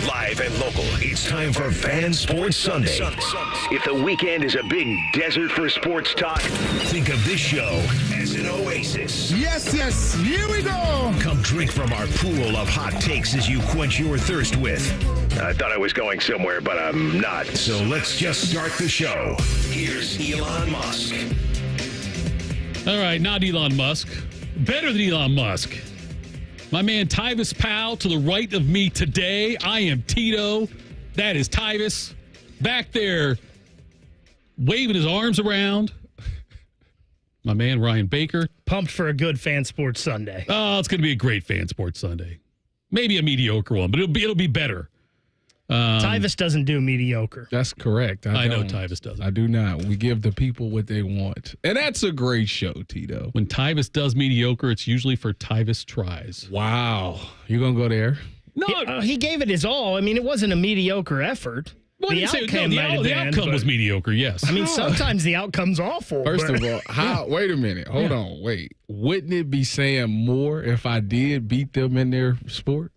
Live and local, it's time for Fan Sports Sunday. If the weekend is a big desert for sports talk, think of this show as an oasis. Yes, here we go. Come drink from our pool of hot takes as you quench your thirst with. I thought I was going somewhere, but I'm not. So let's just start the show. Here's Elon Musk. All right, not Elon Musk. Better than Elon Musk. My man Tyvis Powell to the right of me today. I am Tito. That is Tyvis. Back there waving his arms around. My man Ryan Baker. Pumped for a good Fan Sports Sunday. Oh, it's going to be a great Fan Sports Sunday. Maybe a mediocre one, but it'll be better. Tyvis doesn't do mediocre. That's correct. I know Tyvis doesn't. I do not. We give the people what they want. And that's a great show, Tito. When Tyvis does mediocre, it's usually for Tyvis tries. Wow. You going to go there? No. He gave it his all. I mean, it wasn't a mediocre effort. Well, the outcome was mediocre, yes. I mean, sometimes the outcome's awful. First of all, wait a minute. Hold on. Wait. Wouldn't it be saying more if I did beat them in their sport?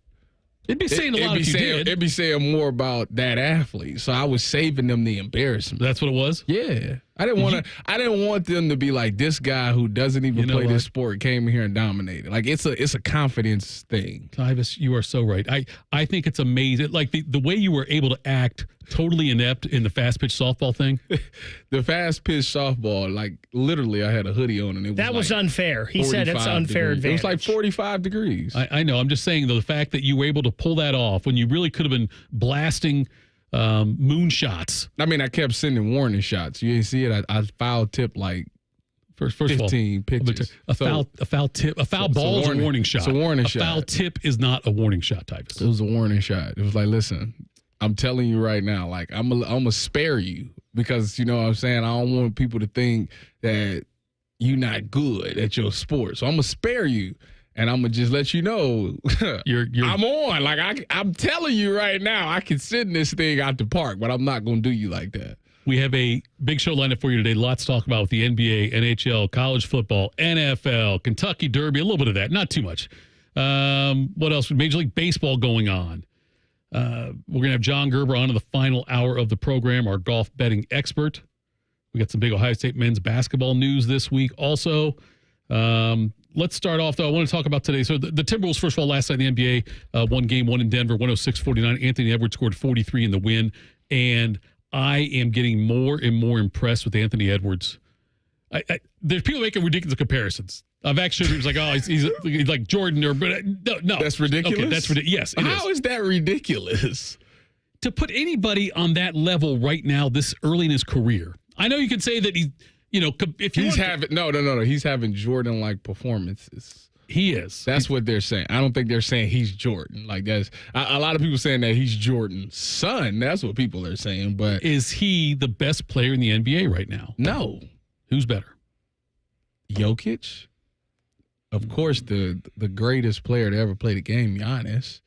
It'd be saying a lot if you did. It'd be saying more about that athlete. So I was saving them the embarrassment. That's what it was? Yeah. I didn't want them to be like this guy who doesn't even play this sport came in here and dominated. Like it's a confidence thing. Tyvis, you are so right. I think it's amazing. Like the way you were able to act totally inept in the fast pitch softball thing. The fast pitch softball, like literally I had a hoodie on and it was that was unfair. He said it's unfair degrees. advantage. It was like 45 degrees. I know. I'm just saying though, the fact that you were able to pull that off when you really could have been blasting moon shots. I mean, I kept sending warning shots. You didn't see it. I foul tipped like first 15 pitches. A foul ball is a warning shot. It's a warning shot. A foul tip is not a warning shot, Tyvis. It was a warning shot. It was like, listen, I'm telling you right now, like I'm gonna spare you because you know what I'm saying. I don't want people to think that you're not good at your sport. So I'm gonna spare you. And I'm going to just let you know, I'm on. Like, I'm telling you right now, I can send this thing out the park, but I'm not going to do you like that. We have a big show lined up for you today. Lots to talk about with the NBA, NHL, college football, NFL, Kentucky Derby, a little bit of that, not too much. What else? Major League Baseball going on. We're going to have John Gerber on in the final hour of the program, our golf betting expert. We got some big Ohio State men's basketball news this week also. Let's start off, though. I want to talk about today. So the Timberwolves, first of all, last night in the NBA, won game one in Denver, 106-49. Anthony Edwards scored 43 in the win. And I am getting more and more impressed with Anthony Edwards. There's people making ridiculous comparisons. I've actually was like, oh, he's like Jordan but no. That's ridiculous? Okay, that's ridiculous. Yes, How is that ridiculous? To put anybody on that level right now, this early in his career, I know you can say that he's, if he's having no. He's having Jordan-like performances. He is. That's what they're saying. I don't think they're saying he's Jordan. Like that's a lot of people saying that he's Jordan's son. That's what people are saying. But is he the best player in the NBA right now? No. Who's better? Jokic. Of course, the greatest player to ever play the game, Giannis.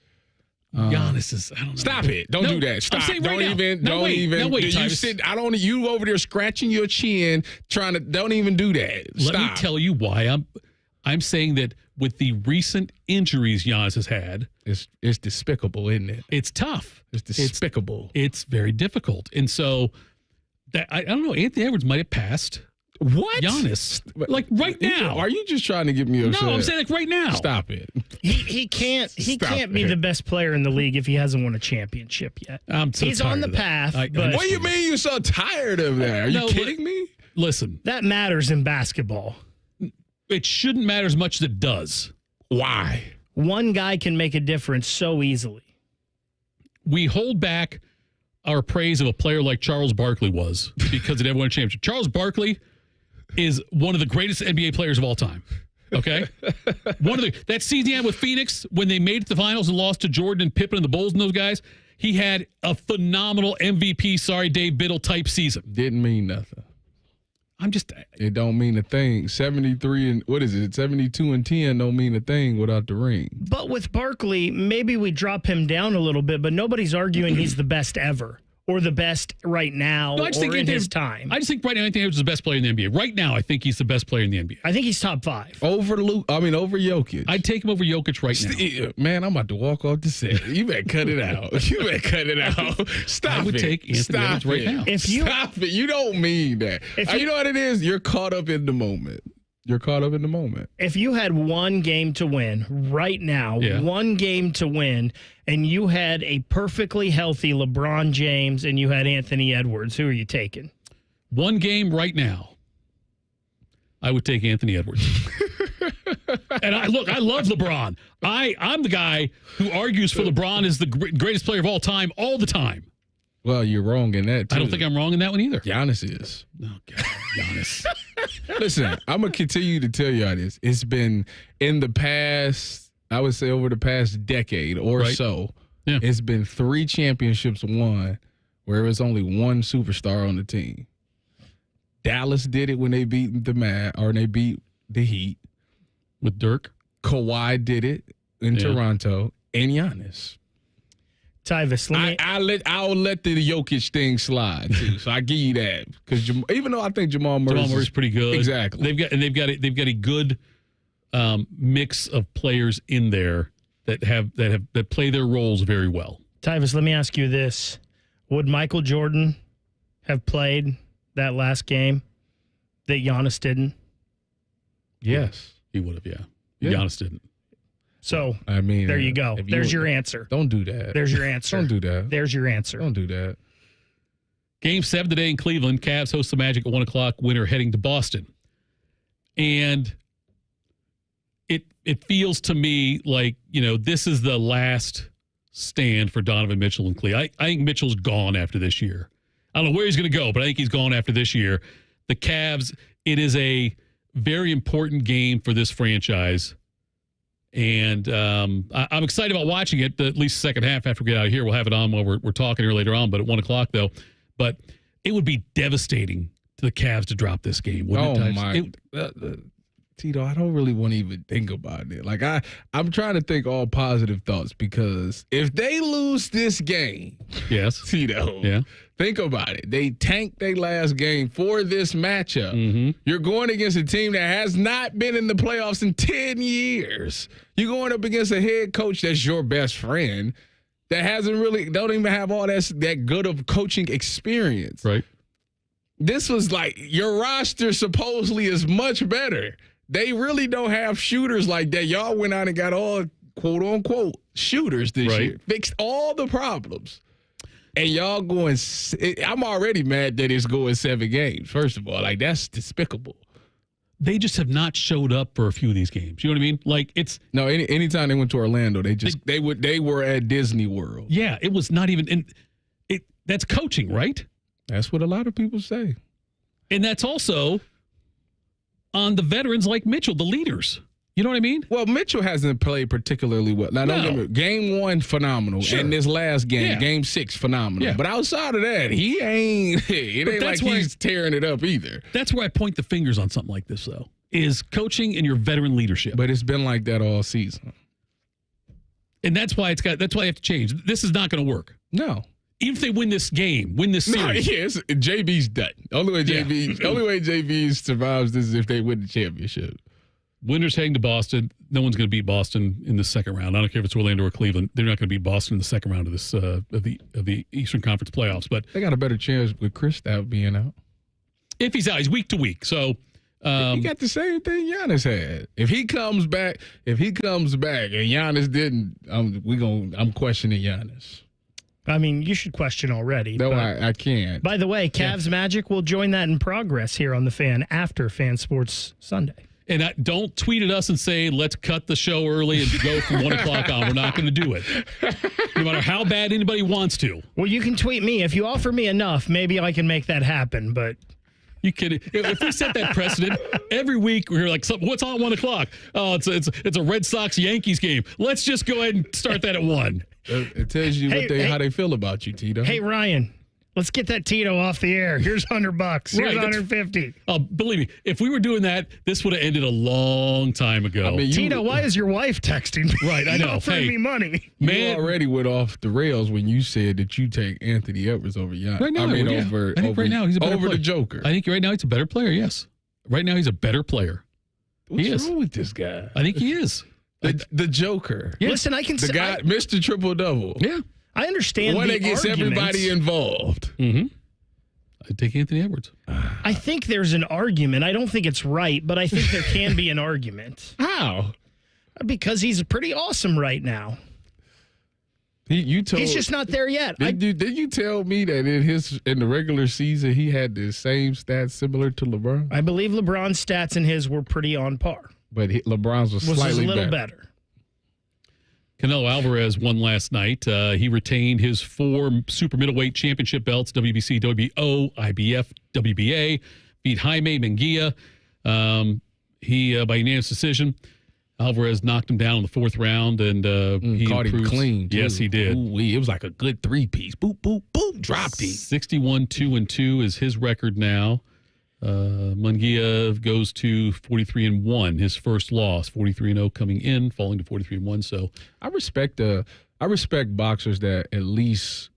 Giannis is. I don't know. Stop it! Don't do that. Stop! Don't even. You over there scratching your chin, trying to. Don't even do that. Stop. Let me tell you why I'm saying that with the recent injuries Giannis has had, it's despicable, isn't it? It's tough. It's despicable. It's very difficult, and so that I don't know. Anthony Edwards might have passed. What? Giannis. Like right now. Are you just trying to get me upset? No, I'm saying like right now. Stop it. He can't be the best player in the league if he hasn't won a championship yet. He's on the path. What do you mean you're so tired of that? Are you kidding me? Listen. That matters in basketball. It shouldn't matter as much as it does. Why? One guy can make a difference so easily. We hold back our praise of a player like Charles Barkley was because he never won a championship. Charles Barkley is one of the greatest NBA players of all time. Okay? That season he had with Phoenix when they made it to the finals and lost to Jordan and Pippen and the Bulls and those guys, he had a phenomenal MVP, sorry, Dave Biddle type season. Didn't mean nothing. It don't mean a thing. 73 and 72 and 10 don't mean a thing without the ring. But with Barkley, maybe we drop him down a little bit, but nobody's arguing he's the best ever or the best right now or in his time? I just think right now Anthony Edwards is the best player in the NBA. Right now, I think he's the best player in the NBA. I think he's top 5. Over Jokic. I'd take him over Jokic right now. Man, I'm about to walk off the set. You better cut it out. You better cut it out. Stop it. I would take Anthony Edwards right now. Stop it. You don't mean that. You know what it is? You're caught up in the moment. If you had one game to win right now, one game to win, and you had a perfectly healthy LeBron James and you had Anthony Edwards, who are you taking? One game right now, I would take Anthony Edwards. And I love LeBron. I'm the guy who argues for LeBron as the greatest player of all the time. Well, you're wrong in that, too. I don't think I'm wrong in that one either. Giannis is. Oh, God, Giannis. Listen, I'm going to continue to tell y'all this. It's been in the past, I would say over the past decade or so, it's been 3 championships won where it was only one superstar on the team. Dallas did it when they beat they beat the Heat. With Dirk. Kawhi did it in Toronto, and Giannis. Tyvis, I'll let the Jokic thing slide too. So I give you that because even though I think Jamal Murray's pretty good, exactly. They've got a good mix of players in there that play their roles very well. Tyvis, let me ask you this: would Michael Jordan have played that last game that Giannis didn't? Yes, he would have. Yeah. Giannis didn't. So, I mean, there you go. There's your answer. Don't do that. There's your answer. Don't do that. There's your answer. Don't do that. Game 7 today in Cleveland. Cavs host the Magic at 1 o'clock. Winner heading to Boston. And it feels to me like, this is the last stand for Donovan Mitchell and Clee. I think Mitchell's gone after this year. I don't know where he's going to go, but I think he's gone after this year. The Cavs, it is a very important game for this franchise. And I'm excited about watching it, at least the second half after we get out of here. We'll have it on while we're talking here later on, but at 1 o'clock, though. But it would be devastating to the Cavs to drop this game, wouldn't it? Tito, I don't really want to even think about it. Like, I'm trying to think all positive thoughts because if they lose this game, Tito, think about it. They tanked their last game for this matchup. Mm-hmm. You're going against a team that has not been in the playoffs in 10 years. You're going up against a head coach that's your best friend that don't even have all that good of coaching experience. Right. This was like your roster supposedly is much better. They really don't have shooters like that. Y'all went out and got all quote unquote shooters this year. Fixed all the problems. And y'all going I'm already mad that it's going 7 games. First of all, like that's despicable. They just have not showed up for a few of these games. You know what I mean? Like anytime they went to Orlando, they were at Disney World. Yeah, it was not even that's coaching, right? That's what a lot of people say. And that's also on the veterans like Mitchell, the leaders. You know what I mean? Well, Mitchell hasn't played particularly well. Now, don't get me, game 1, phenomenal. Sure. And this last game, game 6, phenomenal. Yeah. But outside of that, he ain't like he's tearing it up either. That's where I point the fingers on something like this, though, is coaching and your veteran leadership. But it's been like that all season. And that's why that's why I have to change. This is not going to work. No. Even if they win this game, win this series. Yes, JB's done. Only way JB survives this is if they win the championship. Winners heading to Boston. No one's going to beat Boston in the second round. I don't care if it's Orlando or Cleveland. They're not going to beat Boston in the second round of this of the Eastern Conference playoffs. But they got a better chance with Kristaps being out. If he's out, he's week to week. So he got the same thing Giannis had. If he comes back, and Giannis didn't, I'm questioning Giannis. I mean, you should question already. No, I can't. By the way, Cavs Magic will join that in progress here on the Fan after Fan Sports Sunday. And don't tweet at us and say, let's cut the show early and go from 1 o'clock on. We're not going to do it. No matter how bad anybody wants to. Well, you can tweet me. If you offer me enough, maybe I can make that happen. But you kidding? If we set that precedent, every week we're like, what's on 1 o'clock? Oh, it's a Red Sox-Yankees game. Let's just go ahead and start that at 1. It tells you how they feel about you, Tito. Hey, Ryan, Let's get that Tito off the air. Here's $100. Here's Right, that's- 150. Oh, believe me, if we were doing that, this would have ended a long time ago. I mean, Tito, why is your wife texting me? Right, I know. Offering Hey, me money. you already went off the rails when you said that you take Anthony Edwards over Giannis. Right now, I mean, yeah. over, I think over, right now he's a better over player. the Joker. I think right now he's a better player, yes. Right now he's a better player. What's he is. wrong with this guy? I think he is. The Joker. Yeah. Listen, I can The say, guy, Mr. Triple Double. Yeah. I understand One the that gets arguments. everybody involved. Mm-hmm. I'd take Anthony Edwards. I think there's an argument. I don't think it's right, but I think there can be an argument. How? Because he's pretty awesome right now. You told. He's just not there yet. Did you tell me that in the regular season he had the same stats similar to LeBron? I believe LeBron's stats and his were pretty on par. But LeBron's was Was slightly a little better. Canelo Alvarez won last night. He retained his 4 super middleweight championship belts, WBC, WBO, IBF, WBA, beat Jaime Munguia. He, by unanimous decision, Alvarez knocked him down in the 4th round, and he Caught him improves. clean. Too. Yes, he did. Ooh-wee. It was like a good 3-piece. Boop, boop, boop. Dropped him. 61-2-2 is his record now. Munguia goes to 43-1, his first loss. 43-0 coming in, falling to 43-1. So I respect boxers that at least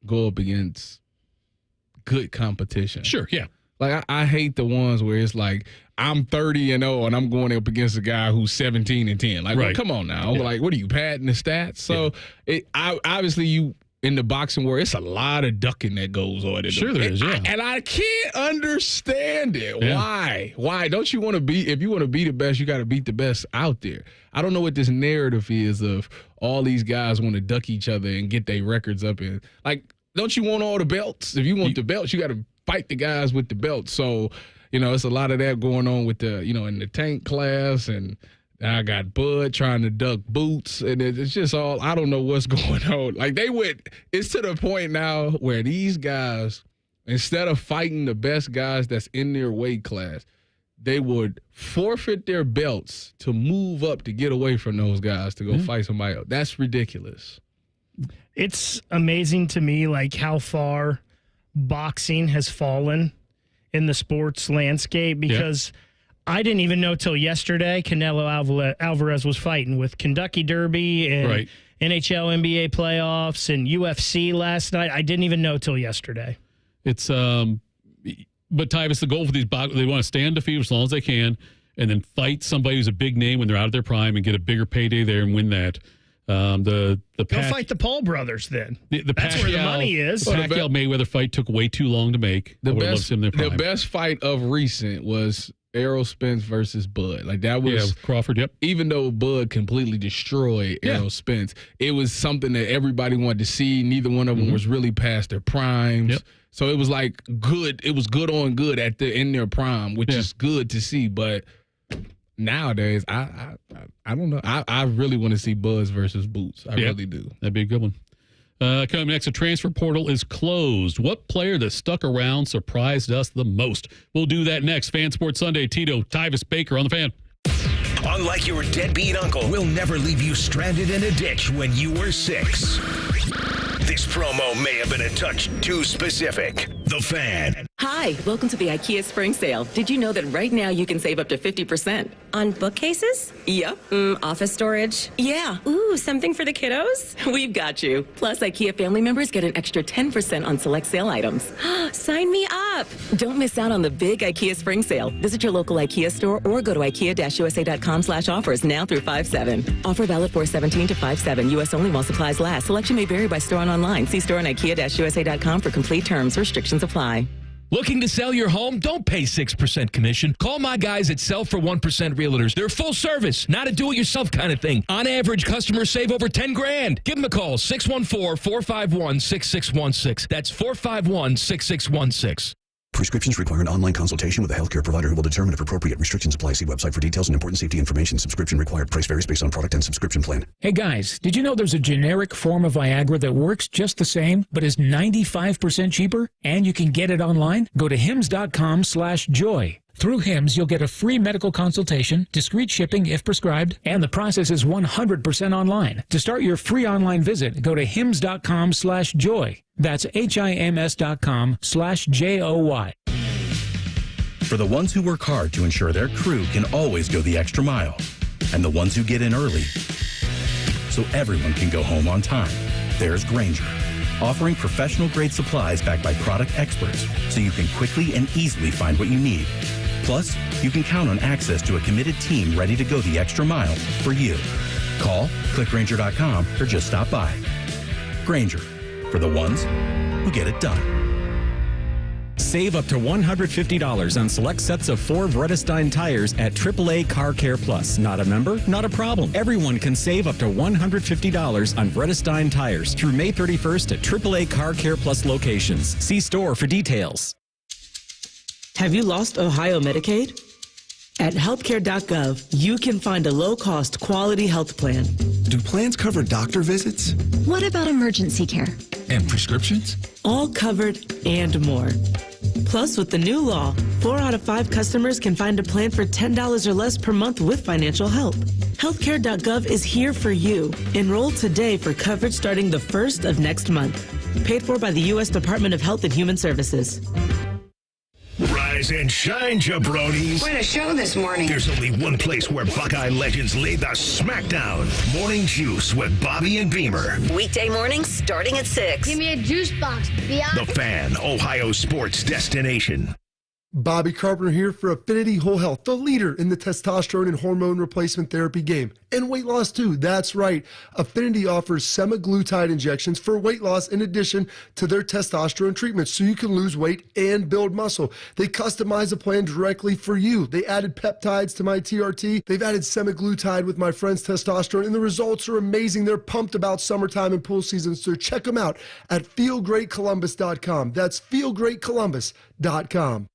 go up against good competition. sure, yeah. Like I hate the ones where it's like I'm 30-0 and I'm going up against a guy who's 17-10. Like, well, Right. come on now. Yeah. Like, what are you padding the stats? So obviously you in the boxing world, it's a lot of ducking that goes on. Sure there is, yeah. And I can't understand it. Yeah. Why? Why don't you want to be? If you want to be the best, you got to beat the best out there. I don't know what this narrative is of all these guys want to duck each other and get their records up. And like, don't you want all the belts? If you want the belts, you got to fight the guys with the belts. So, it's a lot of that going on with the, in the tank class. And I got Bud trying to duck Boots. And it's just all, I don't know what's going on. Like it's to the point now where these guys, instead of fighting the best guys that's in their weight class, they would forfeit their belts to move up to get away from those guys to go fight somebody else. That's ridiculous. It's amazing to me, like, how far boxing has fallen in the sports landscape, because I didn't even know till yesterday Canelo Alvarez was fighting with Kentucky Derby and Right. NHL, NBA playoffs and UFC last night. I didn't even know till yesterday. It's but Tyvis, the goal for these boxers, they want to stay undefeated as long as they can, and then fight somebody who's a big name when they're out of their prime and get a bigger payday there and win that. The Go fight the Paul brothers then. the That's where the money is. The Pacquiao Mayweather fight took way too long to make. I would've loved to see him in their prime. The best fight of recent was Errol Spence versus Bud. Like that was with Crawford. Yep. even though Bud completely destroyed Errol Spence, it was something that everybody wanted to see. Neither one of them was really past their primes. Yep. So it was like good. It was good on good in their prime, which is good to see. But nowadays, I don't know. I really want to see Buzz versus Boots. I really do. That'd be a good one. Coming next, the transfer portal is closed. What player that stuck around surprised us the most? We'll do that next. Fan Sports Sunday. Tito, Tyvis, Baker on the Fan. Unlike your deadbeat uncle, we'll never leave you stranded in a ditch when you were 6. This promo may have been a touch too specific. The Fan. Hi, welcome to the IKEA Spring Sale. Did you know that right now you can save up to 50%? On bookcases? Yep. Office storage? Yeah. Ooh, something for the kiddos? We've got you. Plus, IKEA family members get an extra 10% on select sale items. Sign me up. Don't miss out on the big IKEA Spring Sale. Visit your local IKEA store or go to IKEA-USA.com/offers now through 5/7. Offer valid 4/17 to 5/7. U.S. only while supplies last. Selection may vary by store and online. See store on IKEA-USA.com for complete terms. Restrictions apply. Looking to sell your home? Don't pay 6% commission. Call my guys at Sell for 1% Realtors. They're full service, not a do-it-yourself kind of thing. On average, customers save over $10,000. Give them a call, 614-451-6616. That's 451-6616. Prescriptions require an online consultation with a healthcare provider who will determine if appropriate restrictions apply. See website for details and important safety information. Subscription required. Price varies based on product and subscription plan. Hey guys, did you know there's a generic form of Viagra that works just the same, but is 95% cheaper? And you can get it online? Go to hims.com/joy. Through HIMS, you'll get a free medical consultation, discreet shipping if prescribed, and the process is 100% online. To start your free online visit, go to hims.com/joy. That's HIMS.com/JOY. For the ones who work hard to ensure their crew can always go the extra mile, and the ones who get in early so everyone can go home on time, there's Grainger, offering professional-grade supplies backed by product experts so you can quickly and easily find what you need. Plus, you can count on access to a committed team ready to go the extra mile for you. Call, click Grainger.com, or just stop by. Grainger, for the ones who get it done. Save up to $150 on select sets of 4 Vredestein tires at AAA Car Care Plus. Not a member? Not a problem. Everyone can save up to $150 on Vredestein tires through May 31st at AAA Car Care Plus locations. See store for details. Have you lost Ohio Medicaid? At healthcare.gov, you can find a low-cost, quality health plan. Do plans cover doctor visits? What about emergency care? And prescriptions? All covered and more. Plus, with the new law, 4 out of 5 customers can find a plan for $10 or less per month with financial help. Healthcare.gov is here for you. Enroll today for coverage starting the 1st of next month. Paid for by the U.S. Department of Health and Human Services. Rise and shine, jabronis. What a show this morning. There's only one place where Buckeye legends lay the smackdown. Morning Juice with Bobby and Beamer. Weekday mornings starting at 6. Give me a juice box, The Fan, Ohio sports destination. Bobby Carpenter here for Affinity Whole Health, the leader in the testosterone and hormone replacement therapy game. And weight loss too, that's right. Affinity offers semaglutide injections for weight loss in addition to their testosterone treatments so you can lose weight and build muscle. They customize a plan directly for you. They added peptides to my TRT. They've added semaglutide with my friend's testosterone, and the results are amazing. They're pumped about summertime and pool season, so check them out at feelgreatcolumbus.com. That's feelgreatcolumbus.com.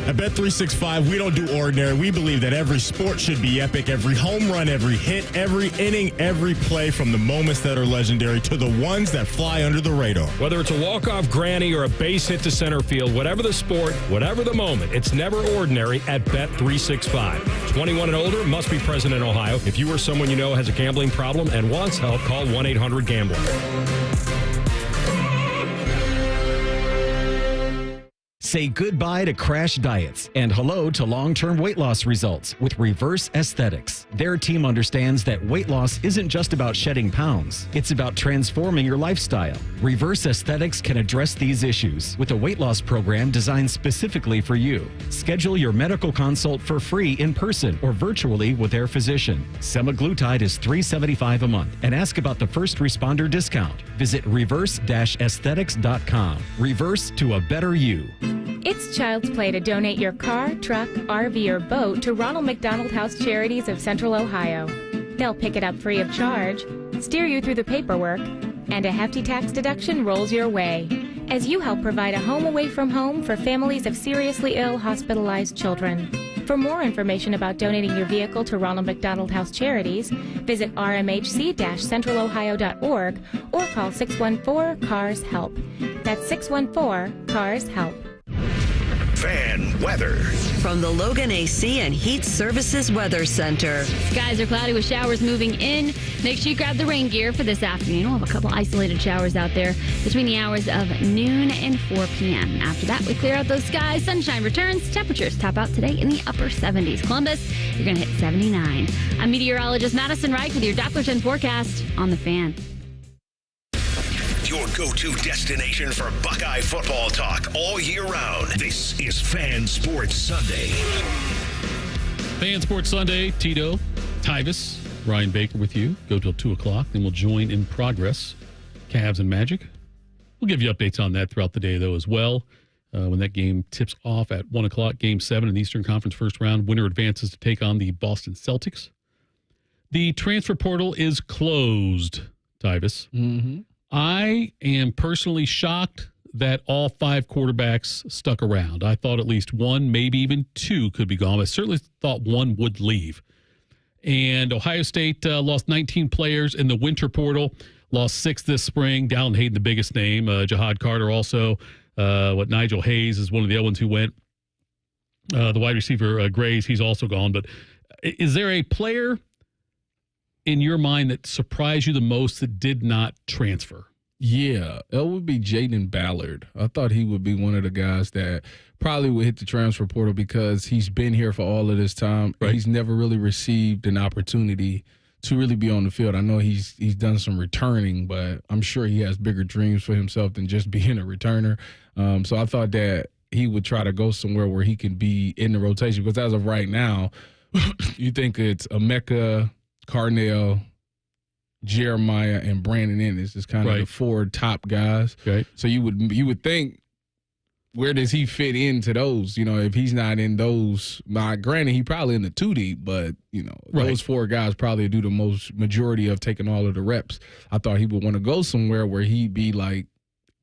At Bet365, we don't do ordinary. We believe that every sport should be epic. Every home run, every hit, every inning, every play, from the moments that are legendary to the ones that fly under the radar. Whether it's a walk-off granny or a base hit to center field, whatever the sport, whatever the moment, it's never ordinary at Bet365. 21 and older, must be present in Ohio. If you or someone you know has a gambling problem and wants help, call 1-800-GAMBLER. Say goodbye to crash diets and hello to long-term weight loss results with Reverse Aesthetics. Their team understands that weight loss isn't just about shedding pounds. It's about transforming your lifestyle. Reverse Aesthetics can address these issues with a weight loss program designed specifically for you. Schedule your medical consult for free in person or virtually with their physician. Semaglutide is $375 a month, and ask about the first responder discount. Visit reverse-aesthetics.com. Reverse to a better you. It's child's play to donate your car, truck, RV, or boat to Ronald McDonald House Charities of Central Ohio. They'll pick it up free of charge, steer you through the paperwork, and a hefty tax deduction rolls your way as you help provide a home away from home for families of seriously ill, hospitalized children. For more information about donating your vehicle to Ronald McDonald House Charities, visit rmhc-centralohio.org or call 614-CARS-HELP. That's 614-CARS-HELP. Fan weather. From the Logan AC and Heat Services Weather Center. Skies are cloudy with showers moving in. Make sure you grab the rain gear for this afternoon. We'll have a couple isolated showers out there between the hours of noon and 4 p.m. After that, we clear out those skies. Sunshine returns. Temperatures top out today in the upper 70s. Columbus, you're going to hit 79. I'm meteorologist Madison Reich with your Doppler 10 forecast on The Fan. Your go-to destination for Buckeye football talk all year round. This is Fan Sports Sunday. Fan Sports Sunday, Tito, Tyvis, Ryan Baker with you. Go till 2 o'clock. Then we'll join in progress, Cavs and Magic. We'll give you updates on that throughout the day, though, as well. When that game tips off at 1 o'clock, Game 7 in the Eastern Conference first round. Winner advances to take on the Boston Celtics. The transfer portal is closed, Tyvis. Mm-hmm. I am personally shocked that all 5 quarterbacks stuck around. I thought at least 1, maybe even 2 could be gone. I certainly thought 1 would leave. And Ohio State lost 19 players in the winter portal, lost 6 this spring. Dallin Hayden, the biggest name. Jahad Carter also. Nigel Hayes is one of the other ones who went. The wide receiver, Grays, he's also gone. But is there a player in your mind that surprised you the most that did not transfer? Yeah, it would be Jaden Ballard. I thought he would be one of the guys that probably would hit the transfer portal because he's been here for all of this time. Right. He's never really received an opportunity to really be on the field. I know he's done some returning, but I'm sure he has bigger dreams for himself than just being a returner. So I thought that he would try to go somewhere where he can be in the rotation because as of right now, you think it's Emeka, Carnell, Jeremiah, and Brandon Ennis is kind of the four top guys. Okay. So you would think, where does he fit into those? You know, if he's not in those, granted, he probably in the 2 deep, but you know, those four guys probably do the majority of taking all of the reps. I thought he would want to go somewhere where he'd be like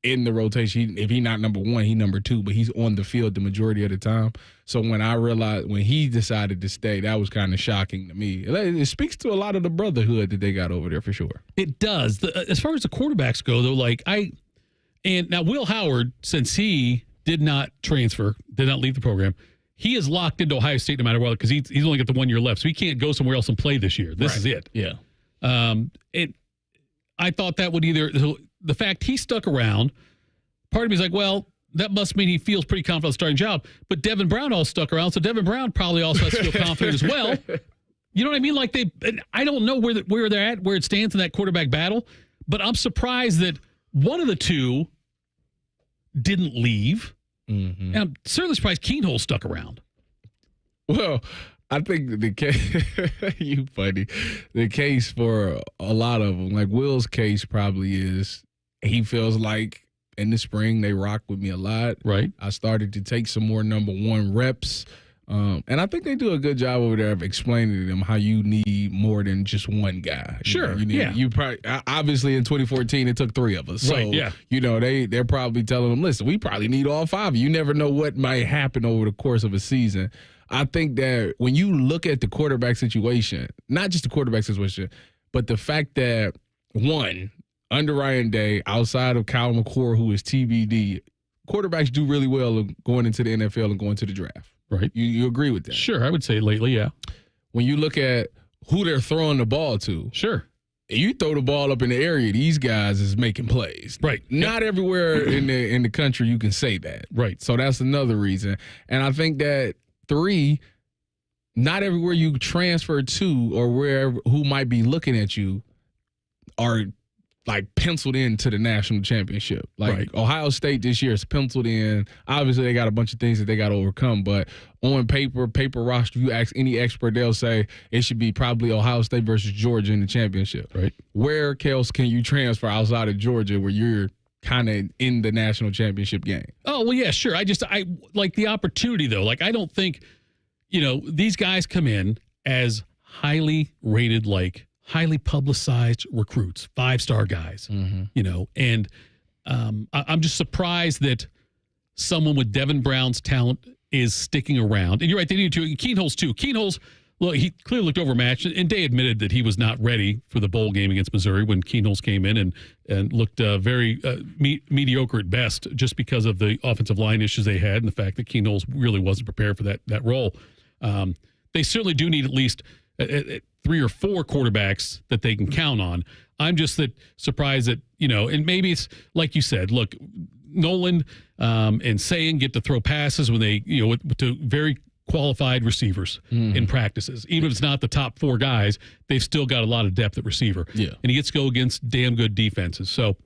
in the rotation. If he's not number 1, he number 2, but he's on the field the majority of the time. So when I realized when he decided to stay, that was kind of shocking to me. It speaks to a lot of the brotherhood that they got over there for sure. It does. As far as the quarterbacks go, though, and now Will Howard, since he did not transfer, did not leave the program, he is locked into Ohio State no matter what because he's only got the 1 year left, so he can't go somewhere else and play this year. This is it. Yeah. I thought that would the fact he stuck around, part of me is like, well, that must mean he feels pretty confident on the starting job. But Devin Brown all stuck around, so Devin Brown probably also has to feel confident as well. You know what I mean? Like I don't know where they're at, where it stands in that quarterback battle, but I'm surprised that one of the two didn't leave. Mm-hmm. And I'm certainly surprised Keenholz stuck around. Well, I think the case, you funny, the case for a lot of them, like Will's case probably is he feels like in the spring they rock with me a lot. Right. I started to take some more number 1 reps. And I think they do a good job over there of explaining to them how you need more than just one guy. Sure. You probably, obviously in 2014, it took 3 of us. So, you know, they're probably telling them, listen, we probably need all 5 of you. You never know what might happen over the course of a season. I think that when you look at the quarterback situation, not just the quarterback situation, but the fact that, one, under Ryan Day, outside of Kyle McCord, who is TBD, quarterbacks do really well going into the NFL and going to the draft. Right. You agree with that? Sure, I would say lately, yeah. When you look at who they're throwing the ball to. Sure. You throw the ball up in the area, these guys is making plays. Right. Not everywhere in the country you can say that. Right. So that's another reason. And I think that 3, not everywhere you transfer to or wherever who might be looking at you are like penciled into the national championship. Like Ohio State this year is penciled in. Obviously, they got a bunch of things that they got to overcome, but on paper roster, you ask any expert, they'll say it should be probably Ohio State versus Georgia in the championship. Right. Where else can you transfer outside of Georgia where you're kind of in the national championship game? Oh, well, yeah, sure. I like the opportunity, though. Like, I don't think, you know, these guys come in as highly rated, like highly publicized recruits, 5-star guys, you know, and I'm just surprised that someone with Devin Brown's talent is sticking around. And you're right, they need to. Keenholz, too. Keenholz, well, he clearly looked overmatched, and Day admitted that he was not ready for the bowl game against Missouri when Keenholz came in and looked very mediocre at best just because of the offensive line issues they had and the fact that Keenholz really wasn't prepared for that role. They certainly do need at least 3 or 4 quarterbacks that they can count on. I'm just surprised that, you know, and maybe it's like you said, look, Nolan and Sayin get to throw passes when they, you know, to very qualified receivers in practices. Even if it's not the top 4 guys, they've still got a lot of depth at receiver. Yeah. And he gets to go against damn good defenses. So,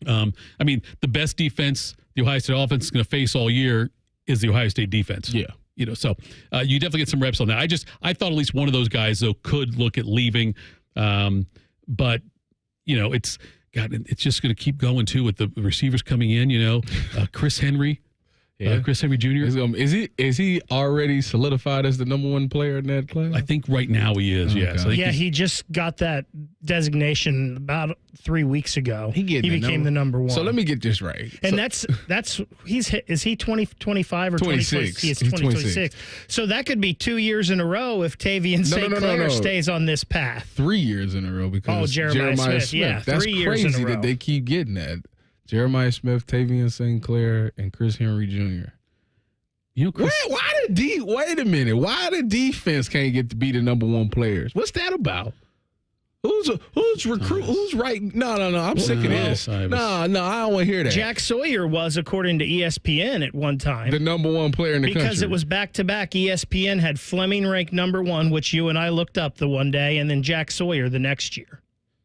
I mean, the best defense the Ohio State offense is going to face all year is the Ohio State defense. Yeah. You know, so you definitely get some reps on that. I thought at least one of those guys, though, could look at leaving. But, you know, it's just going to keep going, too, with the receivers coming in, you know. Chris Henry. Yeah. Chris Henry Jr. Is he already solidified as the number 1 player in that class? I think right now he is, yes. Yeah, he just got that designation about 3 weeks ago. He became the number 1. So let me get this right. And is he 25 or 26? He is 26. So that could be 2 years in a row if Tavian St. Clair stays on this path. 3 years in a row because Jeremiah Smith. Yeah, that's 3 years in a crazy row. that they keep getting that. Jeremiah Smith, Tavian St. Clair, and Chris Henry Jr. Wait a minute. Why the defense can't get to be the number one players? What's that about? Who's recruit? Who's right? No. I'm sick of this. No, I don't want to hear that. Jack Sawyer was, according to ESPN, at one time the number one player in the country because it was back to back. ESPN had Fleming ranked number one, which you and I looked up the one day, and then Jack Sawyer the next year.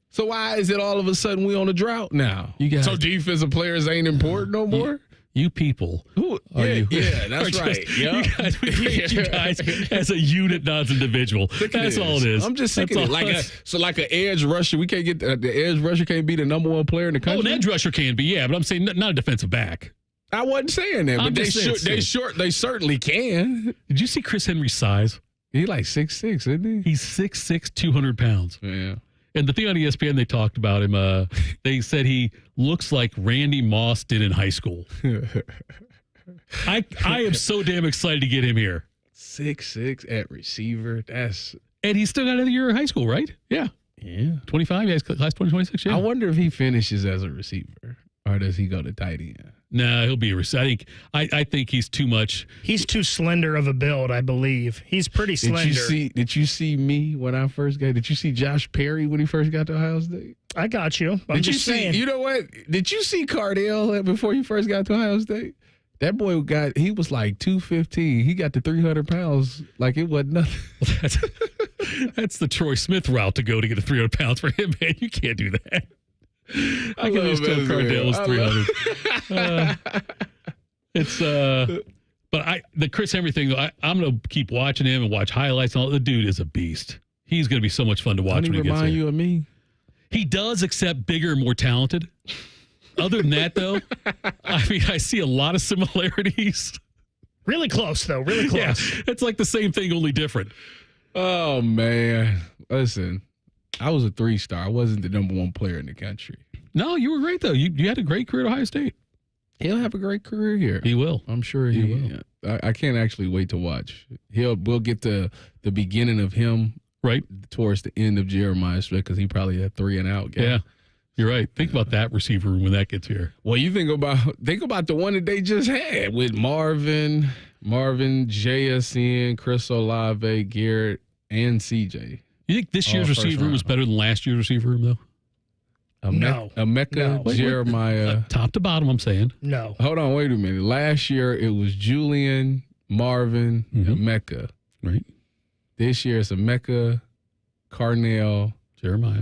So why is it all of a sudden we on a drought now? So defensive players ain't important no more? You people. Yeah, that's right. You guys, we treat you guys as a unit, not as an individual. That's all it is. I'm just sick of it. Like an edge rusher, we can't get the edge rusher can't be the number one player in the country. Oh, an edge rusher can be, yeah, but I'm saying not a defensive back. I wasn't saying that, but they certainly can. Did you see Chris Henry's size? He's like 6'6", isn't he? He's 6'6", 200 pounds. Yeah. And the thing on ESPN, they talked about him. They said he looks like Randy Moss did in high school. I am so damn excited to get him here. 6'6" at receiver. And he's still got another year in high school, right? Yeah. 25. Yeah, he's class 2026. Yeah. I wonder if he finishes as a receiver or does he go to tight end? No, he'll be a receiver. I think he's too much. He's too slender of a build, I believe. He's pretty slender. Did you see me when I first got? Did you see Josh Perry when he first got to Ohio State? I got you. I'm just saying. You know what? Did you see Cardell before he first got to Ohio State? That boy he was like 215. He got to 300 pounds like it wasn't nothing. That's the Troy Smith route to go to get to 300 pounds for him, man. You can't do that. I can just tell Cardell was 300. But the Chris Henry thing, though, I'm going to keep watching him and watch highlights. And all. The dude is a beast. He's going to be so much fun to watch when he gets here. Remind you of me? He does, except bigger and more talented. Other than that, though, I mean, I see a lot of similarities. Really close, though. Really close. Yeah, it's like the same thing, only different. Oh, man. Listen. I was a 3-star. I wasn't the number one player in the country. No, you were great, though. You had a great career at Ohio State. He'll have a great career here. He will. I'm sure he will. I can't actually wait to watch. We'll get the beginning of him right towards the end of Jeremiah Smith because he probably had 3 and out game. Yeah, you're right. Think about that receiver when that gets here. Well, you think about the one that they just had with Marvin, JSN, Chris Olave, Garrett, and CJ. You think this year's receiver room was better than last year's receiver room, though? Emeka, Jeremiah. Top to bottom, I'm saying. No. Hold on, wait a minute. Last year, it was Julian, Marvin, Emeka. Right. This year, it's Emeka, Carnell, Jeremiah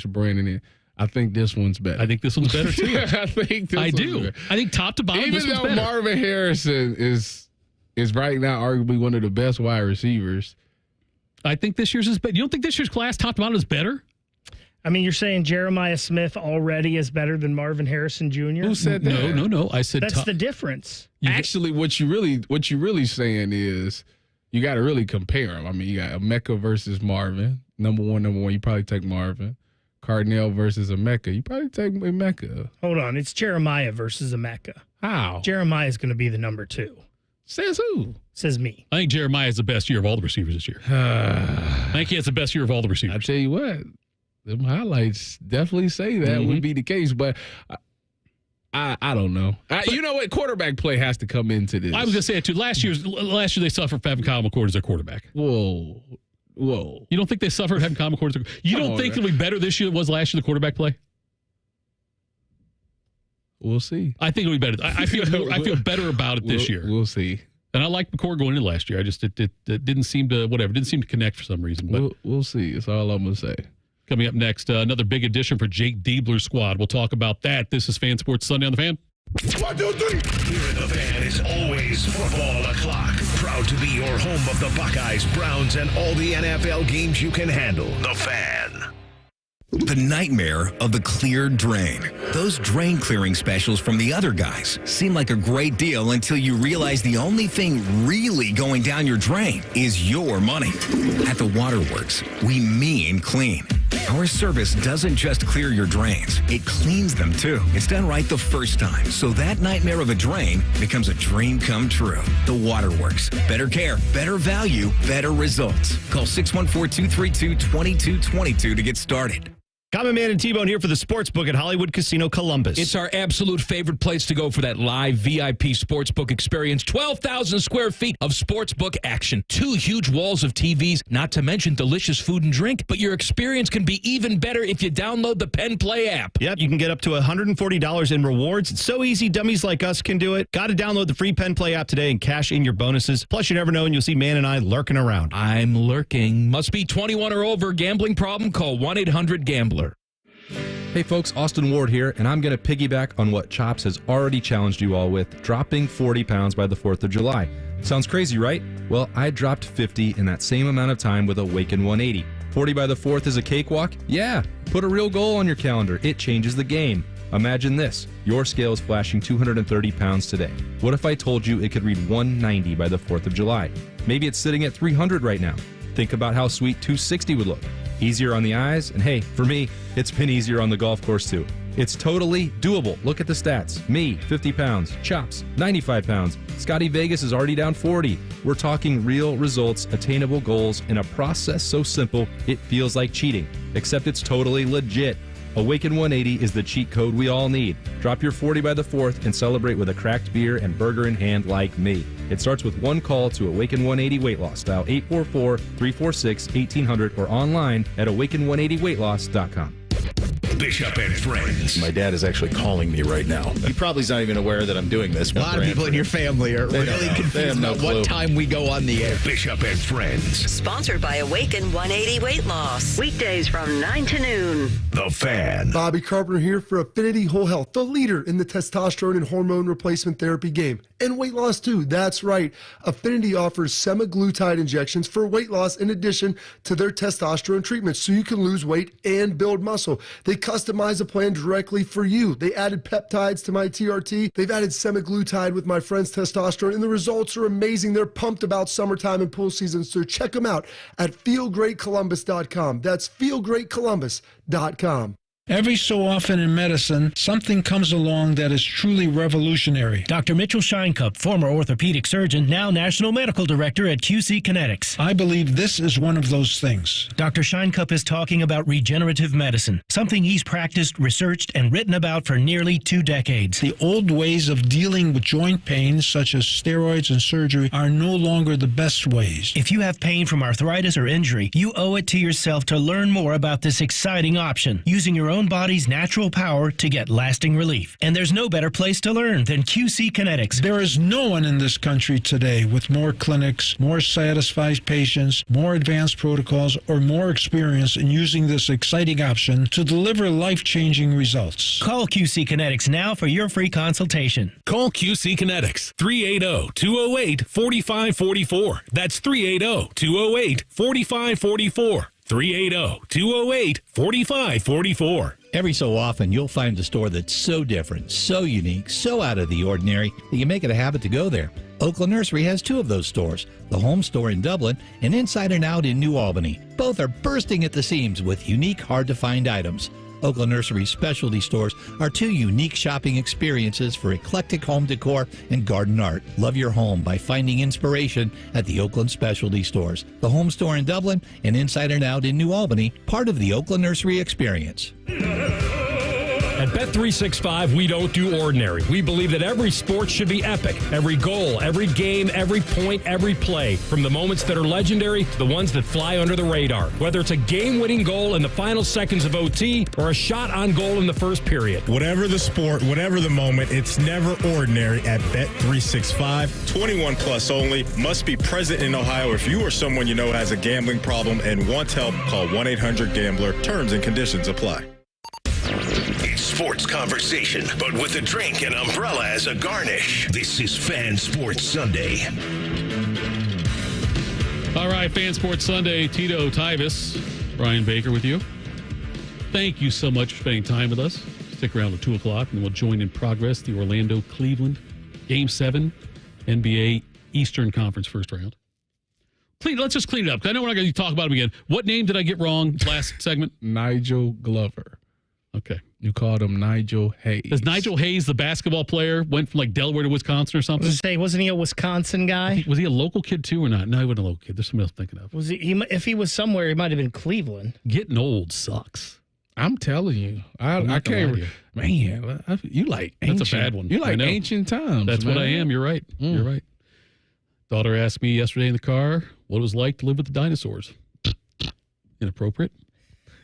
/ Brandon. I think this one's better. I think this one's better, too. I do. I think top to bottom, even this one's though better. Marvin Harrison is right now arguably one of the best wide receivers. I think this year's is better. You don't think this year's class top to bottom is better? I mean, you're saying Jeremiah Smith already is better than Marvin Harrison Jr.? Who said that? No. I said that's the difference. Actually, what you really saying is you got to really compare them. I mean, you got Emeka versus Marvin. Number one. You probably take Marvin. Cardinal versus Emeka. You probably take Emeka. Hold on. It's Jeremiah versus Emeka. How? Jeremiah is going to be the number 2. Says who? Says me. I think Jeremiah has the best year of all the receivers this year. I think he has the best year of all the receivers. I tell you what, them highlights definitely say that would be the case, but I don't know. You know what? Quarterback play has to come into this. I was going to say it too. Last year they suffered from having Kyle McCord as their quarterback. Whoa. You don't think they suffered having Kyle McCord as their quarterback? You don't think it'll be better this year than it was last year, the quarterback play? We'll see. I think it'll be better. I feel better about it this year. We'll see. And I like McCord going into last year. I just it didn't seem to connect for some reason. But we'll see. That's all I'm gonna say. Coming up next, another big addition for Jake Diebler's squad. We'll talk about that. This is Fan Sports Sunday on the Fan. 1, 2, 3. Here in the Fan is always football o'clock. Proud to be your home of the Buckeyes, Browns, and all the NFL games you can handle. The Fan. The nightmare of the cleared drain. Those drain clearing specials from the other guys seem like a great deal until you realize the only thing really going down your drain is your money. At the Waterworks, we mean clean. Our service doesn't just clear your drains, it cleans them too. It's done right the first time, so that nightmare of a drain becomes a dream come true. The Waterworks. Better care, better value, better results. Call 614-232-2222 to get started. Common Man and T-Bone here for the Sportsbook at Hollywood Casino Columbus. It's our absolute favorite place to go for that live VIP sportsbook experience. 12,000 square feet of sportsbook action. 2 huge walls of TVs, not to mention delicious food and drink. But your experience can be even better if you download the Penn Play app. Yep, you can get up to $140 in rewards. It's so easy, dummies like us can do it. Got to download the free Penn Play app today and cash in your bonuses. Plus, you never know, and you'll see Man and I lurking around. I'm lurking. Must be 21 or over. Gambling problem? Call 1-800-GAMBLER. Hey folks, Austin Ward here, and I'm going to piggyback on what Chops has already challenged you all with, dropping 40 pounds by the 4th of July. Sounds crazy, right? Well, I dropped 50 in that same amount of time with Awaken 180. 40 by the 4th is a cakewalk? Yeah, put a real goal on your calendar. It changes the game. Imagine this. Your scale is flashing 230 pounds today. What if I told you it could read 190 by the 4th of July? Maybe it's sitting at 300 right now. Think about how sweet 260 would look. Easier on the eyes, and hey, for me, it's been easier on the golf course too. It's totally doable. Look at the stats. Me, 50 pounds. Chops, 95 pounds. Scotty Vegas is already down 40. We're talking real results, attainable goals, in a process so simple it feels like cheating. Except it's totally legit. Awaken 180 is the cheat code we all need. Drop your 40 by the 4th and celebrate with a cracked beer and burger in hand like me. It starts with one call to Awaken 180 Weight Loss. Dial 844-346-1800 or online at awaken180weightloss.com. Bishop and Friends. My dad is actually calling me right now. He probably's not even aware that I'm doing this. A lot of people in your family are really confused about what time we go on the air. Bishop and Friends. Sponsored by Awaken 180 Weight Loss. Weekdays from 9 to noon. The Fan. Bobby Carpenter here for Affinity Whole Health, the leader in the testosterone and hormone replacement therapy game. And weight loss too, that's right. Affinity offers semaglutide injections for weight loss in addition to their testosterone treatments so you can lose weight and build muscle. They customize a plan directly for you. They added peptides to my TRT. They've added semaglutide with my friend's testosterone, and the results are amazing. They're pumped about summertime and pool season, so check them out at feelgreatcolumbus.com. That's feelgreatcolumbus.com. Every so often in medicine, something comes along that is truly revolutionary. Dr. Mitchell Scheinkup, former orthopedic surgeon, now National Medical Director at QC Kinetics. I believe this is one of those things. Dr. Scheinkup is talking about regenerative medicine, something he's practiced, researched, and written about for nearly 2 decades. The old ways of dealing with joint pain, such as steroids and surgery, are no longer the best ways. If you have pain from arthritis or injury, you owe it to yourself to learn more about this exciting option, using your own body's natural power to get lasting relief. And there's no better place to learn than QC Kinetics. There is no one in this country today with more clinics, more satisfied patients, more advanced protocols, or more experience in using this exciting option to deliver life-changing results. Call QC Kinetics now for your free consultation. Call QC Kinetics, 380-208-4544. That's 380-208-4544. 380-208-4544. Every so often, you'll find a store that's so different, so unique, so out of the ordinary that you make it a habit to go there. Oakland Nursery has 2 of those stores, the home store in Dublin and Inside and Out in New Albany. Both are bursting at the seams with unique, hard-to-find items. Oakland Nursery's specialty stores are 2 unique shopping experiences for eclectic home decor and garden art. Love your home by finding inspiration at the Oakland Specialty Stores, the home store in Dublin and Inside and Out in New Albany, part of the Oakland Nursery experience. At Bet365, we don't do ordinary. We believe that every sport should be epic. Every goal, every game, every point, every play. From the moments that are legendary to the ones that fly under the radar. Whether it's a game-winning goal in the final seconds of OT or a shot on goal in the first period. Whatever the sport, whatever the moment, it's never ordinary at Bet365. 21 plus only. Must be present in Ohio. If you or someone you know has a gambling problem and wants help, call 1-800-GAMBLER. Terms and conditions apply. It's sports conversation, but with a drink and umbrella as a garnish. This is Fan Sports Sunday. All right, Fan Sports Sunday. Tito, Tyvis, Brian Baker with you. Thank you so much for spending time with us. Stick around till 2 o'clock, and we'll join in progress the Orlando-Cleveland Game 7 NBA Eastern Conference first round. Let's just clean it up, because I know we're not going to talk about him again. What name did I get wrong last segment? Nigel Glover. Okay. You called him Nigel Hayes. Is Nigel Hayes, the basketball player, went from like Delaware to Wisconsin or something? Wasn't he a Wisconsin guy? Was he a local kid too or not? No, he wasn't a local kid. There's somebody else thinking of. Was he? If he was somewhere, he might have been Cleveland. Getting old sucks. I'm telling you, I can't. Man, you like ancient. That's a bad one. You like ancient times. That's what I am. You're right. You're right. Daughter asked me yesterday in the car what it was like to live with the dinosaurs. Inappropriate.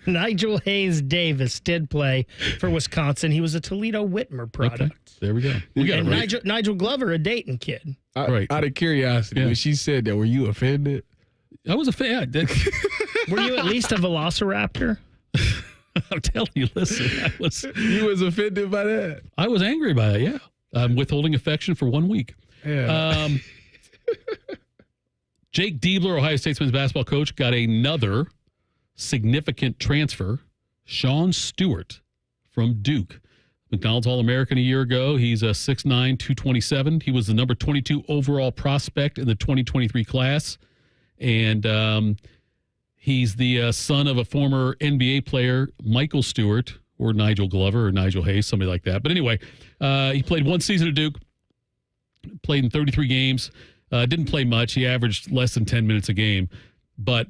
Nigel Hayes Davis did play for Wisconsin. He was a Toledo Whitmer product. Okay. There we go. We got and Nigel Glover, a Dayton kid. Right. Out of curiosity, when she said that, were you offended? I was offended. Were you at least a velociraptor? I'm telling you, listen, You was offended by that? I was angry by it, yeah. I'm withholding affection for 1 week. Yeah. Jake Diebler, Ohio State's men's basketball coach, got another significant transfer. Sean Stewart from Duke. McDonald's All-American a year ago. He's a 6'9", 227. He was the number 22 overall prospect in the 2023 class. And he's the son of a former NBA player, Michael Stewart, or Nigel Glover, or Nigel Hayes, somebody like that. But anyway, he played one season at Duke, played in 33 games, didn't play much. He averaged less than 10 minutes a game. But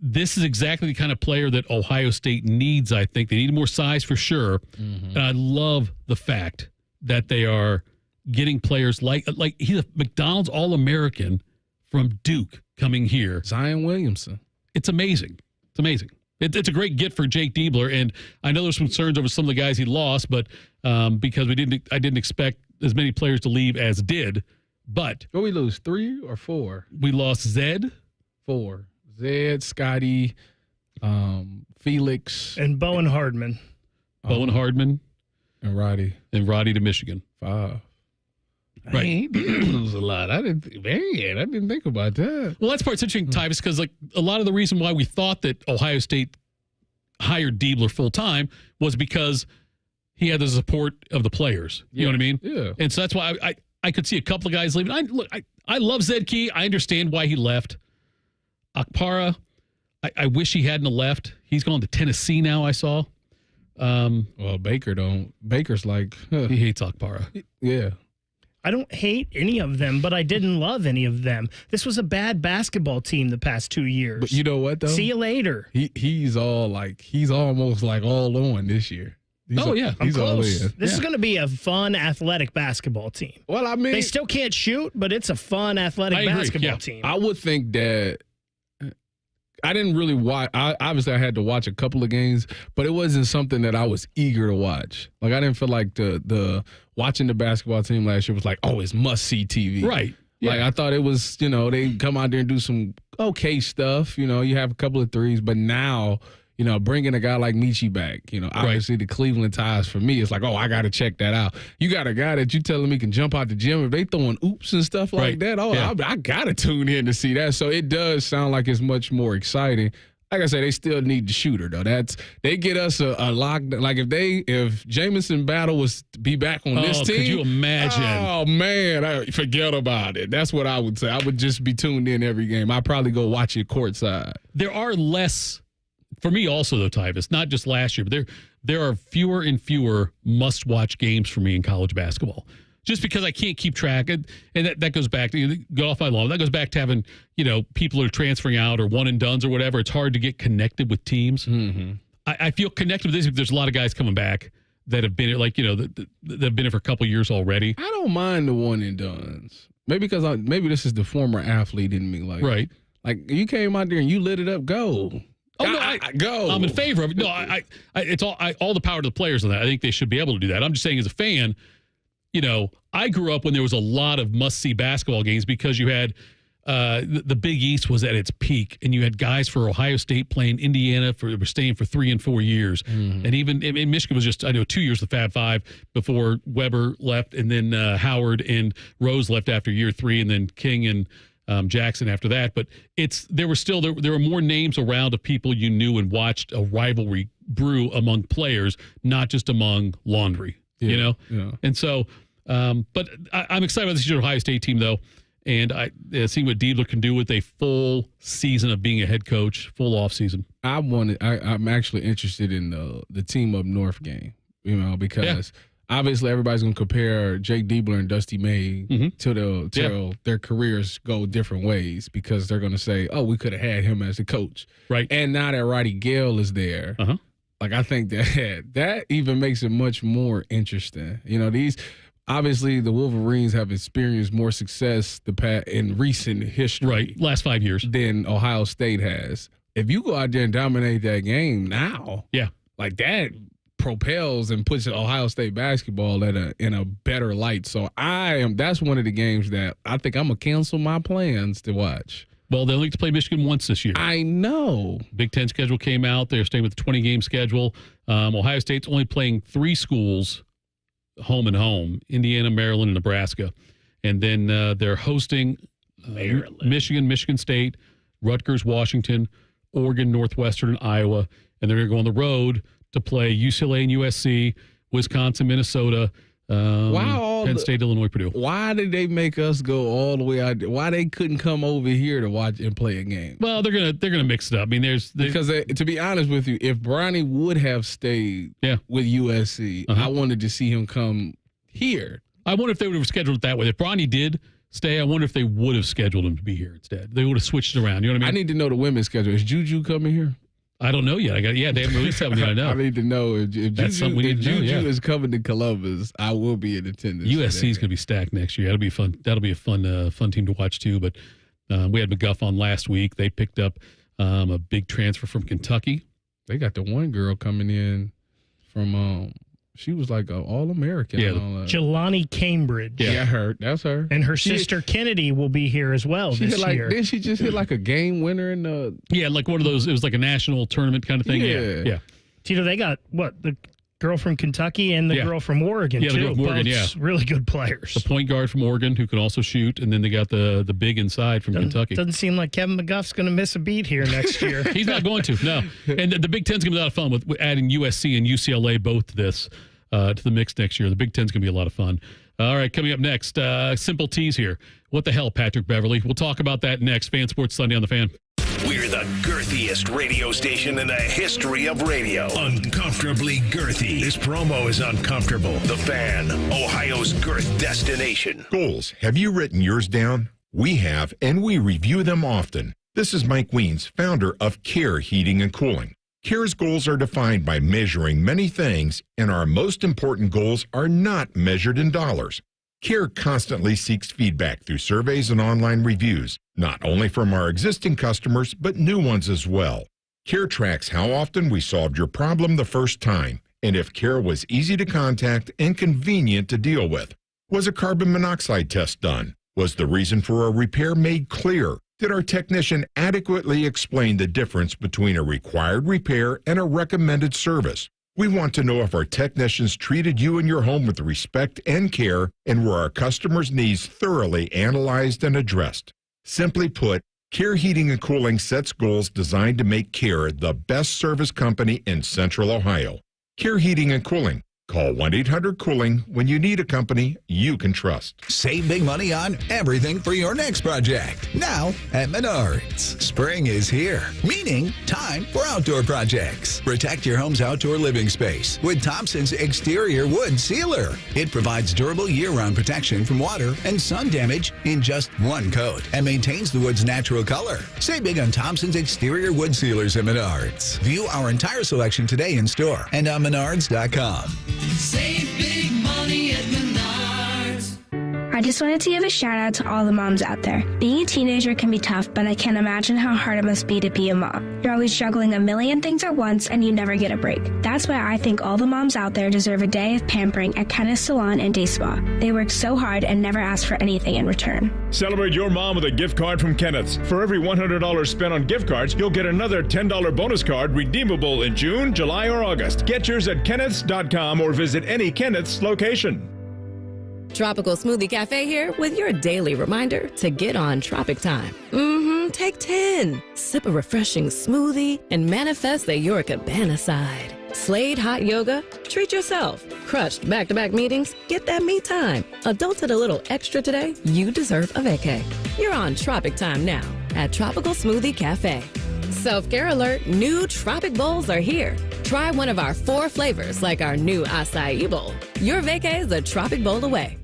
this is exactly the kind of player that Ohio State needs, I think. They need more size for sure. Mm-hmm. And I love the fact that they are getting players like he's a McDonald's All-American from Duke coming here. Zion Williamson. It's amazing. It's amazing. It's a great get for Jake Diebler, and I know there's concerns over some of the guys he lost, but because I didn't expect as many players to leave as did. But what we lose, 3 or 4? We lost Zed, 4. Zed, Scotty, Felix, and Bowen Hardman. Bowen Hardman, and Roddy to Michigan. 5. Right, he did lose a lot. I didn't think about that. Well, that's part's interesting, Tyvis, because like a lot of the reason why we thought that Ohio State hired Diebler full time was because he had the support of the players. You know what I mean? Yeah. And so that's why I could see a couple of guys leaving. I love Zed Key. I understand why he left. Akpara, I wish he hadn't left. He's gone to Tennessee now, I saw. Well, Baker's like... He hates Akpara. Yeah. I don't hate any of them, but I didn't love any of them. This was a bad basketball team the past 2 years. But you know what, though? See you later. He's almost like all on this year. He's I'm close. All in. This is going to be a fun athletic basketball team. Well, I mean... They still can't shoot, but it's a fun athletic basketball team. I would think that... I didn't really watch. Obviously, I had to watch a couple of games, but it wasn't something that I was eager to watch. Like, I didn't feel like the watching the basketball team last year was like, oh, it's must-see TV. Right. Like, I thought it was, they come out there and do some okay stuff. You have a couple of threes, but now, bringing a guy like Michi back, obviously the Cleveland ties for me, it's like, oh, I got to check that out. You got a guy that you telling me can jump out the gym. If they throwing oops and stuff like that, I got to tune in to see that. So it does sound like it's much more exciting. Like I said, they still need the shooter, though. They get us a lock. Like if Jamison Battle was to be back on this team. Could you imagine? Oh, man, forget about it. That's what I would say. I would just be tuned in every game. I'd probably go watch it courtside. There are less... For me also, though, Tyvis, not just last year, but there are fewer and fewer must-watch games for me in college basketball. Just because I can't keep track. And that goes back to, go off my lawn, that goes back to having, people that are transferring out or one-and-dones or whatever. It's hard to get connected with teams. Mm-hmm. I feel connected with this because there's a lot of guys coming back that have been, that have been here for a couple of years already. I don't mind the one-and-dones. Maybe because maybe this is the former athlete in me. Like you came out there and you lit it up, go. Oh, no, go. I'm in favor of it. No, it's all the power to the players on that. I think they should be able to do that. I'm just saying as a fan, I grew up when there was a lot of must-see basketball games because you had the Big East was at its peak, and you had guys for Ohio State playing Indiana were staying for 3 and 4 years. Mm-hmm. And even in Michigan was just, 2 years the Fab Five before Weber left, and then Howard and Rose left after year 3, and then King and Jackson after that. But there were more names around of people you knew and watched a rivalry brew among players, not just among laundry, Yeah. And so, but I'm excited about this Ohio State team, though. And seeing what Diebler can do with a full season of being a head coach, full off season. I'm actually interested in the team up north game, because obviously everybody's going to compare Jake Diebler and Dusty May till their careers go different ways, because they're going to say, oh, we could have had him as a coach. Right. And now that Roddy Gale is there, Like, I think that even makes it much more interesting. You know, obviously the Wolverines have experienced more success in recent history. Right, last 5 years. Than Ohio State has. If you go out there and dominate that game now, like that propels and puts Ohio State basketball in a better light. So that's one of the games that I think I'm going to cancel my plans to watch. Well, they only get to play Michigan once this year. I know. Big Ten schedule came out. They're staying with the 20-game schedule. Ohio State's only playing 3 schools, home and home, Indiana, Maryland, and Nebraska. And then they're hosting Michigan, Michigan State, Rutgers, Washington, Oregon, Northwestern, and Iowa. And they're going to go on the road to play UCLA and USC, Wisconsin, Minnesota, Penn State, Illinois, Purdue. Why did they make us go all the way out there? Why they couldn't come over here to watch and play a game? Well, they're gonna mix it up. I mean, because to be honest with you, if Bronny would have stayed with USC, I wanted to see him come here. I wonder if they would have scheduled it that way. If Bronny did stay, I wonder if they would have scheduled him to be here instead. They would have switched it around. You know what I mean? I need to know the women's schedule. Is Juju coming here? I don't know yet. They haven't released that one yet. I know. I need to know if Juju is coming to Columbus. I will be in attendance. USC is going to be stacked next year. That'll be fun. That'll be a fun team to watch too. But we had McGuff on last week. They picked up a big transfer from Kentucky. They got the one girl coming in from. She was like an All-American. Yeah, and all that. Jelani Cambridge. Yeah, that's her. And her sister Kennedy will be here as well this year. Didn't she just hit like a game winner in the? Yeah, like one of those. It was like a national tournament kind of thing. Yeah. Tito, they got the girl from Kentucky and the girl from Oregon too. The girl from Oregon, both really good players. The point guard from Oregon who can also shoot, and then they got the big inside from Kentucky. Doesn't seem like Kevin McGuff's going to miss a beat here next year. He's not going to. No. And the Big Ten's going to be a lot of fun with adding USC and UCLA both to this. To the mix next year. The Big Ten's going to be a lot of fun. All right, coming up next, simple tease here. What the hell, Patrick Beverly? We'll talk about that next. Fan Sports Sunday on the Fan. We're the girthiest radio station in the history of radio. Uncomfortably girthy. This promo is uncomfortable. The Fan, Ohio's girth destination. Goals. Have you written yours down? We have, and we review them often. This is Mike Weens, founder of Care Heating and Cooling. CARE's goals are defined by measuring many things, and our most important goals are not measured in dollars. CARE constantly seeks feedback through surveys and online reviews, not only from our existing customers, but new ones as well. CARE tracks how often we solved your problem the first time, and if CARE was easy to contact and convenient to deal with. Was a carbon monoxide test done? Was the reason for a repair made clear? Did our technician adequately explain the difference between a required repair and a recommended service? We want to know if our technicians treated you and your home with respect and care, and were our customers' needs thoroughly analyzed and addressed. Simply put, Care Heating and Cooling sets goals designed to make Care the best service company in Central Ohio. Care Heating and Cooling. Call 1-800-COOLING when you need a company you can trust. Save big money on everything for your next project. Now at Menards. Spring is here, meaning time for outdoor projects. Protect your home's outdoor living space with Thompson's exterior wood sealer. It provides durable year-round protection from water and sun damage in just one coat and maintains the wood's natural color. Save big on Thompson's exterior wood sealers at Menards. View our entire selection today in store and on Menards.com. Save big money at Menards. I just wanted to give a shout out to all the moms out there. Being a teenager can be tough, but I can't imagine how hard it must be to be a mom. You're always juggling a million things at once and you never get a break. That's why I think all the moms out there deserve a day of pampering at Kenneth's Salon and Day Spa. They work so hard and never ask for anything in return. Celebrate your mom with a gift card from Kenneth's. For every $100 spent on gift cards, you'll get another $10 bonus card redeemable in June, July, or August. Get yours at kenneths.com or visit any Kenneth's location. Tropical Smoothie Cafe here with your daily rminder to get on Tropic Time. Take 10. Sip a refreshing smoothie and manifest the Your Cabana side. Slade hot yoga? Treat yourself. Crushed back-to-back meetings? Get that me time. Adulted a little extra today? You deserve a vacay. You're on Tropic Time now at Tropical Smoothie Cafe. Self-care alert, new Tropic Bowls are here. Try one of our 4 flavors like our new acai bowl. Your vacay is a Tropic Bowl away.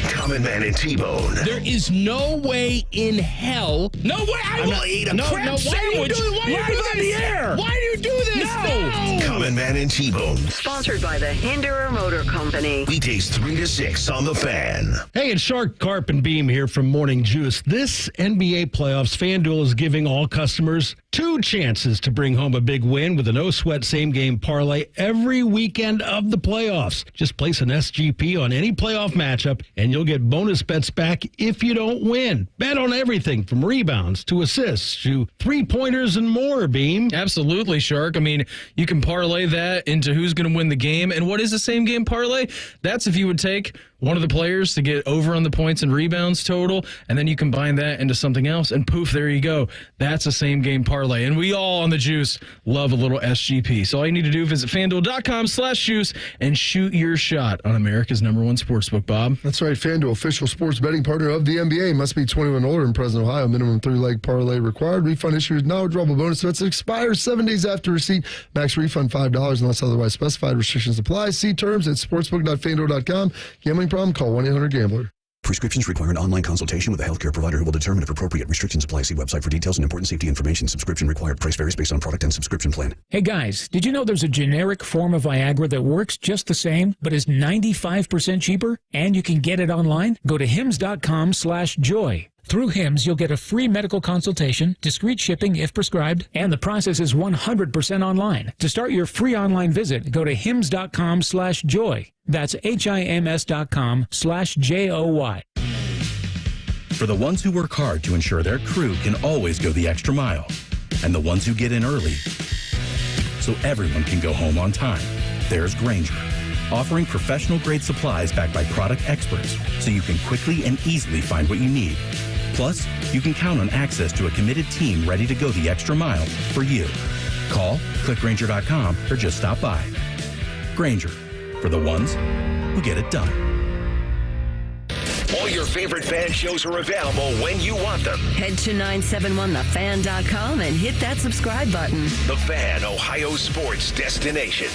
Common Man and T-Bone. There is no way in hell. No way. I will eat a crab sandwich. Why are you doing the air? Why do you do this? No! Common Man and T-Bone. Sponsored by the Hinderer Motor Company. Weekdays 3 to 6 on The Fan. Hey, it's Shark Carp and Beam here from Morning Juice. This NBA playoffs, FanDuel is giving all customers 2 chances to bring home a big win with a no-sweat same-game parlay every weekend of the playoffs. Just place an SGP on any playoff matchup, and you'll get bonus bets back if you don't win. Bet on everything from rebounds to assists to three-pointers and more, Beam. Absolutely, Shark. I mean, you can parlay that into who's going to win the game. And what is a same-game parlay? That's if you would take one of the players to get over on the points and rebounds total, and then you combine that into something else, and poof, there you go. That's a same-game parlay. And we all on the Juice love a little SGP. So all you need to do is visit FanDuel.com/juice and shoot your shot on America's #1 sportsbook, Bob. That's right. FanDuel, official sports betting partner of the NBA. Must be 21 or older in present Ohio. Minimum 3-leg parlay required. Refund issued now. Withdrawable bonus bets expire 7 days after receipt. Max refund $5 unless otherwise specified. Restrictions apply. See terms at sportsbook.fanduel.com. Gambling problem? Call 1-800-GAMBLER. Prescriptions require an online consultation with a healthcare provider who will determine if appropriate. Restrictions apply. See website for details and important safety information. Subscription required. Price varies based on product and subscription plan. Hey guys, did you know there's a generic form of Viagra that works just the same, but is 95% cheaper? And you can get it online? Go to hims.com/joy. Through HIMS, you'll get a free medical consultation, discreet shipping if prescribed, and the process is 100% online. To start your free online visit, go to hims.com/joy. That's HIMS.com/JOY. For the ones who work hard to ensure their crew can always go the extra mile, and the ones who get in early so everyone can go home on time, there's Grainger, offering professional-grade supplies backed by product experts so you can quickly and easily find what you need. Plus, you can count on access to a committed team ready to go the extra mile for you. Call, click Grainger.com, or just stop by. Grainger, for the ones who get it done. All your favorite fan shows are available when you want them. Head to 971thefan.com and hit that subscribe button. The Fan, Ohio sports destination.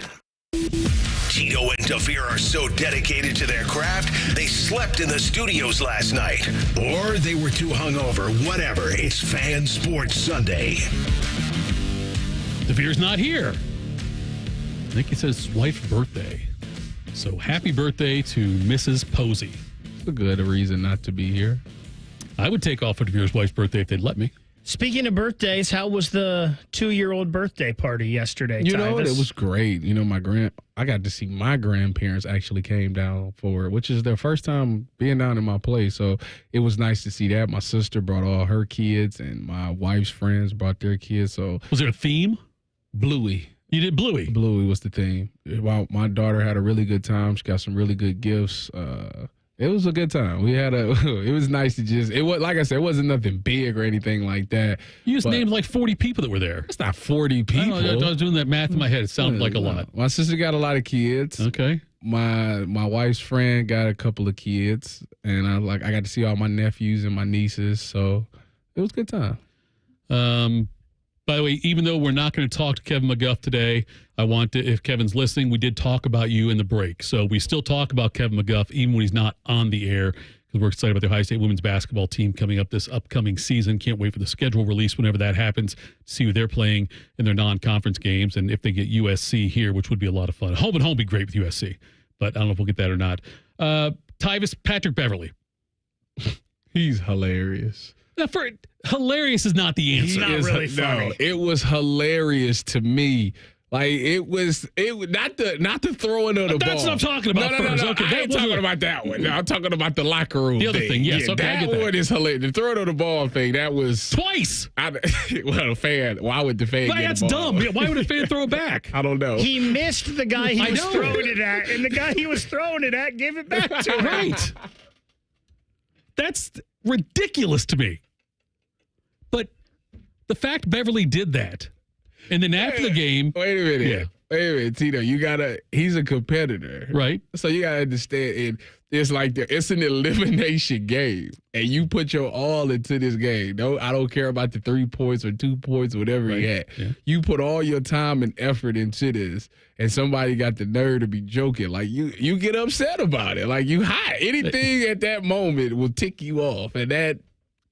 Tito and Tafir are so dedicated to their craft, they slept in the studios last night. Or they were too hungover. Whatever. It's Fan Sports Sunday. Tafir's not here. I think it's his wife's birthday. So happy birthday to Mrs. Posey. It's a good reason not to be here. I would take off for Tafir's wife's birthday if they'd let me. Speaking of birthdays, how was the 2-year-old birthday party yesterday, You know, Tyvis? it was great. You know, I got to see my grandparents actually came down for it, which is their first time being down in my place. So it was nice to see that. My sister brought all her kids, and my wife's friends brought their kids. So was there a theme? Bluey. You did Bluey? Bluey was the theme. My daughter had a really good time. She got some really good gifts. It was a good time. It was nice to it was, like I said, it wasn't nothing big or anything like that. You just named like 40 people that were there. It's not 40 people. I was doing that math in my head. It sounded like a lot. My sister got a lot of kids. Okay. My wife's friend got a couple of kids, and I got to see all my nephews and my nieces. So it was a good time. By the way, even though we're not going to talk to Kevin McGuff today, I want to, if Kevin's listening, we did talk about you in the break. So we still talk about Kevin McGuff even when he's not on the air, because we're excited about the Ohio State women's basketball team coming up this upcoming season. Can't wait for the schedule release whenever that happens, to see who they're playing in their non-conference games, and if they get USC here, which would be a lot of fun. Home and home would be great with USC, but I don't know if we'll get that or not. Tyvis, Patrick Beverly. He's hilarious. Now, hilarious is not the answer. He's not really funny. No, it was hilarious to me. Like it was not the throwing of the ball. That's what I'm talking about. No. Okay, I ain't talking about that one. No, I'm talking about the locker room. The other thing, yes. Yeah, okay, I get that. One is hilarious. The throwing of the ball thing, that was twice. Why would the fan? That's dumb. Why would a fan throw it back? I don't know. He missed the guy he was throwing it at, and the guy he was throwing it at gave it back to him. Right. That's ridiculous to me. But the fact Beverly did that, and then after the game. Wait a minute, Tito. He's a competitor. Right. So you got to understand, it's like it's an elimination game, and you put your all into this game. No, I don't care about the 3 points or 2 points, whatever he had. Yeah. You put all your time and effort into this, and somebody got the nerve to be joking. Like, you get upset about it. Like, you hot. Anything at that moment will tick you off, and that.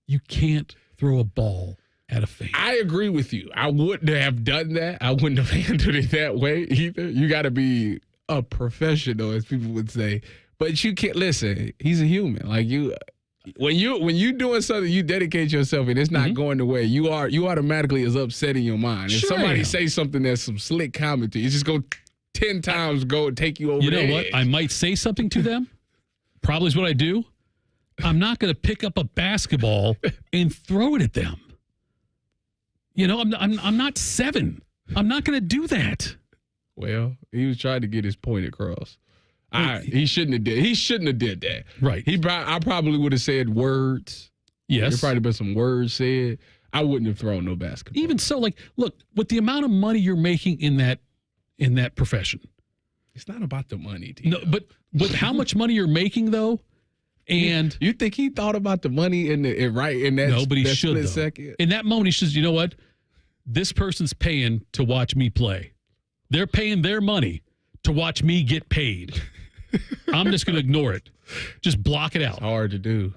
You can't throw a ball Out of fame. I agree with you. I wouldn't have done that. I wouldn't have handled it that way either. You got to be a professional, as people would say. But you can't listen. He's a human. Like when you doing something, you dedicate yourself, and it's not going the way you automatically is upset in your mind. If somebody say something that's some slick commentary, it's just go 10 times go take you over. You know the what? edge. I might say something to them. Probably is what I do. I'm not going to pick up a basketball and throw it at them. You know, I'm not 7. I'm not going to do that. Well, he was trying to get his point across. He shouldn't have did. He shouldn't have did that. Right. I probably would have said words. Yes. There probably been some words said. I wouldn't have thrown no basketball. Even so, like, look, with the amount of money you're making in that profession, it's not about the money, Tito. No, but how much money you're making though, and you think he thought about the money in that? No, but he should split though. second. In that moment, he says, "You know what? This person's paying to watch me play. They're paying their money to watch me get paid. I'm just going to ignore it. Just block it out." It's hard to do.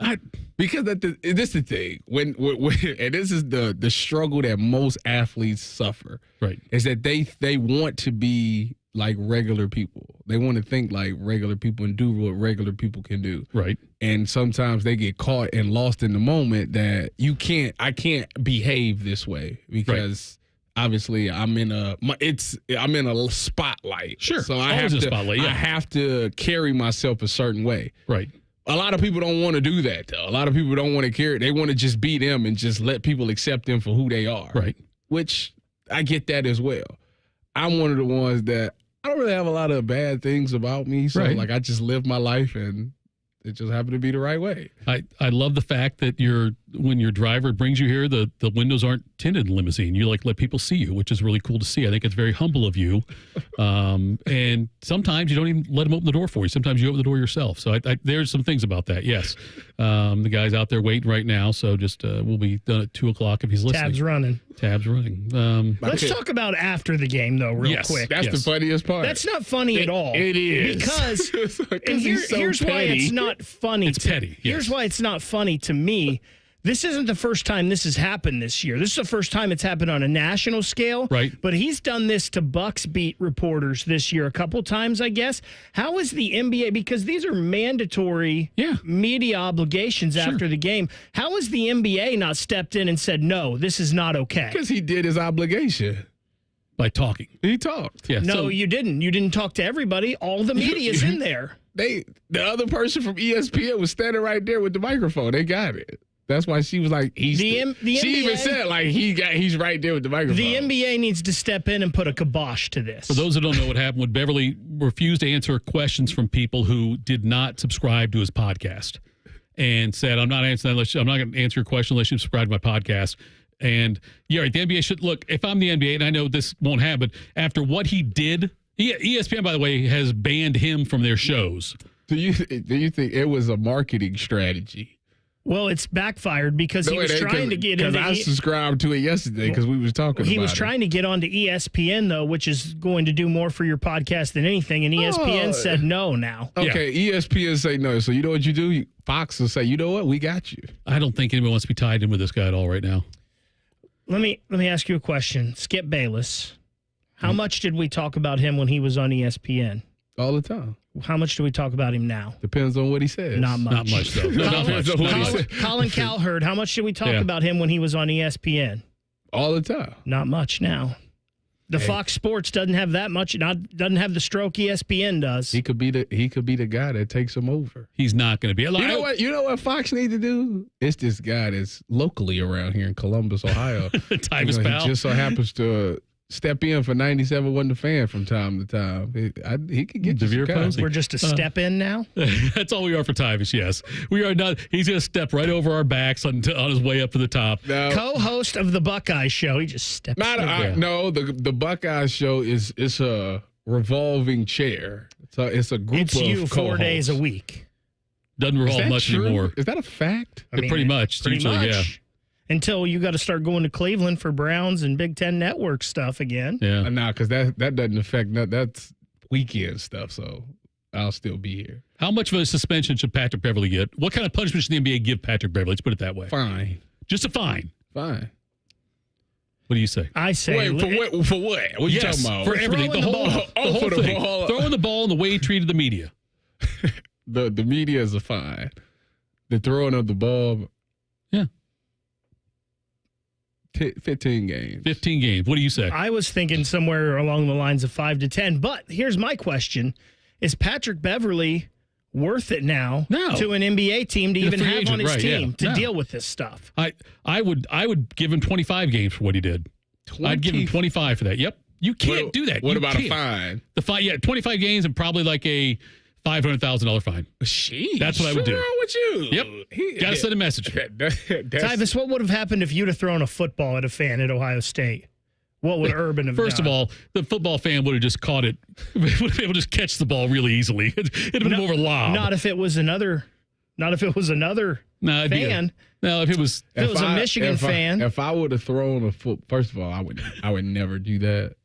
Because this is the thing. When and this is the struggle that most athletes suffer. Right. Is that they want to be like regular people. They want to think like regular people and do what regular people can do. Right. And sometimes they get caught and lost in the moment that I can't behave this way because obviously I'm in a spotlight. Sure. So I Always have a to spotlight, yeah. I have to carry myself a certain way. Right. A lot of people don't want to do that though. A lot of people don't want to carry. They want to just be them and just let people accept them for who they are. Right. Which I get that as well. I'm one of the ones that I don't really have a lot of bad things about me. So like I just live my life and it just happened to be the right way. I love the fact that when your driver brings you here, the windows aren't tinted in the limousine. You let people see you, which is really cool to see. I think it's very humble of you. And sometimes you don't even let them open the door for you. Sometimes you open the door yourself. So there's some things about that. Yes. The guy's out there waiting right now. So just we'll be done at 2:00 if he's listening. Tabs running. Let's talk about after the game though, real quick. That's the funniest part. That's not funny at all. It is. Because and here's why it's not funny. It's petty. Yes. Here's why it's not funny to me. This isn't the first time this has happened this year. This is the first time it's happened on a national scale. Right. But he's done this to Bucks beat reporters this year a couple times, I guess. How is the NBA, because these are mandatory media obligations after the game, how has the NBA not stepped in and said, no, this is not okay? Because he did his obligation. By talking. He talked. Yeah. No, you didn't. You didn't talk to everybody. All the media's in there. The other person from ESPN was standing right there with the microphone. They got it. That's why she was like, she NBA, even said like he's right there with the microphone. The NBA needs to step in and put a kibosh to this. For those that don't know what happened, when Beverly refused to answer questions from people who did not subscribe to his podcast and said, I'm not going to answer your question unless you subscribe to my podcast. And yeah, right, the NBA should look, if I'm the NBA, and I know this won't happen, after what he did, ESPN, by the way, has banned him from their shows. Do you think it was a marketing strategy? Well, it's backfired because he was trying to get into. Because I subscribed to it yesterday because we was talking about it. He was trying to get onto ESPN, though, which is going to do more for your podcast than anything, and ESPN said no now. Okay, ESPN say no. So you know what you do? Fox will say, you know what? We got you. I don't think anyone wants to be tied in with this guy at all right now. Let me ask you a question. Skip Bayless. How much did we talk about him when he was on ESPN? All the time. How much do we talk about him now? Depends on what he says. Not much. Not much, though. No, not much. Colin Cowherd, how much did we talk about him when he was on ESPN? All the time. Not much now. The Fox Sports doesn't have that much. Doesn't have the stroke ESPN does. He could be the guy that takes him over. He's not going to be. You know what Fox need to do? It's this guy that's locally around here in Columbus, Ohio. Tyvis Powell. He just so happens to step in for 97 wasn't a fan from time to time. He could get you some. We're just a step in now? That's all we are for Tyvis, yes. We are not. He's going to step right over our backs on his way up to the top. No. Co-host of the Buckeye show. He just steps in. No, the Buckeye show is a revolving chair. So it's a group of you 4 co-hosts. days a week. Doesn't revolve much anymore. Is that a fact? Pretty much. Pretty usually, much. Yeah. Until you got to start going to Cleveland for Browns and Big Ten Network stuff again. Yeah. Nah, because that doesn't affect that's weekend stuff. So I'll still be here. How much of a suspension should Patrick Beverly get? What kind of punishment should the NBA give Patrick Beverly? Let's put it that way. Fine. Just a fine. Fine. What do you say? I say For what? What are you talking about? For everything. The whole thing. Throwing the ball and the way he treated the media. The media is a fine. The throwing of the ball. Yeah. 15 games. 15 games. What do you say? I was thinking somewhere along the lines of 5 to 10. But here's my question. Is Patrick Beverly worth it now to an NBA team to even have on his team to deal with this stuff? I would give him 25 games for what he did. I'd give him 25 for that. Yep. You can't do that. What about a fine? The fine, 25 games and probably like a $500,000 fine. Sheesh. That's what I would do. What's wrong with you? Yep. Got to send a message. Tyvis, what would have happened if you'd have thrown a football at a fan at Ohio State? What would Urban have done? First of all, the football fan would have just caught it. Would have been able to just catch the ball really easily. It'd have been more of a lob. Not if it was another fan. No, if it was a Michigan fan. If I would have thrown a first of all, I would never do that.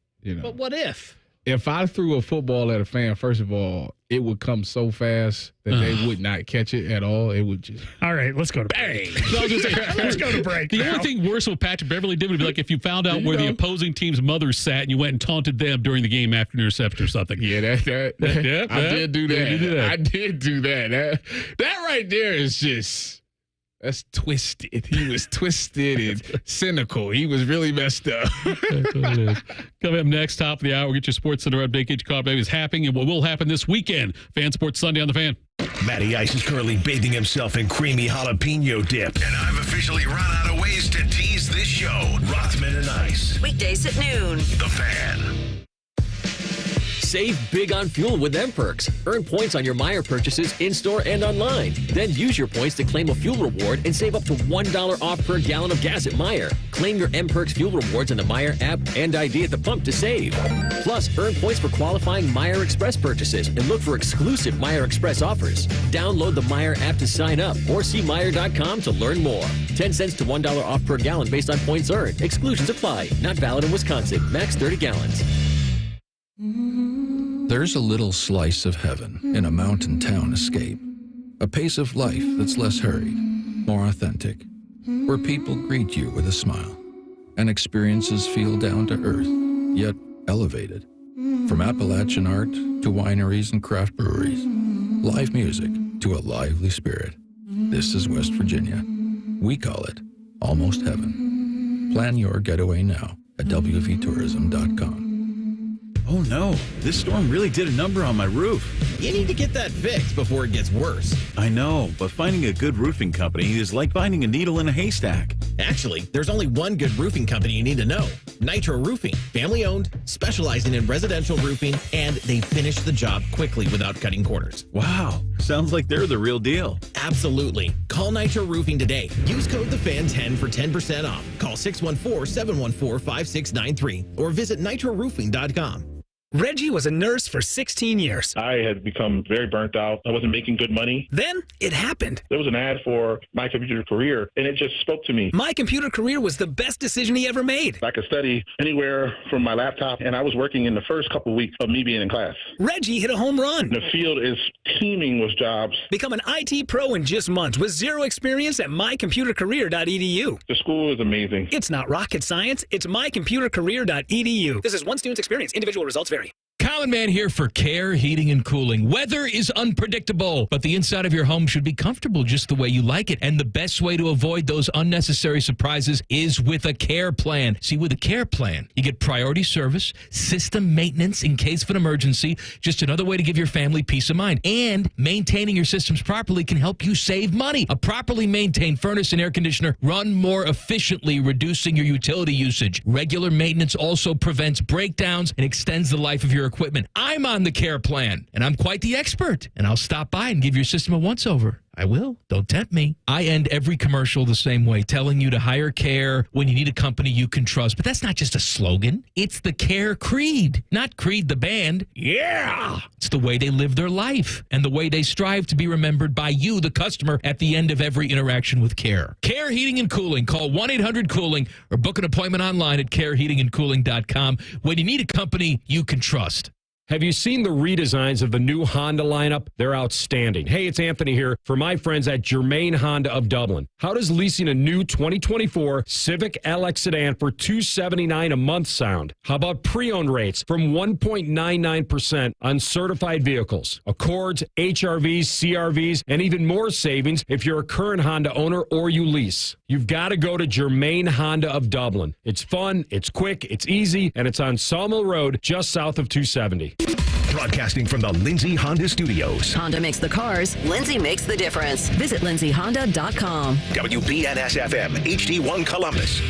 But what if? If I threw a football at a fan, first of all, it would come so fast that they would not catch it at all. It would just. All right, let's go to break. Let's go to break. The only thing worse what Patrick Beverly did would be like if you found out where the opposing team's mother sat and you went and taunted them during the game after an interception or something. Yeah, I did do that. I did do that. That right there is just. That's twisted. He was twisted and cynical. He was really messed up. That's what it is. Coming up next, top of the hour, we'll get your Sports Center update. Get you caught up what is happening and what will happen this weekend. Fan Sports Sunday on the Fan. Matty Ice is currently bathing himself in creamy jalapeno dip. And I've officially run out of ways to tease this show. Rothman and Ice. Weekdays at noon. The Fan. Save big on fuel with M-Perks. Earn points on your Meijer purchases in-store and online. Then use your points to claim a fuel reward and save up to $1 off per gallon of gas at Meijer. Claim your M-Perks fuel rewards in the Meijer app and ID at the pump to save. Plus, earn points for qualifying Meijer Express purchases and look for exclusive Meijer Express offers. Download the Meijer app to sign up or see Meijer.com to learn more. 10 cents to $1 off per gallon based on points earned. Exclusions apply. Not valid in Wisconsin. Max 30 gallons. There's a little slice of heaven in a mountain town escape. A pace of life that's less hurried, more authentic, where people greet you with a smile and experiences feel down to earth, yet elevated. From Appalachian art to wineries and craft breweries, live music to a lively spirit. This is West Virginia. We call it Almost Heaven. Plan your getaway now at wvtourism.com. Oh no, this storm really did a number on my roof. You need to get that fixed before it gets worse. I know, but finding a good roofing company is like finding a needle in a haystack. Actually, there's only one good roofing company you need to know. Nitro Roofing, family owned, specializing in residential roofing, and they finish the job quickly without cutting corners. Wow, sounds like they're the real deal. Absolutely. Call Nitro Roofing today. Use code THEFAN10 for 10% off. Call 614-714-5693 or visit nitroroofing.com. Reggie was a nurse for 16 years. I had become very burnt out. I wasn't making good money. Then it happened. There was an ad for My Computer Career, and it just spoke to me. My Computer Career was the best decision he ever made. I could study anywhere from my laptop, and I was working in the first couple of weeks of me being in class. Reggie hit a home run. The field is teeming with jobs. Become an IT pro in just months with zero experience at mycomputercareer.edu. The school is amazing. It's not rocket science. It's mycomputercareer.edu. This is one student's experience. Individual results vary. Common Man here for Care Heating and Cooling. Weather is unpredictable, but the inside of your home should be comfortable just the way you like it. And the best way to avoid those unnecessary surprises is with a care plan. See, with a care plan, you get priority service, system maintenance in case of an emergency, just another way to give your family peace of mind. And maintaining your systems properly can help you save money. A properly maintained furnace and air conditioner run more efficiently, reducing your utility usage. Regular maintenance also prevents breakdowns and extends the life of your equipment. I'm on the care plan, and I'm quite the expert, and I'll stop by and give your system a once-over. I will. Don't tempt me. I end every commercial the same way, telling you to hire Care when you need a company you can trust. But that's not just a slogan. It's the Care creed, not Creed the band. Yeah! It's the way they live their life and the way they strive to be remembered by you, the customer, at the end of every interaction with Care. Care Heating and Cooling. Call 1-800-COOLING or book an appointment online at careheatingandcooling.com when you need a company you can trust. Have you seen the redesigns of the new Honda lineup? They're outstanding. Hey, it's Anthony here for my friends at Germain Honda of Dublin. How does leasing a new 2024 Civic LX sedan for $279 a month sound? How about pre-owned rates from 1.99% on certified vehicles? Accords, HRVs, CRVs, and even more savings if you're a current Honda owner or you lease. You've got to go to Germain Honda of Dublin. It's fun, it's quick, it's easy, and it's on Sawmill Road just south of 270. Broadcasting from the Lindsay Honda Studios. Honda makes the cars. Lindsay makes the difference. Visit lindsayhonda.com. WBNS-FM, HD1 Columbus.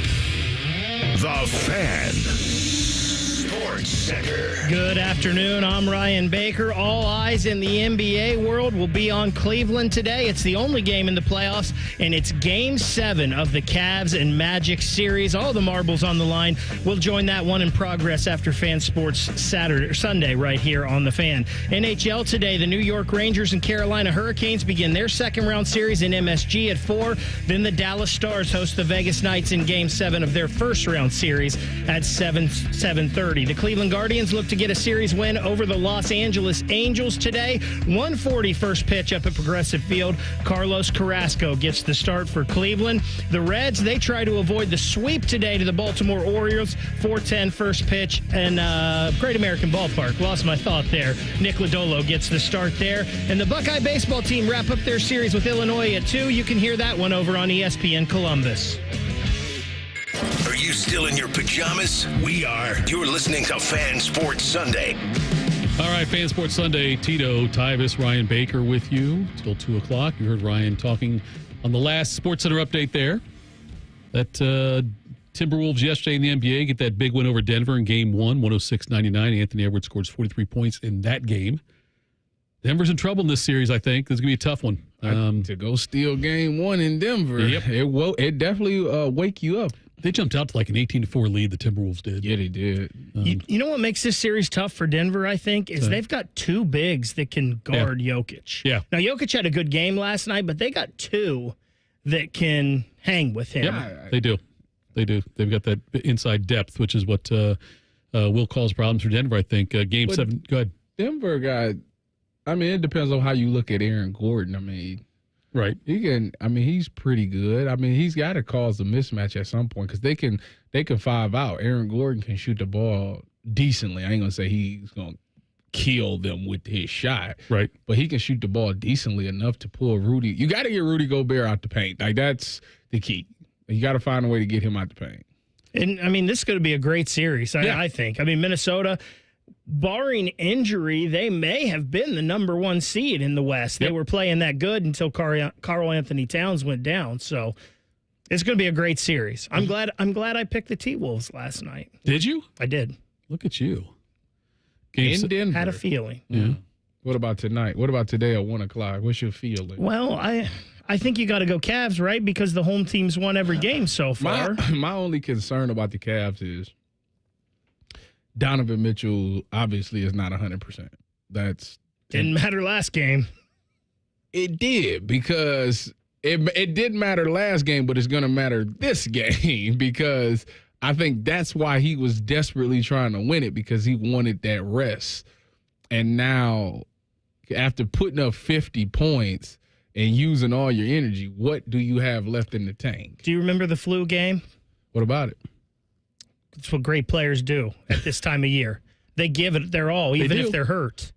The Fan. Sports Center. Good afternoon. I'm Ryan Baker. All eyes in the NBA world will be on Cleveland today. It's the only game in the playoffs, and it's Game 7 of the Cavs and Magic series. All the marbles on the line. We'll join that one in progress after Fan Sports Sunday right here on The Fan. NHL today, the New York Rangers and Carolina Hurricanes begin their second-round series in MSG at 4. Then the Dallas Stars host the Vegas Knights in Game 7 of their first-round series at 7:30. The Cleveland Guardians look to get a series win over the Los Angeles Angels today. 1:40 first pitch up at Progressive Field. Carlos Carrasco gets the start for Cleveland. The Reds, they try to avoid the sweep today to the Baltimore Orioles. 4:10 first pitch and Great American Ballpark. Lost my thought there. Nick Lodolo gets the start there. And the Buckeye baseball team wrap up their series with Illinois at 2. You can hear that one over on ESPN Columbus. Are you still in your pajamas? We are. You're listening to Fan Sports Sunday. All right, Fan Sports Sunday. Tito, Tyvis, Ryan Baker with you till 2 o'clock. You heard Ryan talking on the last Sports Center update there. That Timberwolves yesterday in the NBA get that big win over Denver in Game 1, 106-99. Anthony Edwards scores 43 points in that game. Denver's in trouble in this series, I think. This is going to be a tough one. To go steal Game 1 in Denver, yep. It definitely wake you up. They jumped out to like an 18-4 lead, the Timberwolves did. Yeah, they did. You know what makes this series tough for Denver, I think, is they've got two bigs that can guard Jokic. Yeah. Now, Jokic had a good game last night, but they got two that can hang with him. Yep, they do. They do. They've got that inside depth, which is what will cause problems for Denver, I think. Game 7, go ahead. Denver got, it depends on how you look at Aaron Gordon. Right. He's pretty good. He's got to cause a mismatch at some point because they can five out. Aaron Gordon can shoot the ball decently. I ain't going to say he's going to kill them with his shot. Right. But he can shoot the ball decently enough to pull Rudy. You got to get Rudy Gobert out the paint. Like, that's the key. You got to find a way to get him out the paint. And, this is going to be a great series, I think. Minnesota, barring injury, they may have been the number 1 seed in the West. They were playing that good until Karl Anthony Towns went down. So it's going to be a great series. I'm glad I picked the T-Wolves last night. Did you? I did. Look at you. In Denver. Had a feeling. Yeah. What about tonight? What about today at 1 o'clock? What's your feeling? Well, I think you got to go Cavs, right? Because the home team's won every game so far. My only concern about the Cavs is Donovan Mitchell obviously is not 100%. Didn't matter last game. It did because it didn't matter last game, but it's going to matter this game because I think that's why he was desperately trying to win it because he wanted that rest. And now after putting up 50 points and using all your energy, what do you have left in the tank? Do you remember the flu game? What about it? It's what great players do at this time of year. They give it their all, even if they're hurt.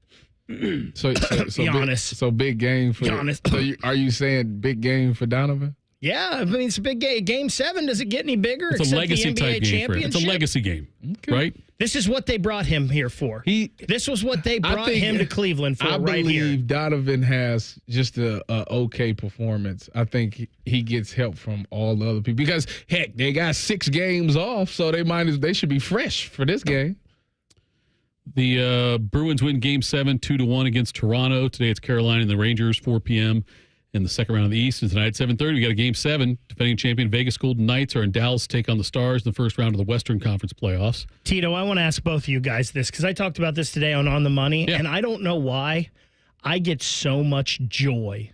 So be honest. So big game for Giannis. So are you saying big game for Donovan? Yeah, it's a big game. Game 7, does it get any bigger? It's a legacy type game for him. It's a legacy game, right? This is what they brought him here for. This was what they brought him to Cleveland for right here. I believe Donovan has just a okay performance. I think he gets help from all the other people because, heck, they got 6 games off, so they should be fresh for this game. The Bruins win Game 7, 2-1 against Toronto. Today it's Carolina and the Rangers, 4 p.m. in the second round of the East. And tonight at 7:30, we got a Game 7. Defending champion Vegas Golden Knights are in Dallas to take on the Stars in the first round of the Western Conference playoffs. Tito, I want to ask both of you guys this because I talked about this today on the Money, and I don't know why I get so much joy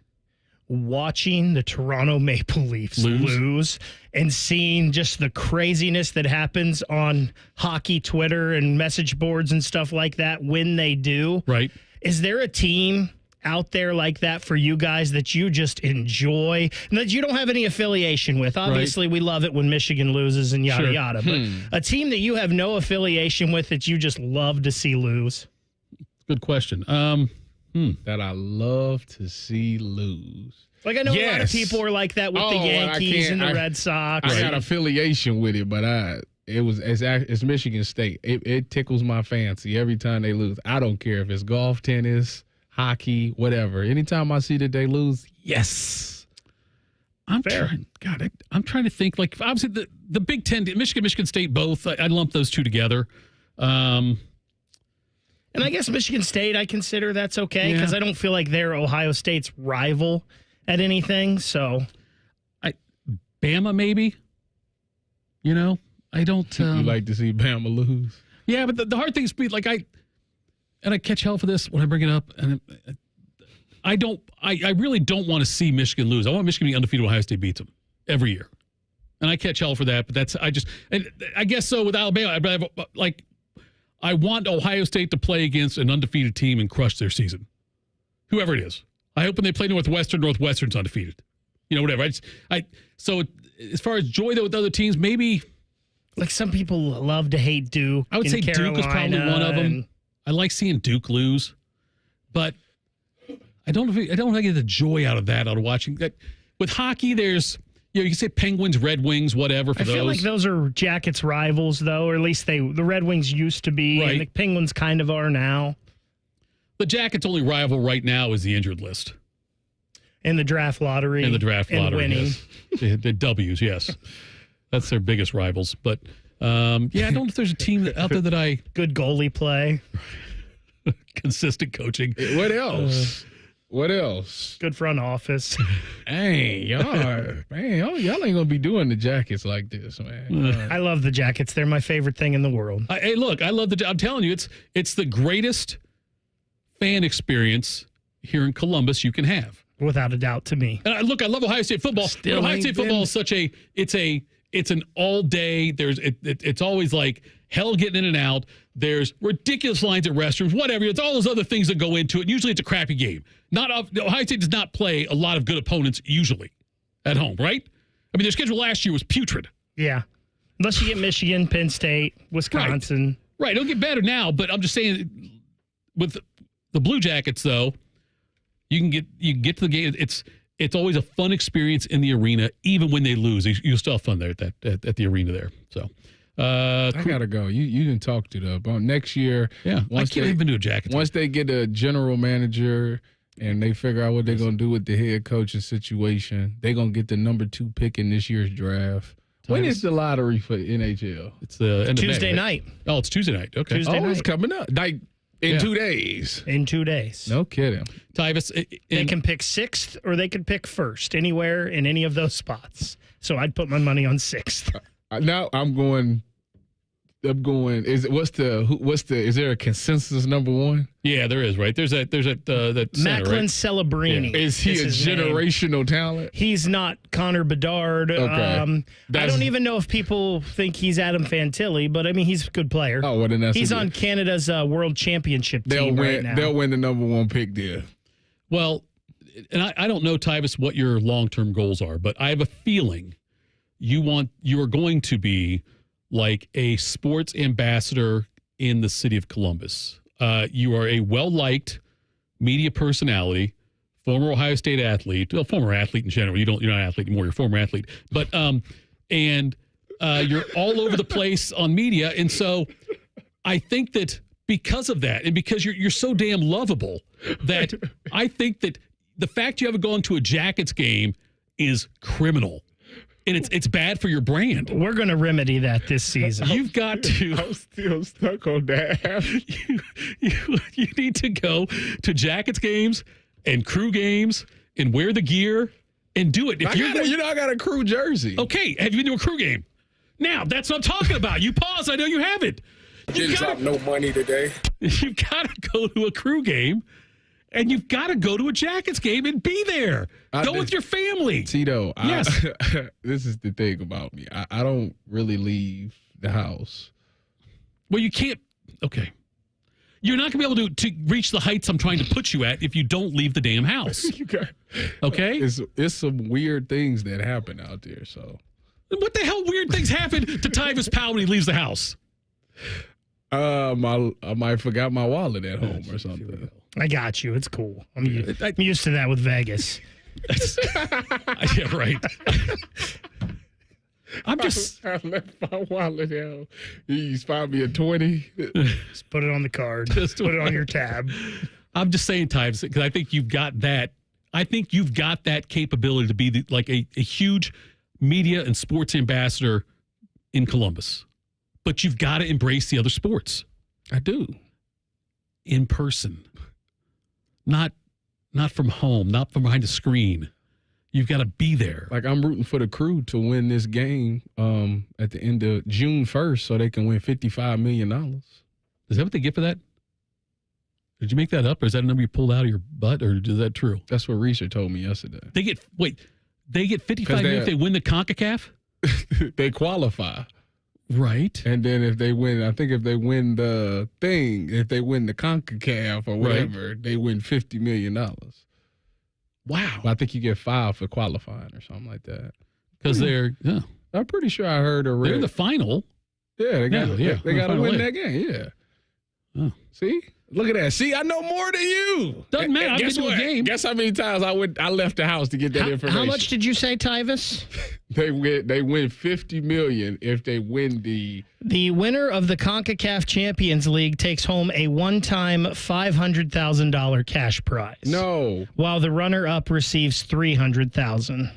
watching the Toronto Maple Leafs lose and seeing just the craziness that happens on hockey Twitter and message boards and stuff like that when they do. Right. Is there a team out there like that for you guys that you just enjoy and that you don't have any affiliation with? Obviously, we love it when Michigan loses and yada, yada. But a team that you have no affiliation with that you just love to see lose? Good question. That I love to see lose. Like, I know a lot of people are like that with the Yankees and the Red Sox. I got affiliation with it, but it's Michigan State. It tickles my fancy every time they lose. I don't care if it's golf, tennis, hockey, whatever. Anytime I see that they lose, yes. I'm trying to think. Like, obviously, the Big Ten, Michigan State, both. I lump those two together. And I guess Michigan State, I consider that's okay because I don't feel like they're Ohio State's rival at anything. So, Bama maybe. You know, I don't. You like to see Bama lose? Yeah, but the hard thing is, like, I catch hell for this when I bring it up, and I really don't want to see Michigan lose. I want Michigan to be undefeated. Ohio State beats them every year, and I catch hell for that. But I guess so with Alabama. I want Ohio State to play against an undefeated team and crush their season, whoever it is. I hope when they play Northwestern's undefeated. You know, whatever. So as far as joy though with other teams, maybe like some people love to hate Duke. I would say Duke is probably one of them. I like seeing Duke lose, but I don't get the joy out of watching that. With hockey, there's. You can say Penguins, Red Wings, whatever for those. I feel like those are Jackets rivals, though, or at least the Red Wings used to be, and the Penguins kind of are now. The Jackets' only rival right now is the injured list. In the draft lottery. And winning. Yes. The W's, yes. That's their biggest rivals. But, I don't know if there's a team out there that I... Good goalie play. Consistent coaching. What else? What else? Good front office. Hey, y'all ain't gonna be doing the Jackets like this, man. I love the Jackets. They're my favorite thing in the world. Hey, look, I love I'm telling you, it's the greatest fan experience here in Columbus you can have, without a doubt. To me, and I love Ohio State football. Ohio State football is such it's an all day. It's always like hell getting in and out. There's ridiculous lines at restrooms, whatever. It's all those other things that go into it. Usually it's a crappy game. Ohio State does not play a lot of good opponents usually at home, right? I mean, their schedule last year was putrid. Yeah. Unless you get Michigan, Penn State, Wisconsin. Right. It'll get better now, but I'm just saying with the Blue Jackets, though, you can get to the game. It's always a fun experience in the arena, even when they lose. You still have fun there at the arena there. So. I gotta go. You didn't talk to the next year. Yeah, I can't even do a Jacket. Once they get a general manager and they figure out what they're gonna do with the head coaching situation, they're gonna get the number 2 pick in this year's draft. When is the lottery for NHL? It's the end Tuesday of May, night. Right? Oh, it's Tuesday night. Okay. Tuesday night. It's coming up. In 2 days. In 2 days. No kidding. Tyvis, they can pick 6th or they can pick 1st, anywhere in any of those spots. So I'd put my money on 6th. Now I'm going. Is there a consensus number 1? Yeah, there is, right? There's that Macklin Celebrini. Yeah. Is he a generational talent? He's not Connor Bedard. Okay. I don't even know if people think he's Adam Fantilli, but I mean he's a good player. Oh, well then he's on Canada's World Championship team right now. They'll win the number 1 pick there. Well, and I don't know, Tyvis, what your long-term goals are, but I have a feeling you are going to be like a sports ambassador in the city of Columbus. You are a well-liked media personality, former Ohio State athlete, former athlete in general. You're not an athlete anymore. You're a former athlete. But you're all over the place on media. And so I think that because of that and because you're so damn lovable that I think that the fact you haven't gone to a Jackets game is criminal. And it's bad for your brand. We're going to remedy that this season. You've got to. I'm still stuck on that. You need to go to Jackets games and crew games and wear the gear and do it. I got a crew jersey. Okay, have you been to a crew game? Now, that's what I'm talking about. You pause. I know you haven't. Didn't drop no money today. You've got to go to a crew game And you've got to go to a Jackets game and be there. Go with your family. Tito, yes. This is the thing about me. I don't really leave the house. Well, you can't. Okay. You're not going to be able to reach the heights I'm trying to put you at if you don't leave the damn house. Okay? It's some weird things that happen out there. So, what the hell weird things happen to Tyvis Powell when he leaves the house? I might forgot my wallet at home or something. I got you. It's cool. I'm used to that with Vegas. Yeah, right. I left my wallet out. You spot me at 20. Just put it on the card. Just put it on your tab. I'm just saying, Tyvis, because I think you've got that. I think you've got that capability to be like a huge media and sports ambassador in Columbus. But you've got to embrace the other sports. I do. In person. Not from home, not from behind a screen. You've got to be there. Like, I'm rooting for the Crew to win this game at the end of June 1st so they can win $55 million. Is that what they get for that? Did you make that up, or is that a number you pulled out of your butt, or is that true? That's what Reacher told me yesterday. They get $55 million if they win the CONCACAF? They qualify. Right. And then if they win, I think if they win the thing, if they win the CONCACAF or whatever, they win $50 million. Wow. I think you get 5 for qualifying or something like that. Because I'm pretty sure I heard a they're in the final. Yeah, they got to win that game. Yeah. Oh. See? Look at that. See, I know more than you. Doesn't matter. Guess what? Game. Guess how many times I left the house to get that information. How much did you say, Tyvis? They win $50 million if they win The winner of the CONCACAF Champions League takes home a one-time $500,000 cash prize. No. While the runner-up receives $300,000.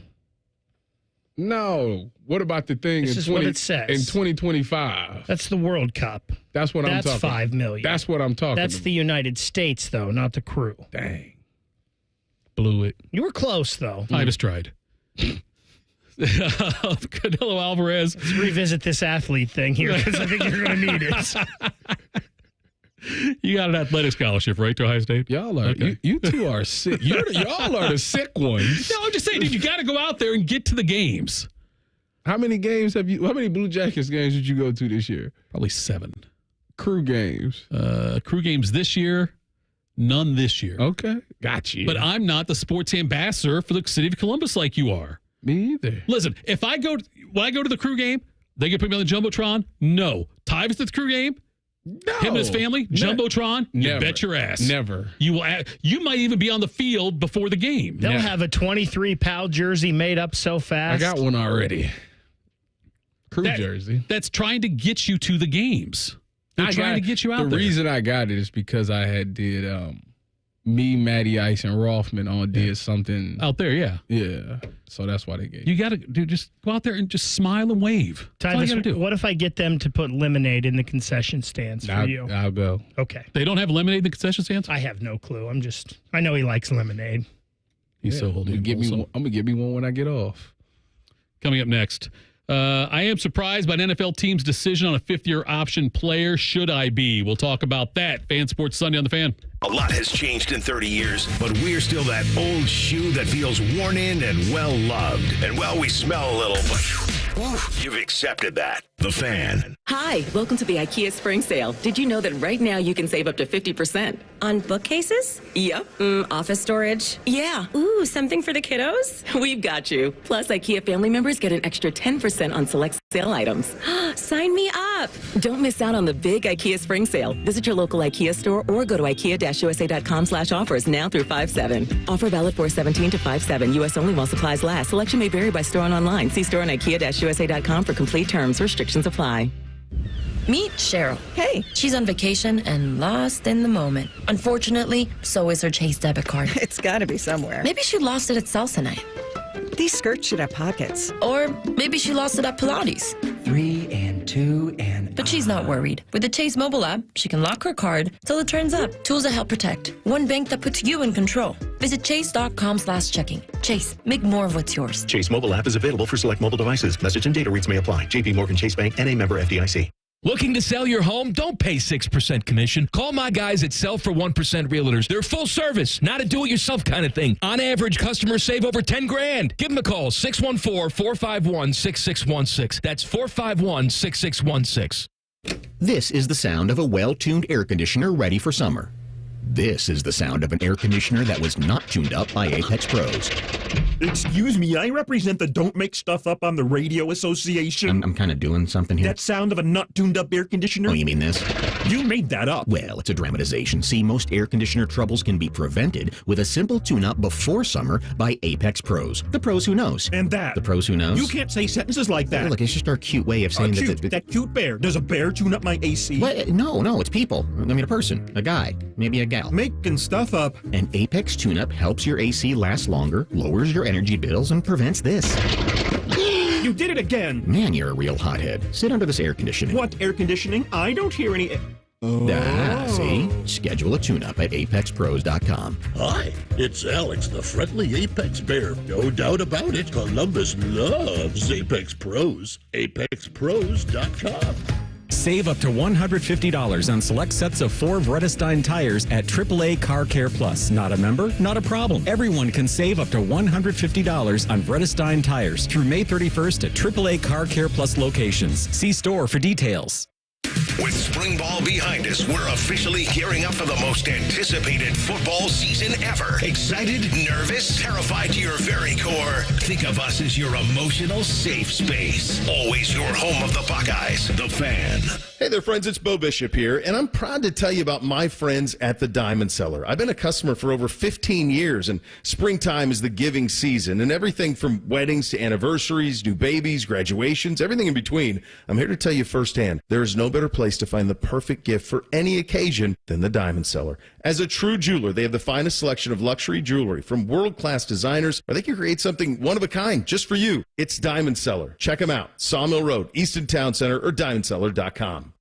No. What about the thing This is what it says. In 2025? That's the World Cup. That's what I'm talking. That's $5 million. That's what I'm talking That's about. the United States, though, not the Crew. Dang. Blew it. You were close, though. I just tried. Canelo Alvarez. Let's revisit this athlete thing here, because I think you're going to need it. You got an athletic scholarship, right, to Ohio State? Y'all are. Okay. You two are sick. Y'all are the sick ones. No, I'm just saying, dude, you got to go out there and get to the games. How many games how many Blue Jackets games did you go to this year? Probably 7. Crew games. Crew games this year, none this year. Okay. Got you. But I'm not the sports ambassador for the city of Columbus like you are. Me either. Listen, when I go to the Crew game, they get put me on the Jumbotron? No. Tyvis at the Crew game? No. Him and his family? Jumbotron? Never. You bet your ass. Never. You might even be on the field before the game. They'll have a 23 PAL jersey made up so fast. I got one already. Crew jersey. That's trying to get you to the games. They're trying to get you out there. The reason I got it is because I had did me, Matty Ice, and Rothman did something out there. Yeah. Yeah. So that's why they gave you. Got to just go out there and just smile and wave. That's all you got to do. What if I get them to put lemonade in the concession stands for you? I'll go. Okay. They don't have lemonade in the concession stands? I have no clue. I know he likes lemonade. He's so holding. I'm gonna get me one when I get off. Coming up next. I am surprised by an NFL team's decision on a 5th-year option player. Should I be? We'll talk about that. Fan Sports Sunday on the Fan. A lot has changed in 30 years, but we're still that old shoe that feels worn in and well-loved. And, well, we smell a little, but you've accepted that. The Fan. Hi, welcome to the IKEA Spring Sale. Did you know that right now you can save up to 50%? On bookcases? Yep. Office storage? Yeah. Ooh, something for the kiddos? We've got you. Plus, IKEA family members get an extra 10% on select sale items. Sign me up. Don't miss out on the big IKEA Spring Sale. Visit your local IKEA store or go to IKEA-USA.com/offers now through 5/7. Offer valid 4/17 to 5/7. U.S. only while supplies last. Selection may vary by store and online. See store on IKEA-USA.com for complete terms. Restrictions apply. Meet Cheryl. Hey. She's on vacation and lost in the moment. Unfortunately, so is her Chase debit card. It's got to be somewhere. Maybe she lost it at salsa night. These skirts should have pockets. Or maybe she lost it at Pilates. 3 and 2 and... But she's not worried. With the Chase mobile app, she can lock her card till it turns up. Tools that help protect. One bank that puts you in control. Visit chase.com/checking. Chase, make more of what's yours. Chase mobile app is available for select mobile devices. Message and data rates may apply. JP Morgan Chase Bank, N.A. member FDIC. Looking to sell your home? Don't pay 6% commission. Call my guys at Sell for 1% Realtors. They're full service, not a do-it-yourself kind of thing. On average, customers save over $10,000. Give them a call, 614-451-6616. That's 451-6616. This is the sound of a well-tuned air conditioner ready for summer. This is the sound of an air conditioner that was not tuned up by Apex Pros. Excuse me, I represent the Don't Make Stuff Up on the Radio Association. I'm kind of doing something here. That sound of a not tuned up air conditioner? Oh, you mean this? You made that up. Well, it's a dramatization. See, most air conditioner troubles can be prevented with a simple tune-up before summer by Apex Pros. The pros who knows. And that. The pros who knows. You can't say sentences like that. Hey, look, it's just our cute way of saying that cute bear. Does a bear tune up my AC? What? No, it's people. I mean, a person, a guy, maybe a gal. Making stuff up. An Apex tune-up helps your AC last longer, lowers your energy bills, and prevents this. You did it again. Man, you're a real hothead. Sit under this air conditioning. What air conditioning? I don't hear any... See? Schedule a tune-up at apexpros.com. Hi, it's Alex, the friendly Apex Bear. No doubt about it, Columbus loves Apex Pros. apexpros.com. Save up to $150 on select sets of 4 Vredestein tires at AAA Car Care Plus. Not a member? Not a problem. Everyone can save up to $150 on Vredestein tires through May 31st at AAA Car Care Plus locations. See store for details. With spring ball behind us, we're officially gearing up for the most anticipated football season ever. Excited, nervous, terrified to your very core? Think of us as your emotional safe space. Always your home of the Buckeyes, the Fan. Hey there, friends. It's Bo Bishop here, and I'm proud to tell you about my friends at the Diamond Cellar. I've been a customer for over 15 years, and springtime is the giving season, and everything from weddings to anniversaries, new babies, graduations, everything in between. I'm here to tell you firsthand, there is no better place to find the perfect gift for any occasion than the Diamond Cellar. As a true jeweler, they have the finest selection of luxury jewelry from world-class designers, or they can create something one of a kind just for you. It's Diamond Cellar. Check them out. Sawmill Road, Easton Town Center, or diamondcellar.com.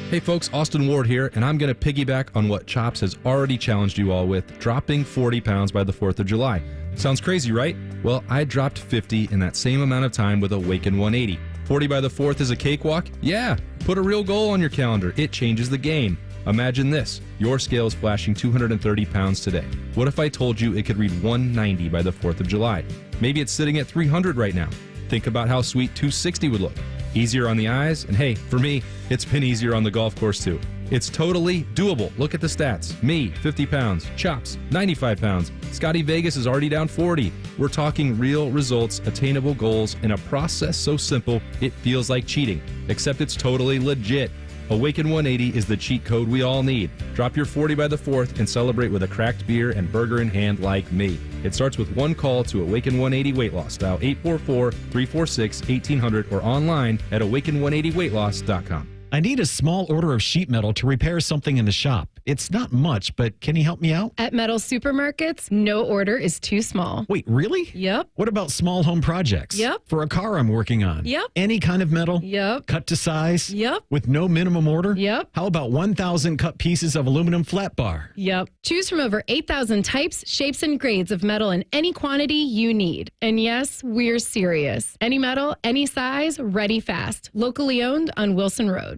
Hey folks, Austin Ward here, and I'm going to piggyback on what Chops has already challenged you all with, dropping 40 pounds by the 4th of July. Sounds crazy, right? Well, I dropped 50 in that same amount of time with Awaken 180. 40 by the 4th is a cakewalk? Yeah, put a real goal on your calendar. It changes the game. Imagine this, your scale is flashing 230 pounds today. What if I told you it could read 190 by the 4th of July? Maybe it's sitting at 300 right now. Think about how sweet 260 would look. Easier on the eyes, and hey, for me, it's been easier on the golf course too. It's totally doable. Look at the stats. Me, 50 pounds. Chops, 95 pounds. Scotty Vegas is already down 40. We're talking real results, attainable goals, and a process so simple it feels like cheating. Except it's totally legit. Awaken 180 is the cheat code we all need. Drop your 40 by the 4th and celebrate with a cracked beer and burger in hand like me. It starts with one call to Awaken 180 Weight Loss. Dial 844-346-1800 or online at awaken180weightloss.com. I need a small order of sheet metal to repair something in the shop. It's not much, but can you help me out? At Metal Supermarkets, no order is too small. Wait, really? Yep. What about small home projects? Yep. For a car I'm working on? Yep. Any kind of metal? Yep. Cut to size? Yep. With no minimum order? Yep. How about 1,000 cut pieces of aluminum flat bar? Yep. Choose from over 8,000 types, shapes, and grades of metal in any quantity you need. And yes, we're serious. Any metal, any size, ready fast. Locally owned on Wilson Road.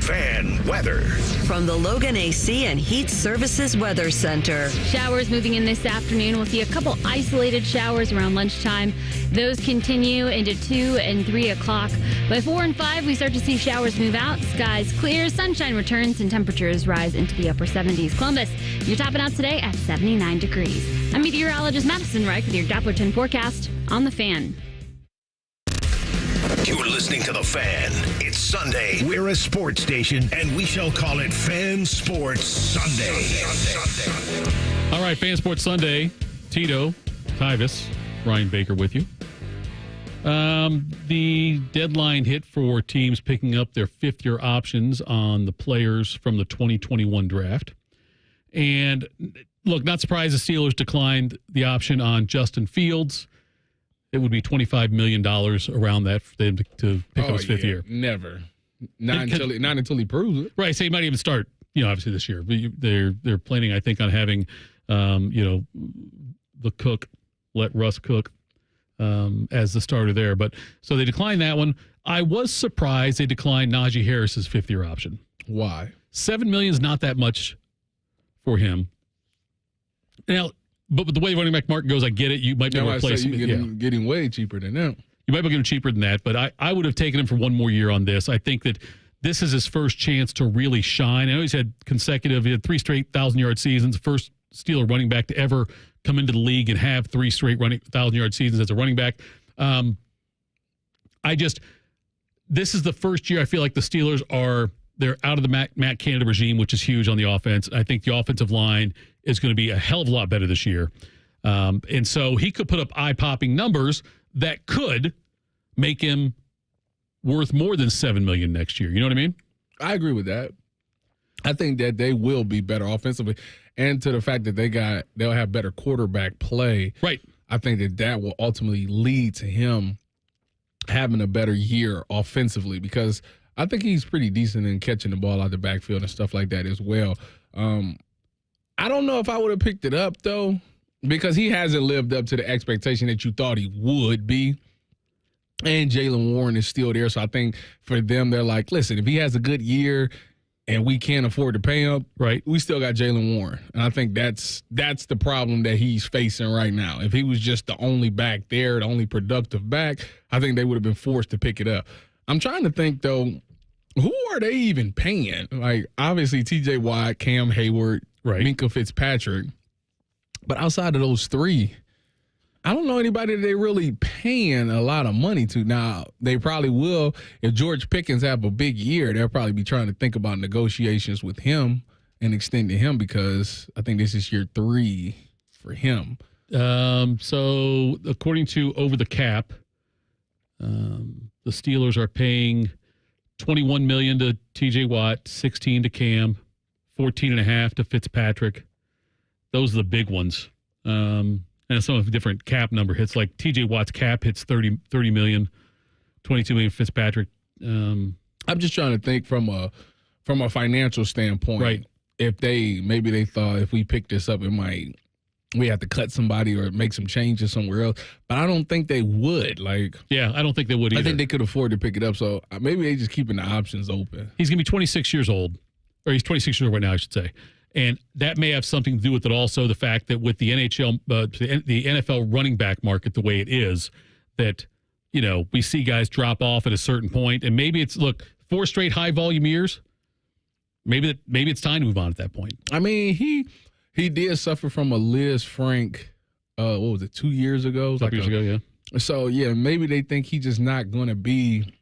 Fan weather. From the Logan AC and Heat Services Weather Center. Showers moving in this afternoon. We'll see a couple isolated showers around lunchtime. Those continue into 2 and 3 o'clock. By 4 and 5, we start to see showers move out. Skies clear, sunshine returns, and temperatures rise into the upper 70s. Columbus, you're topping out today at 79 degrees. I'm meteorologist Madison Reich with your Dopplerton forecast on The Fan. You're listening to The Fan. It's Sunday. We're a sports station, and we shall call it Fan Sports Sunday. All right, Fan Sports Sunday. Tito, Tyvis, Ryan Baker with you. The deadline hit for teams picking up their fifth-year options on the players from the 2021 draft. And look, not surprised the Steelers declined the option on Justin Fields. It would be $25 million around that for them to pick up his fifth year. Never. Not until he proves it. Right. So he might even start, obviously this year. But they're planning, I think, on having, the cook, let Russ cook as the starter there. But so they declined that one. I was surprised they declined Najee Harris's fifth-year option. Why? $7 million is not that much for him. Now, but with the way running back market goes, I get it. You might be able to replace him. You're getting way cheaper than that. You might be getting cheaper than that, but I would have taken him for one more year on this. I think that this is his first chance to really shine. I know he had 3 straight 1,000-yard seasons, first Steeler running back to ever come into the league and have 3 straight 1,000-yard seasons as a running back. This is the first year I feel like the Steelers they're out of the Matt Canada regime, which is huge on the offense. I think the offensive line is going to be a hell of a lot better this year. And so he could put up eye-popping numbers that could make him worth more than $7 million next year. You know what I mean? I agree with that. I think that they will be better offensively, and to the fact that they'll have better quarterback play. Right. I think that will ultimately lead to him having a better year offensively, because I think he's pretty decent in catching the ball out the backfield and stuff like that as well. I don't know if I would have picked it up, though, because he hasn't lived up to the expectation that you thought he would be. And Jaylen Warren is still there. So I think for them, they're like, listen, if he has a good year and we can't afford to pay him, right, we still got Jaylen Warren. And I think that's the problem that he's facing right now. If he was just the only back there, the only productive back, I think they would have been forced to pick it up. I'm trying to think, though, who are they even paying? Like, obviously, T.J. Watt, Cam Hayward, Minkah Fitzpatrick. But outside of those three, I don't know anybody that they really paying a lot of money to. Now, they probably will. If George Pickens have a big year, they'll probably be trying to think about negotiations with him and extending him, because I think this is year 3 for him. So according to Over the Cap, the Steelers are paying $21 million to T.J. Watt, $16 to Cam, $14.5 to Fitzpatrick. Those are the big ones. And some of the different cap number hits, like T.J. Watt's cap hits $30 million, $22 million Fitzpatrick. I'm just trying to think from a financial standpoint. Right. If maybe they thought if we pick this up, we have to cut somebody or make some changes somewhere else. But I don't think they would. Yeah, I don't think they would either. I think they could afford to pick it up. So maybe they just keeping the options open. He's going to be 26 years old, or he's 26 years old right now, I should say. And that may have something to do with it also, the fact that with the NHL, the NFL running back market the way it is, that, we see guys drop off at a certain point. And maybe it's, 4 straight high-volume years, maybe it's time to move on at that point. I mean, he did suffer from a Liz Frank, 2 years ago? 2 years ago, yeah. So, yeah, maybe they think he's just not going to be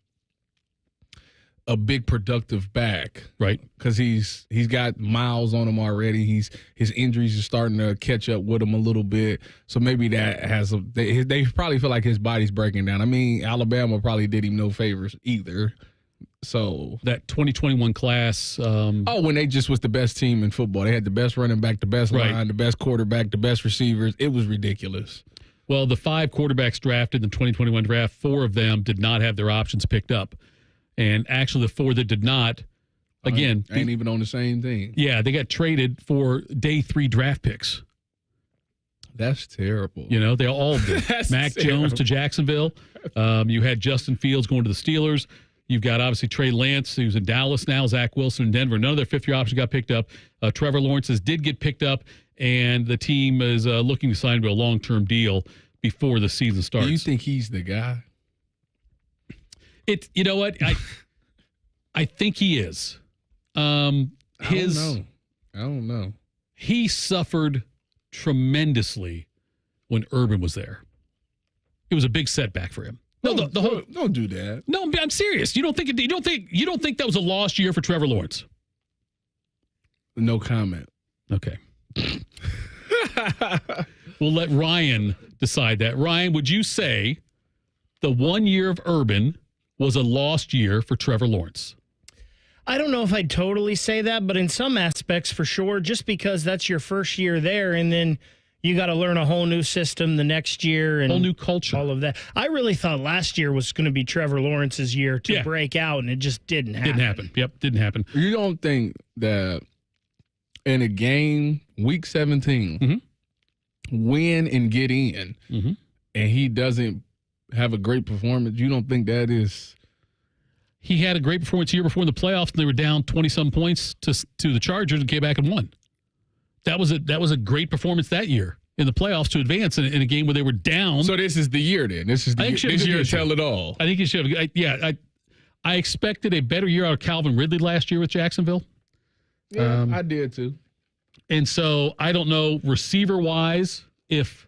a big productive back, right? Because he's got miles on him already. His injuries are starting to catch up with him a little bit. So maybe that they probably feel like his body's breaking down. I mean, Alabama probably did him no favors either. So that 2021 class, when they just was the best team in football, they had the best running back, the best line, the best quarterback, the best receivers. It was ridiculous. Well, the 5 quarterbacks drafted in the 2021 draft, 4 of them did not have their options picked up. And actually, the 4 that did not, again, ain't even on the same thing. Yeah, they got traded for day 3 draft picks. That's terrible. They all did. Mac Jones to Jacksonville. You had Justin Fields going to the Steelers. You've got, obviously, Trey Lance, who's in Dallas now, Zach Wilson in Denver. None of their fifth-year options got picked up. Trevor Lawrence's did get picked up, and the team is looking to sign to a long-term deal before the season starts. Do you think he's the guy? You know what? I think he is. I don't know. He suffered tremendously when Urban was there. It was a big setback for him. No, the whole don't do that. No, I'm serious. You don't think that was a lost year for Trevor Lawrence? No comment. Okay. We'll let Ryan decide that. Ryan, would you say the 1 year of Urban was a lost year for Trevor Lawrence? I don't know if I'd totally say that, but in some aspects for sure, just because that's your first year there, and then you got to learn a whole new system the next year and whole new culture, all of that. I really thought last year was going to be Trevor Lawrence's year to break out, and it just didn't happen. Didn't happen. Yep, didn't happen. You don't think that in a game, week 17, win and get in, and he doesn't have a great performance, you don't think that is he had a great performance the year before in the playoffs, and they were down 20-some points to the Chargers and came back and won. That was a great performance that year in the playoffs to advance in a game where they were down. So this is the year then. This is the year to tell it all. I think you should have. I expected a better year out of Calvin Ridley last year with Jacksonville. Yeah, I did too. And so I don't know receiver-wise if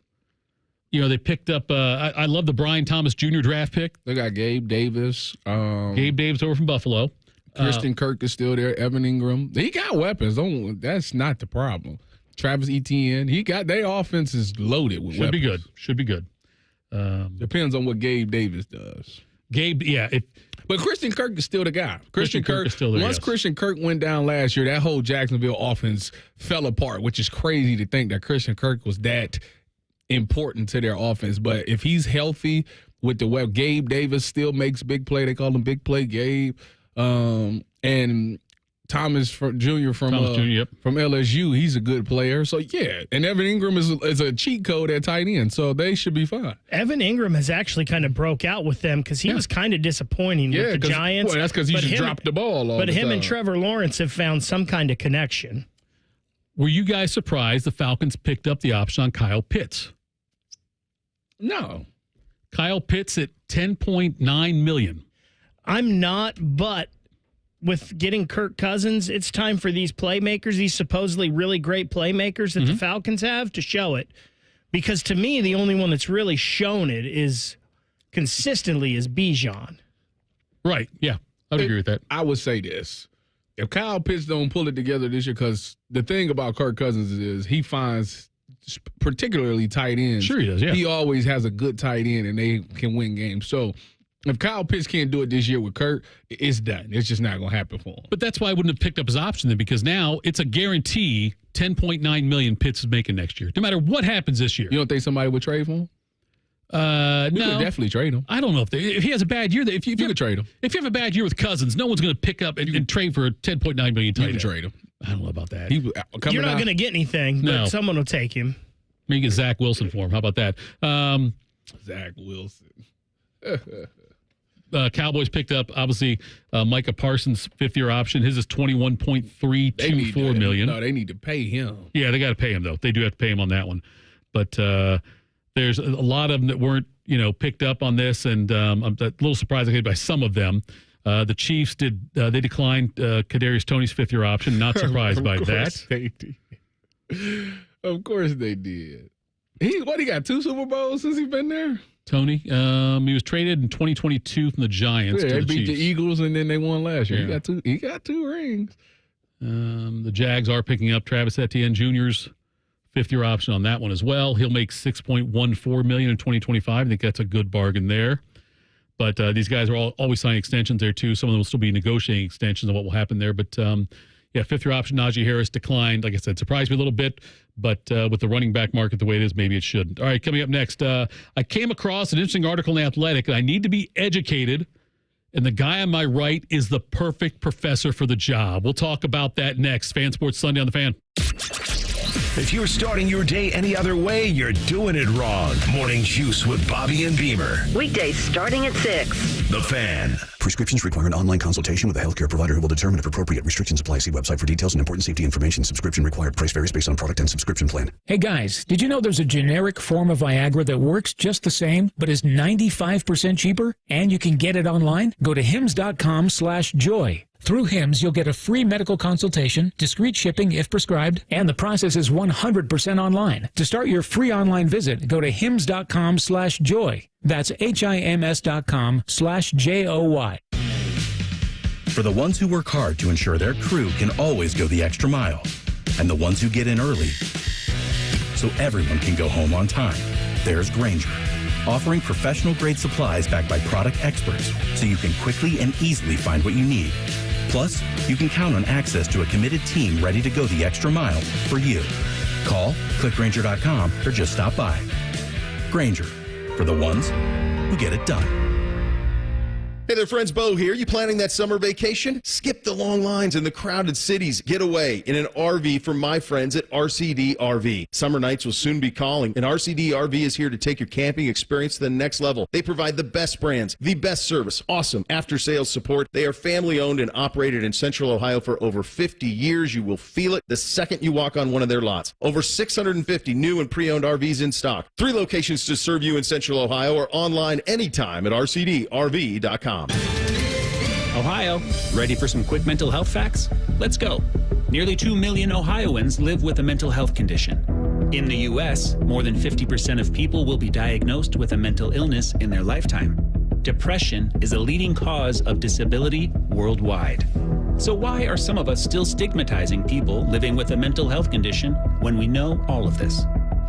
they picked up. I love the Brian Thomas Jr. draft pick. They got Gabe Davis. Gabe Davis over from Buffalo. Christian Kirk is still there. Evan Ingram. He got weapons. That's not the problem. Travis Etienne. Their offense is loaded with weapons. Should be good. Depends on what Gabe Davis does. But Christian Kirk is still the guy. Christian Kirk is still there. Once Christian Kirk went down last year, that whole Jacksonville offense fell apart, which is crazy to think that Christian Kirk was that important to their offense. But if he's healthy with the web, Gabe Davis still makes big play. They call him Big Play Gabe. And Thomas Jr. from LSU, he's a good player. So, yeah. And Evan Ingram is a cheat code at tight end, so they should be fine. Evan Ingram has actually kind of broke out with them because he was kind of disappointing with the Giants. Boy, that's because he just dropped the ball all the time. But him and Trevor Lawrence have found some kind of connection. Were you guys surprised the Falcons picked up the option on Kyle Pitts? No. Kyle Pitts at $10.9 million. I'm not, but with getting Kirk Cousins, it's time for these playmakers, these supposedly really great playmakers that the Falcons have, to show it. Because to me, the only one that's really shown it is consistently is Bijan. Right, yeah. I would agree with that. I would say this. If Kyle Pitts don't pull it together this year, because the thing about Kirk Cousins is he finds particularly tight ends. Sure he does, yeah. He always has a good tight end, and they can win games. So if Kyle Pitts can't do it this year with Kirk, it's done. It's just not going to happen for him. But that's why I wouldn't have picked up his option then, because now it's a guarantee $10.9 million Pitts is making next year, no matter what happens this year. You don't think somebody would trade for him? No. Could definitely trade him. I don't know if he has a bad year. If you could trade him. If you have a bad year with Cousins, no one's going to pick up and trade for a $10.9 million tight end. You can trade him. I don't know about that. You're not going to get anything, but someone will take him. Maybe get Zach Wilson for him. How about that? Zach Wilson. Cowboys picked up, obviously, Micah Parsons' fifth-year option. His is $21.324 million. No, they need to pay him. Yeah, they got to pay him, though. They do have to pay him on that one. But there's a lot of them that weren't, picked up on this, and I'm a little surprised by some of them. The Chiefs they declined Kadarius Toney's fifth-year option. Not surprised by that. They did. Of course they did. He got 2 Super Bowls since he's been there? Tony, he was traded in 2022 from the Giants. Yeah, to they the beat Chiefs. the Eagles, and then they won last year. Yeah. He got 2 rings. The Jags are picking up Travis Etienne Jr.'s fifth-year option on that one as well. He'll make $6.14 million in 2025. I think that's a good bargain there. But these guys are always signing extensions there too. Some of them will still be negotiating extensions on what will happen there. But fifth-year option Najee Harris declined. Like I said, surprised me a little bit. But with the running back market the way it is, maybe it shouldn't. All right, coming up next, I came across an interesting article in The Athletic, and I need to be educated. And the guy on my right is the perfect professor for the job. We'll talk about that next. Fan Sports Sunday on the Fan. If you're starting your day any other way, you're doing it wrong. Morning Juice with Bobby and Beamer. Weekdays starting at 6. The Fan. Prescriptions require an online consultation with a healthcare provider who will determine if appropriate restrictions apply. See website for details and important safety information. Subscription required. Price varies based on product and subscription plan. Hey guys, did you know there's a generic form of Viagra that works just the same, but is 95% cheaper? And you can get it online? Go to hims.com/joy. Through HIMS, you'll get a free medical consultation, discreet shipping if prescribed, and the process is 100% online. To start your free online visit, go to hims.com/joy. That's HIMS.com/JOY. For the ones who work hard to ensure their crew can always go the extra mile, and the ones who get in early so everyone can go home on time, there's Grainger, offering professional-grade supplies backed by product experts so you can quickly and easily find what you need. Plus, you can count on access to a committed team ready to go the extra mile for you. Call, click Grainger.com, or just stop by. Grainger, for the ones who get it done. Hey there, friends. Bo here. You planning that summer vacation? Skip the long lines in the crowded cities. Get away in an RV from my friends at RCD RV. Summer nights will soon be calling, and RCD RV is here to take your camping experience to the next level. They provide the best brands, the best service, awesome after-sales support. They are family-owned and operated in Central Ohio for over 50 years. You will feel it the second you walk on one of their lots. Over 650 new and pre-owned RVs in stock. 3 locations to serve you in Central Ohio or online anytime at rcdrv.com. Ohio, ready for some quick mental health facts? Let's go. Nearly 2 million Ohioans live with a mental health condition. In the U.S., more than 50% of people will be diagnosed with a mental illness in their lifetime. Depression is a leading cause of disability worldwide. So why are some of us still stigmatizing people living with a mental health condition when we know all of this?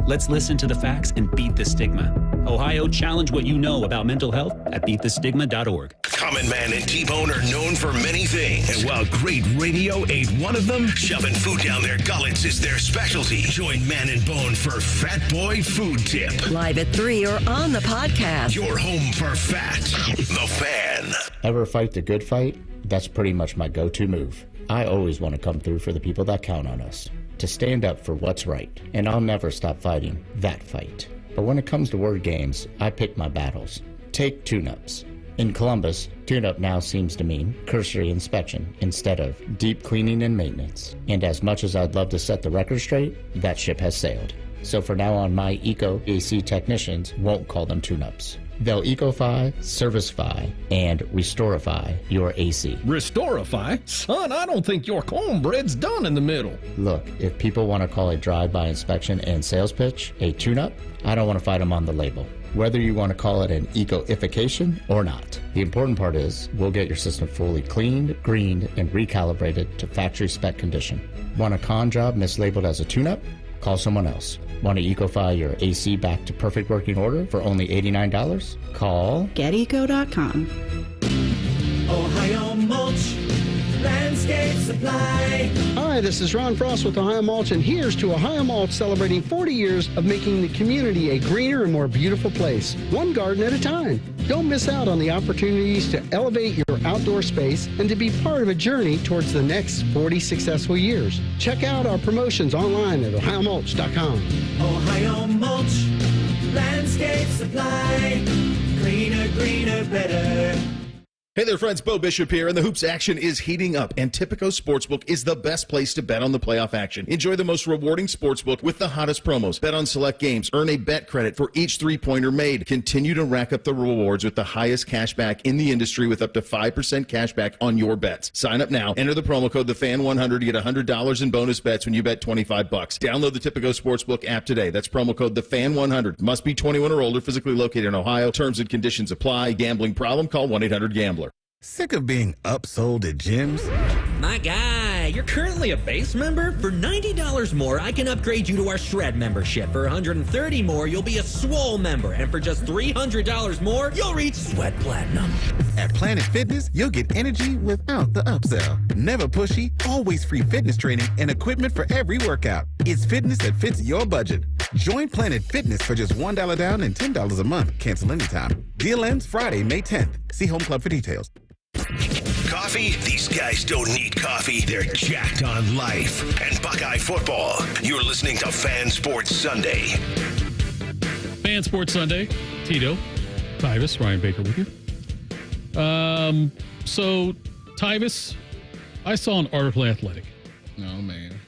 Let's listen to the facts and beat the stigma. Ohio, challenge what you know about mental health at beatthestigma.org. Common Man and T-Bone are known for many things. And while great radio ain't one of them, shoving food down their gullets is their specialty. Join Man and Bone for Fat Boy Food Tip. Live at 3 or on the podcast. Your home for fat. The Fan. Ever fight the good fight? That's pretty much my go-to move. I always want to come through for the people that count on us, to stand up for what's right, and I'll never stop fighting that fight. But when it comes to word games, I pick my battles. Take tune-ups. In Columbus, tune-up now seems to mean cursory inspection instead of deep cleaning and maintenance. And as much as I'd love to set the record straight, that ship has sailed. So for now on, my Eco AC technicians won't call them tune-ups. They'll Ecofy, Servicefy, and Restorify your AC. Restorify? Son, I don't think your cornbread's done in the middle. Look, if people want to call a drive-by inspection and sales pitch a tune-up, I don't want to fight them on the label. Whether you want to call it an eco-ification or not. The important part is we'll get your system fully cleaned, greened, and recalibrated to factory spec condition. Want a con job mislabeled as a tune-up? Call someone else. Want to Ecofy your AC back to perfect working order for only $89? Call GetEco.com. Ohio Mulch Landscape Supply. Hi, this is Ron Frost with Ohio Mulch, and here's to Ohio Mulch celebrating 40 years of making the community a greener and more beautiful place, one garden at a time. Don't miss out on the opportunities to elevate your outdoor space and to be part of a journey towards the next 40 successful years. Check out our promotions online at ohiomulch.com. Ohio Mulch Landscape Supply. Greener, greener, better. Hey there, friends. Bo Bishop here, and the hoops action is heating up, and Tipico Sportsbook is the best place to bet on the playoff action. Enjoy the most rewarding sportsbook with the hottest promos. Bet on select games. Earn a bet credit for each three-pointer made. Continue to rack up the rewards with the highest cash back in the industry with up to 5% cash back on your bets. Sign up now. Enter the promo code TheFan100 to get $100 in bonus bets when you bet $25. Download the Tipico Sportsbook app today. That's promo code TheFan100. Must be 21 or older, physically located in Ohio. Terms and conditions apply. Gambling problem? Call 1-800-GAMBLER. Sick of being upsold at gyms? My guy, you're currently a base member? For $90 more, I can upgrade you to our Shred membership. For $130 more, you'll be a Swole member. And for just $300 more, you'll reach Sweat Platinum. At Planet Fitness, you'll get energy without the upsell. Never pushy, always free fitness training and equipment for every workout. It's fitness that fits your budget. Join Planet Fitness for just $1 down and $10 a month. Cancel anytime. Deal ends Friday, May 10th. See Home Club for details. Coffee? These guys don't need coffee. They're jacked on life. And Buckeye football. You're listening to Fan Sports Sunday. Fan Sports Sunday. Tito, Tyvis, Ryan Baker with you. So, Tyvis, I saw an article in Athletic. Oh, man.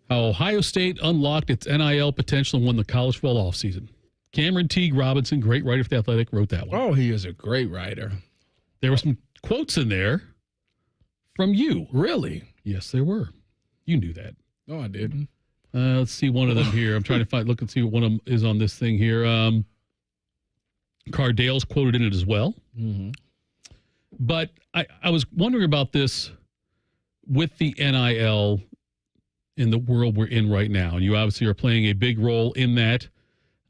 How Ohio State unlocked its NIL potential and won the college football offseason. Cameron Teague Robinson, great writer for The Athletic, wrote that one. Oh, he is a great writer. There were some quotes in there from you. Really? Yes, there were. You knew that. No, I didn't. Let's see one of them here. I'm trying to look and see what one of them is on this thing here. Cardale's quoted in it as well. Mm-hmm. But I was wondering about this with the NIL in the world we're in right now. And you obviously are playing a big role in that.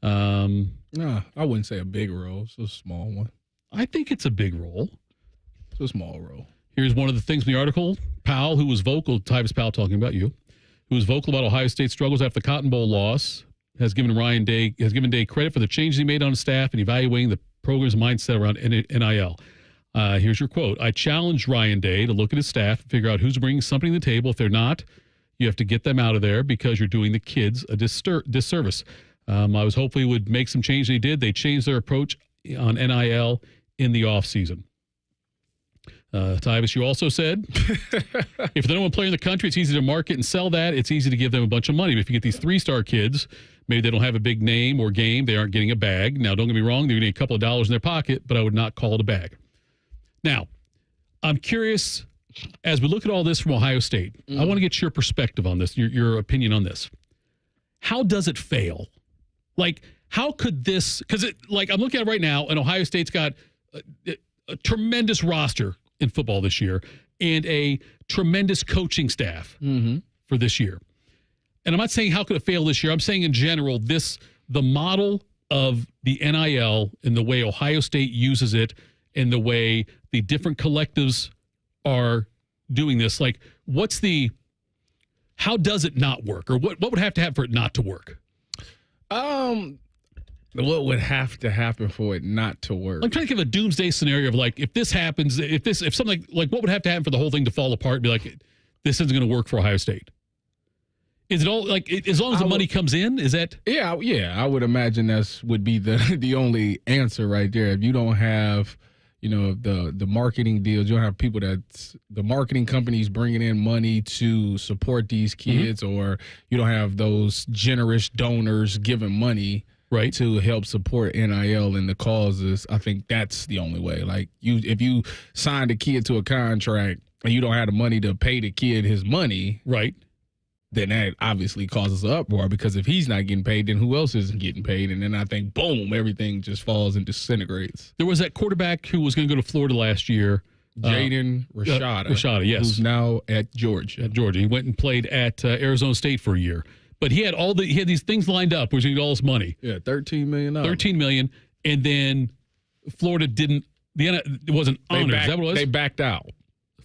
No, I wouldn't say a big role. It's a small one. I think it's a big role. It's a small role. Here's one of the things in the article. Powell, who was vocal, Tyvis Powell talking about you, who was vocal about Ohio State's struggles after the Cotton Bowl loss, has given Day credit for the changes he made on his staff and evaluating the program's mindset around NIL. Here's your quote. I challenged Ryan Day to look at his staff and figure out who's bringing something to the table. If they're not, you have to get them out of there because you're doing the kids a disservice. I was hopefully would make some change. They did. They changed their approach on NIL in the offseason. Tyvis, you also said, if they're the one player in the country, it's easy to market and sell that. It's easy to give them a bunch of money. But if you get these 3-star kids, maybe they don't have a big name or game, they aren't getting a bag. Now, don't get me wrong, they're getting a couple of dollars in their pocket, but I would not call it a bag. Now, I'm curious, as we look at all this from Ohio State, I want to get your perspective on this, your opinion on this. How does it fail? Like, how could this, because I'm looking at it right now, and Ohio State's got a tremendous roster in football this year and a tremendous coaching staff for this year. And I'm not saying how could it fail this year. I'm saying in general, the model of the NIL and the way Ohio State uses it and the way the different collectives are doing this, like how does it not work? Or what would have to happen for it not to work? What would have to happen for it not to work? I'm trying to give a doomsday scenario of like, if this happens, if something like what would have to happen for the whole thing to fall apart and be like, this isn't going to work for Ohio State? Is it all like, as long as the money comes in, is that? Yeah. I would imagine would be the only answer right there. If you don't have, the marketing deals, you don't have people the marketing companies bringing in money to support these kids, or you don't have those generous donors giving money. Right. To help support NIL and the causes. I think that's the only way. Like if you signed a kid to a contract and you don't have the money to pay the kid his money, right, then that obviously causes an uproar, because if he's not getting paid, then who else isn't getting paid? And then I think, boom, everything just falls and disintegrates. There was that quarterback who was going to go to Florida last year. Jaden Rashada. Rashada, yes. Who's now at Georgia. He went and played at Arizona State for a year. But he had these things lined up where he got all this money. Yeah, $13 million. $13 million, and then Florida didn't. It wasn't honored. Is that what it was? They backed out.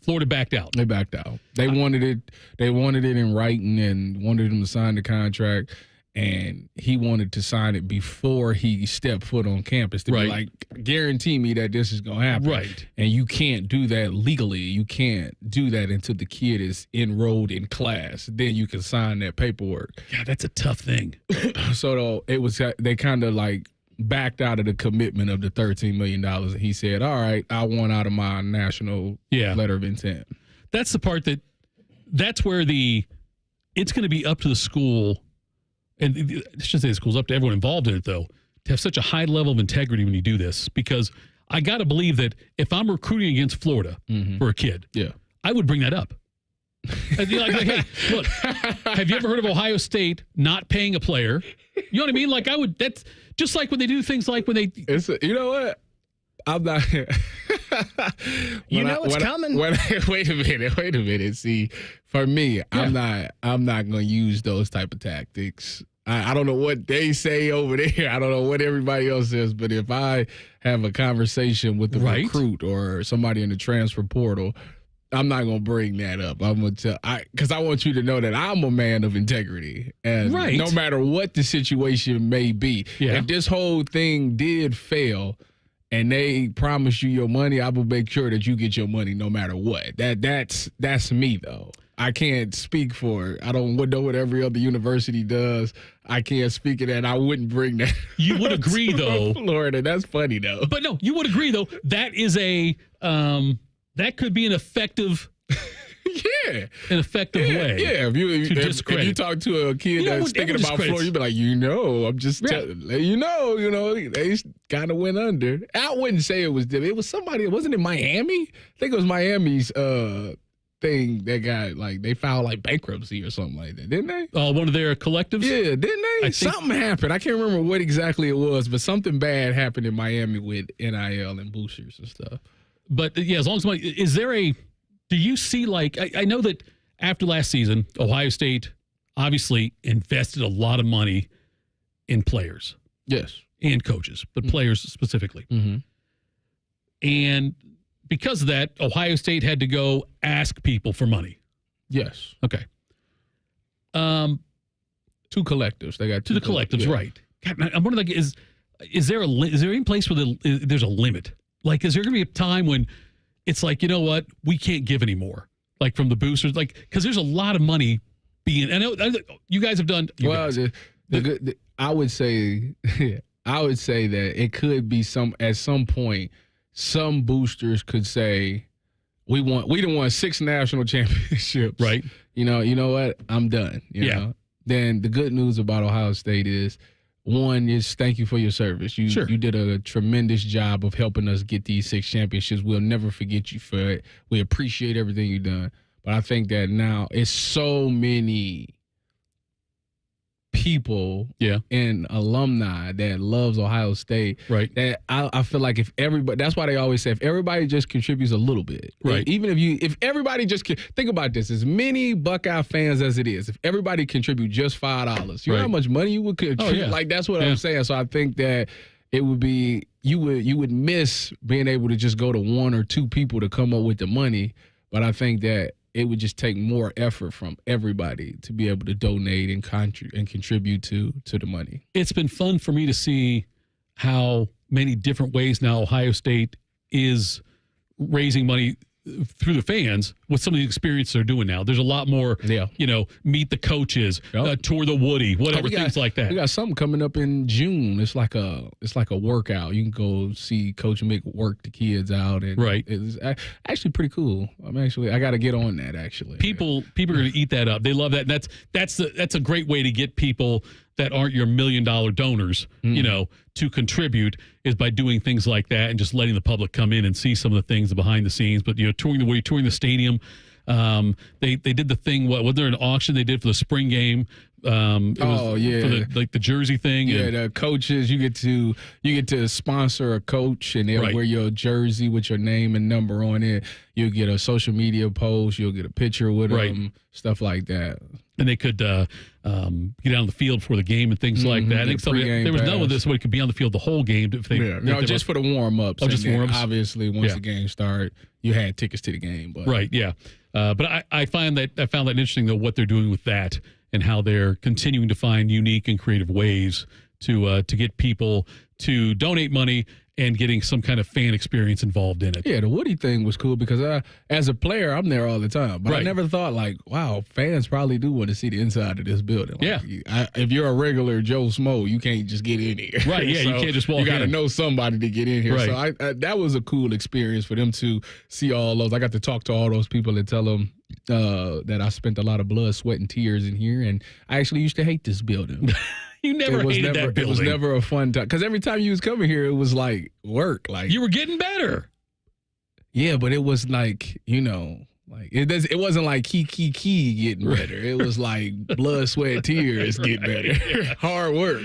Florida backed out. They backed out. They wanted it. They wanted it in writing and wanted him to sign the contract. And he wanted to sign it before he stepped foot on campus to be like, guarantee me that this is going to happen. Right. And you can't do that legally. You can't do that until the kid is enrolled in class. Then you can sign that paperwork. God, that's a tough thing. So they kind of like backed out of the commitment of the $13 million. And he said, all right, I want out of my national letter of intent. That's the part that's where it's going to be up to the school. And I shouldn't say the school's up to everyone involved in it, though, to have such a high level of integrity when you do this. Because I got to believe that if I'm recruiting against Florida for a kid, I would bring that up. I'd be like, hey, look, have you ever heard of Ohio State not paying a player? You know what I mean? Like, that's just like when they do things like when they. You know what? I'm not. It's coming. Wait a minute. See, for me, I'm not going to use those type of tactics. I don't know what they say over there. I don't know what everybody else says. But if I have a conversation with the recruit or somebody in the transfer portal, I'm not going to bring that up. I'm going to tell, because I want you to know that I'm a man of integrity. And no matter what the situation may be, if this whole thing did fail and they promise you your money, I will make sure that you get your money no matter what. That's me, though. I can't speak for it. I don't know what every other university does. I can't speak of that. I wouldn't bring that. You would agree, though. Florida, that's funny, though. But no, you would agree, though. That is that could be an effective way. Yeah, if you talk to a kid that's thinking about Florida, you'd be like, I'm just telling they kind of went under. I wouldn't say it was them. It was somebody. Wasn't it Miami? I think it was Miami's thing that got like they filed like bankruptcy or something like that, didn't they? One of their collectives. Yeah, didn't they? Something happened. I can't remember what exactly it was, but something bad happened in Miami with NIL and boosters and stuff. But as long as do you see like I know that after last season, Ohio State obviously invested a lot of money in players. Yes. And coaches, but players specifically. Mm-hmm. And because of that, Ohio State had to go ask people for money. Yes. Okay. Two collectives. They got two collectives, right. God, I'm wondering, is there any place where there's a limit? Like, is there going to be a time when it's like, you know what, we can't give anymore, like from the boosters, like because there's a lot of money being. I know you guys have done. I would say that it could be at some point some boosters could say we done won 6 national championships, right? You know what, I'm done. You know? Then the good news about Ohio State is, one is thank you for your service. You did a tremendous job of helping us get these 6 championships. We'll never forget you for it. We appreciate everything you've done. But I think that now it's so many people and alumni that loves Ohio State, right? That I feel like if everybody, that's why they always say if everybody just contributes a little bit, right? Even if everybody just think about this, as many Buckeye fans as it is, if everybody contribute just $5, you know how much money you would contribute. Oh, yeah. Like that's what I'm saying. So I think that it would be you would miss being able to just go to 1 or 2 people to come up with the money, but I think that it would just take more effort from everybody to be able to donate and contribute to the money. It's been fun for me to see how many different ways now Ohio State is raising money through the fans with some of the experiences they're doing now. There's a lot more, meet the coaches, tour the Woody, whatever, things like that. We got something coming up in June. It's like a workout. You can go see Coach Mick work the kids out. And it's actually pretty cool. I got to get on that actually. People are going to eat that up. They love that. And that's a great way to get people that aren't your $1 million donors, to contribute, is by doing things like that and just letting the public come in and see some of the things behind the scenes. But touring the stadium, they did the thing. Was there an auction they did for the spring game? For the jersey thing. Yeah, the coaches, you get to sponsor a coach, and they'll wear your jersey with your name and number on it. You'll get a social media post. You'll get a picture with them, stuff like that. And they could get on the field for the game and things like that. I think there was none of this where it could be on the field the whole game. If they, just for the warm-ups. Oh, just warm-ups? Obviously, once the game started, you had tickets to the game. But. Right, yeah. But I found that interesting, though, what they're doing with that and how they're continuing to find unique and creative ways to get people to donate money and getting some kind of fan experience involved in it. Yeah, the Woody thing was cool because as a player, I'm there all the time. But I never thought, wow, fans probably do want to see the inside of this building. If you're a regular Joe Smo, you can't just get in here. Right, yeah, so you can't just walk in. You got to know somebody to get in here. Right. So that was a cool experience for them to see all those. I got to talk to all those people and tell them that I spent a lot of blood, sweat, and tears in here. And I actually used to hate this building. You never hated that building. It was never a fun time. Because every time you was coming here, it was like work. Like you were getting better. Yeah, but it was like, it wasn't like key getting better. It was like blood, sweat, tears getting better. Hard work.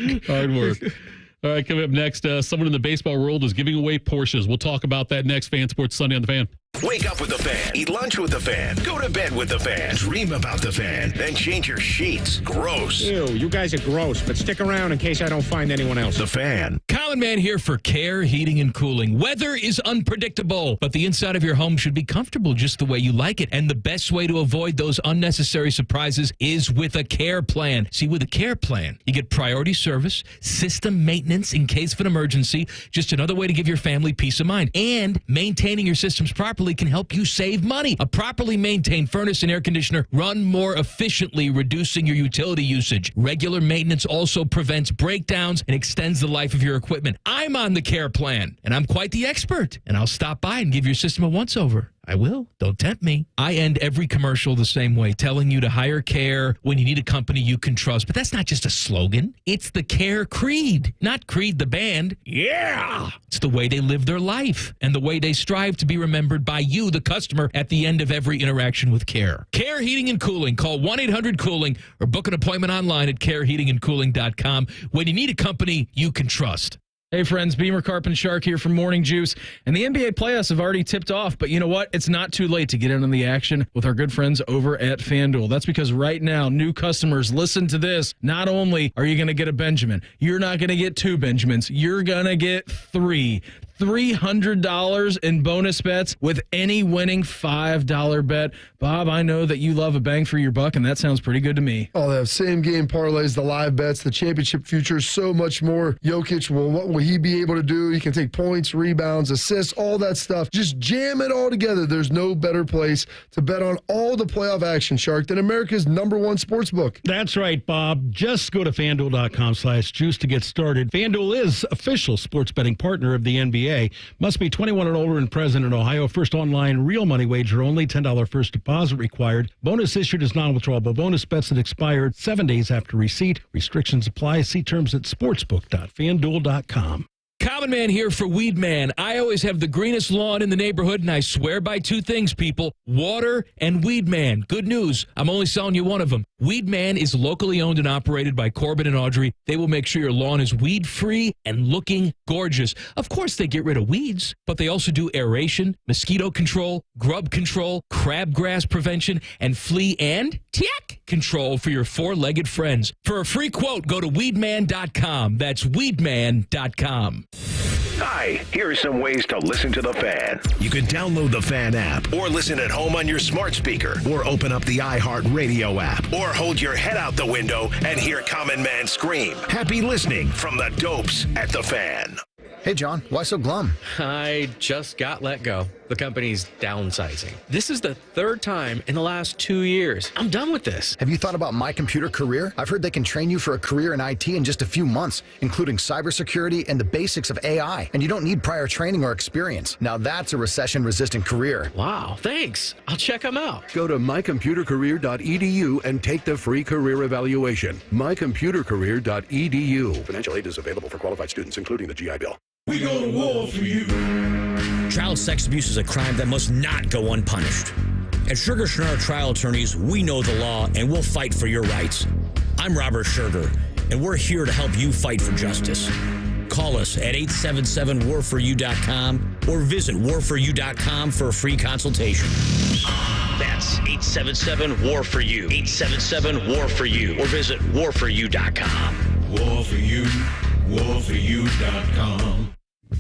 All right, coming up next, someone in the baseball world is giving away Porsches. We'll talk about that next. Fan Sports Sunday on the Fan. Wake up with the Fan. Eat lunch with the Fan. Go to bed with the Fan. Dream about the Fan. Then change your sheets. Gross. Ew, you guys are gross, but stick around in case I don't find anyone else. The Fan. Common Man here for Care Heating and Cooling. Weather is unpredictable, but the inside of your home should be comfortable just the way you like it. And the best way to avoid those unnecessary surprises is with a care plan. See, with a care plan, you get priority service, system maintenance in case of an emergency, just another way to give your family peace of mind. And maintaining your systems properly can help you save money. A properly maintained furnace and air conditioner run more efficiently, reducing your utility usage. Regular maintenance also prevents breakdowns and extends the life of your equipment. I'm on the care plan, and I'm quite the expert, and I'll stop by and give your system a once-over. I will. Don't tempt me. I end every commercial the same way, telling you to hire Care when you need a company you can trust. But that's not just a slogan. It's the Care creed, not Creed the band. Yeah! It's the way they live their life and the way they strive to be remembered by you, the customer, at the end of every interaction with Care. Care Heating and Cooling. Call 1-800-COOLING or book an appointment online at careheatingandcooling.com when you need a company you can trust. Hey friends, Beamer Carp and Shark here from Morning Juice. And the NBA playoffs have already tipped off, but you know what? It's not too late to get in on the action with our good friends over at FanDuel. That's because right now, new customers, listen to this. Not only are you going to get a Benjamin, you're not going to get 2 Benjamins. You're going to get 3. $300 in bonus bets with any winning $5 bet. Bob, I know that you love a bang for your buck, and that sounds pretty good to me. Oh, they have same game parlays, the live bets, the championship futures, so much more. Jokic, well, what will he be able to do? He can take points, rebounds, assists, all that stuff. Just jam it all together. There's no better place to bet on all the playoff action, Shark, than America's #1 sportsbook. That's right, Bob. Just go to FanDuel.com/juice to get started. FanDuel is official sports betting partner of the NBA. Must be 21 and older and present in Ohio. First online real money wager only. $10 first deposit required. Bonus issued as non-withdrawable bonus bets that expired 7 days after receipt. Restrictions apply. See terms at sportsbook.fanduel.com. Common Man here for Weed Man. I always have the greenest lawn in the neighborhood, and I swear by two things, people: water and Weed Man. Good news, I'm only selling you one of them. Weed Man is locally owned and operated by Corbin and Audrey. They will make sure your lawn is weed-free and looking gorgeous. Of course, they get rid of weeds, but they also do aeration, mosquito control, grub control, crabgrass prevention, and flea and tick control for your four-legged friends. For a free quote, go to weedman.com. That's weedman.com. Hi, here are some ways to listen to The Fan. You can download the Fan app or listen at home on your smart speaker or open up the iHeartRadio app or hold your head out the window and hear Common Man scream. Happy listening from the dopes at The Fan. Hey, John, why so glum? I just got let go. The company's downsizing. This is the third time in the last 2 years. I'm done with this. Have you thought about My Computer Career? I've heard they can train you for a career in IT in just a few months, including cybersecurity and the basics of AI. And you don't need prior training or experience. Now that's a recession-resistant career. Wow, thanks. I'll check them out. Go to mycomputercareer.edu and take the free career evaluation. mycomputercareer.edu. Financial aid is available for qualified students, including the GI Bill. We go to war for you. Child sex abuse is a crime that must not go unpunished. At Sugar Schnurr Trial Attorneys, we know the law and we'll fight for your rights. I'm Robert Sugar, and we're here to help you fight for justice. Call us at 877-WARFORYOU.com or visit warforyou.com for a free consultation. That's 877-WAR-FOR-YOU. 877-WAR-FOR-YOU or visit warforyou.com. War for you. warforyou.com.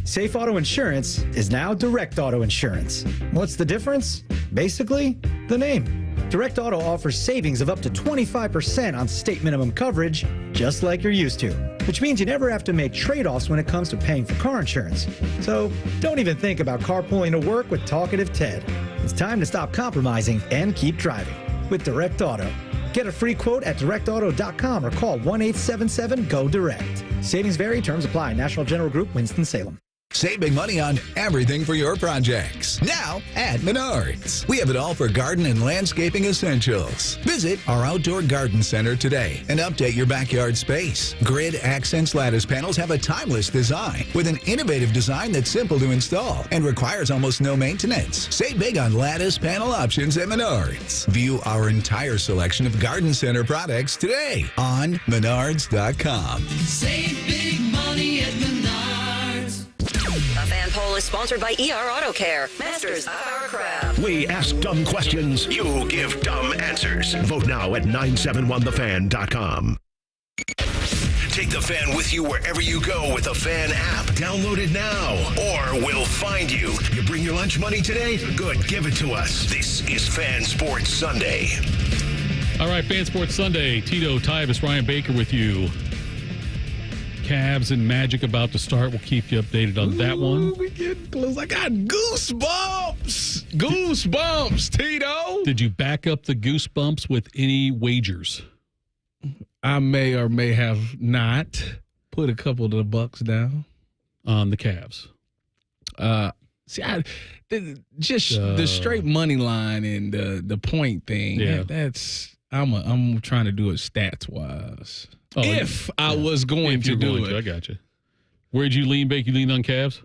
Safe Auto Insurance is now Direct Auto Insurance. What's the difference? Basically, the name. Direct Auto offers savings of up to 25% on state minimum coverage, just like you're used to, which means you never have to make trade-offs when it comes to paying for car insurance. So don't even think about carpooling to work with Talkative Ted. It's time to stop compromising and keep driving with Direct Auto. Get a free quote at directauto.com or call 1-877-GO-DIRECT. Savings vary, terms apply. National General Group, Winston-Salem. Save big money on everything for your projects. Now at Menards. We have it all for garden and landscaping essentials. Visit our outdoor garden center today and update your backyard space. Grid Accents lattice panels have a timeless design with an innovative design that's simple to install and requires almost no maintenance. Save big on lattice panel options at Menards. View our entire selection of garden center products today on Menards.com. Save big money at Menards. A fan poll is sponsored by ER Auto Care, masters of our craft. We ask dumb questions. You give dumb answers. Vote now at 971thefan.com. Take the Fan with you wherever you go with the Fan app. Download it now, or we'll find you. You bring your lunch money today? Good, give it to us. This is Fan Sports Sunday. All right, Fan Sports Sunday. Tito, Tyvis, Ryan Baker with you. Cavs and Magic about to start. We'll keep you updated on that one. We getting close. I got goosebumps. Goosebumps, Tito. Did you back up the goosebumps with any wagers? I may or may have not put a couple of the bucks down on the Cavs. The straight money line and the point thing. Yeah. I'm trying to do it stats wise. Oh, if I was going to do it. I got you. Where'd you lean, Bake? You leaned on Cavs?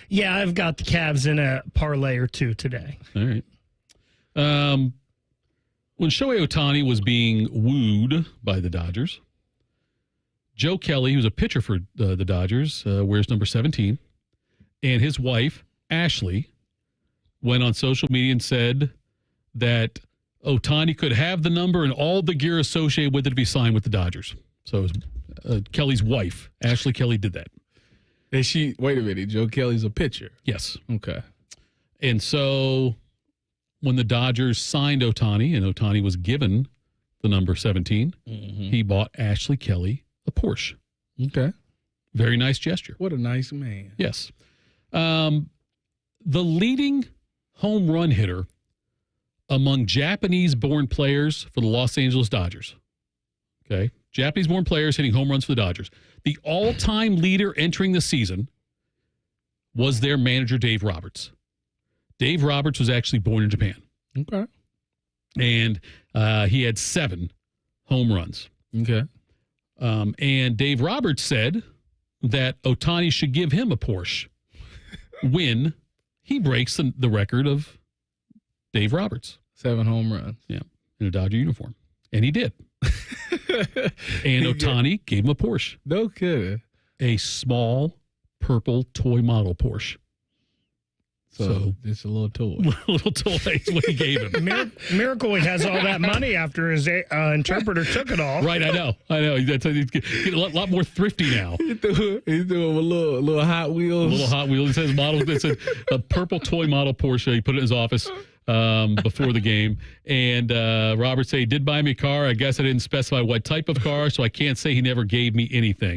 Yeah, I've got the Cavs in a parlay or two today. All right. When Shohei Ohtani was being wooed by the Dodgers, Joe Kelly, who's a pitcher for the Dodgers, wears number 17, and his wife, Ashley, went on social media and said that Ohtani could have the number and all the gear associated with it to be signed with the Dodgers. So it was Kelly's wife, Ashley Kelly, did that. And wait a minute, Joe Kelly's a pitcher? Yes. Okay. And so when the Dodgers signed Ohtani and Ohtani was given the number 17, he bought Ashley Kelly a Porsche. Okay. Very nice gesture. What a nice man. Yes. The leading home run hitter among Japanese-born players for the Los Angeles Dodgers. Okay? Japanese-born players hitting home runs for the Dodgers. The all-time leader entering the season was their manager, Dave Roberts. Dave Roberts was actually born in Japan. Okay. And he had 7 home runs. Okay. And Dave Roberts said that Ohtani should give him a Porsche when he breaks the record of Dave Roberts. 7 home runs. Yeah, in a Dodger uniform. And he did. And Ohtani gave him a Porsche. No kidding. A small purple toy model Porsche. So it's a little toy. Little toy is what he gave him. Miracle he has all that money after his interpreter took it all. Right, I know. That's he's getting a lot more thrifty now. He's doing a little Hot Wheels. A little Hot Wheels. It says model. It said a purple toy model Porsche. He put it in his office before the game. And Robert said he did buy me a car. I guess I didn't specify what type of car, so I can't say he never gave me anything.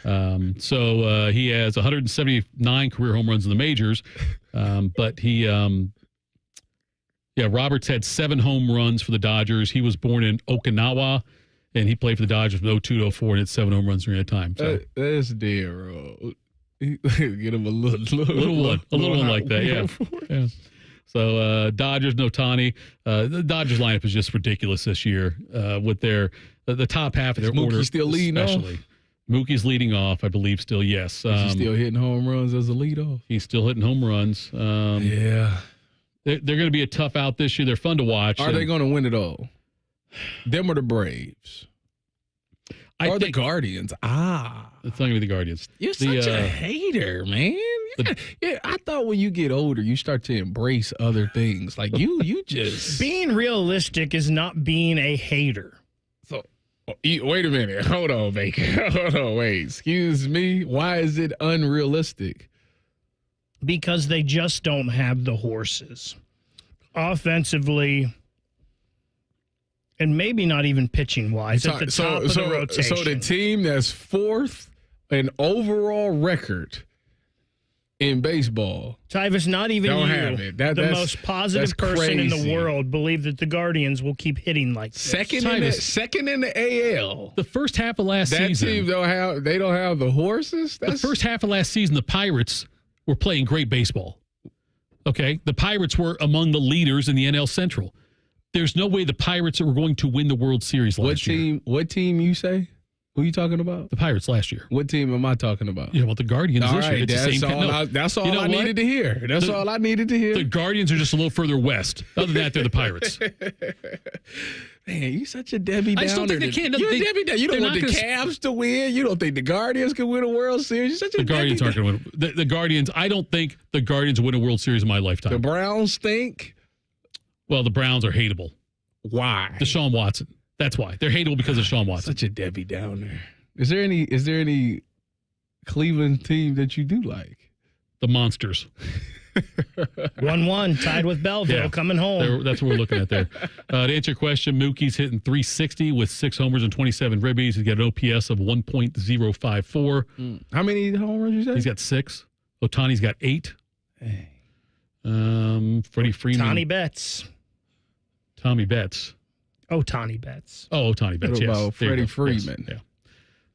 So he has 179 career home runs in the majors. But he, Roberts had 7 home runs for the Dodgers. He was born in Okinawa, and he played for the Dodgers from 02 to 04 and had 7 home runs during that time. So that's dead wrong. Get him a little one like that, yeah. So Dodgers, no Ohtani. The Dodgers lineup is just ridiculous this year with the top half of their order. Mookie still leading especially. off? Mookie's leading off, I believe, still, yes. Is he still hitting home runs as a leadoff? He's still hitting home runs. Yeah. They're going to be a tough out this year. They're fun to watch. Are they going to win it all? Them or the Braves? Or the Guardians? It's not going to be the Guardians. You're such a hater, man. I thought when you get older, you start to embrace other things. Like you just... Being realistic is not being a hater. So, wait a minute. Hold on, Baker. Hold on, wait. Excuse me. Why is it unrealistic? Because they just don't have the horses. Offensively, and maybe not even pitching-wise, at the top of the rotation. So the team that's 4th in overall record in baseball. Tyvis, not even don't you, have it. the most positive person in the world, believe that the Guardians will keep hitting like this. Second in the AL. The first half of last season. That team don't have the horses? The first half of last season, the Pirates were playing great baseball. Okay? The Pirates were among the leaders in the NL Central. There's no way the Pirates were going to win the World Series last year. What team you say? Who are you talking about? The Pirates last year. What team am I talking about? You know, the Guardians this year. It's that's all I needed to hear. That's all I needed to hear. The Guardians are just a little further west. Other than that, they're the Pirates. Man, you such a Debbie Downer. I still think they can. You're a Debbie Downer. You don't want the Cavs to win. You don't think the Guardians can win a World Series. You're such a Guardians aren't going to win. The Guardians, I don't think the Guardians win a World Series in my lifetime. The Browns stink? Well, the Browns are hateable. Why? Deshaun Watson. That's why. They're hateable because of Deshaun Watson. Such a Debbie Downer. Is there any Cleveland team that you do like? The Monsters. 1-1, tied with Belleville, coming home. That's what we're looking at there. To answer your question, Mookie's hitting .360 with 6 homers and 27 ribbies. He's got an OPS of 1.054. How many home runs you say? He's got 6. Ohtani's got 8. Hey. Freddie Freeman. Tommy Betts. Tommy Betts. Ohtani Betts. Oh, Ohtani Betts, yes. About Freddie Freeman. Yes. Yeah.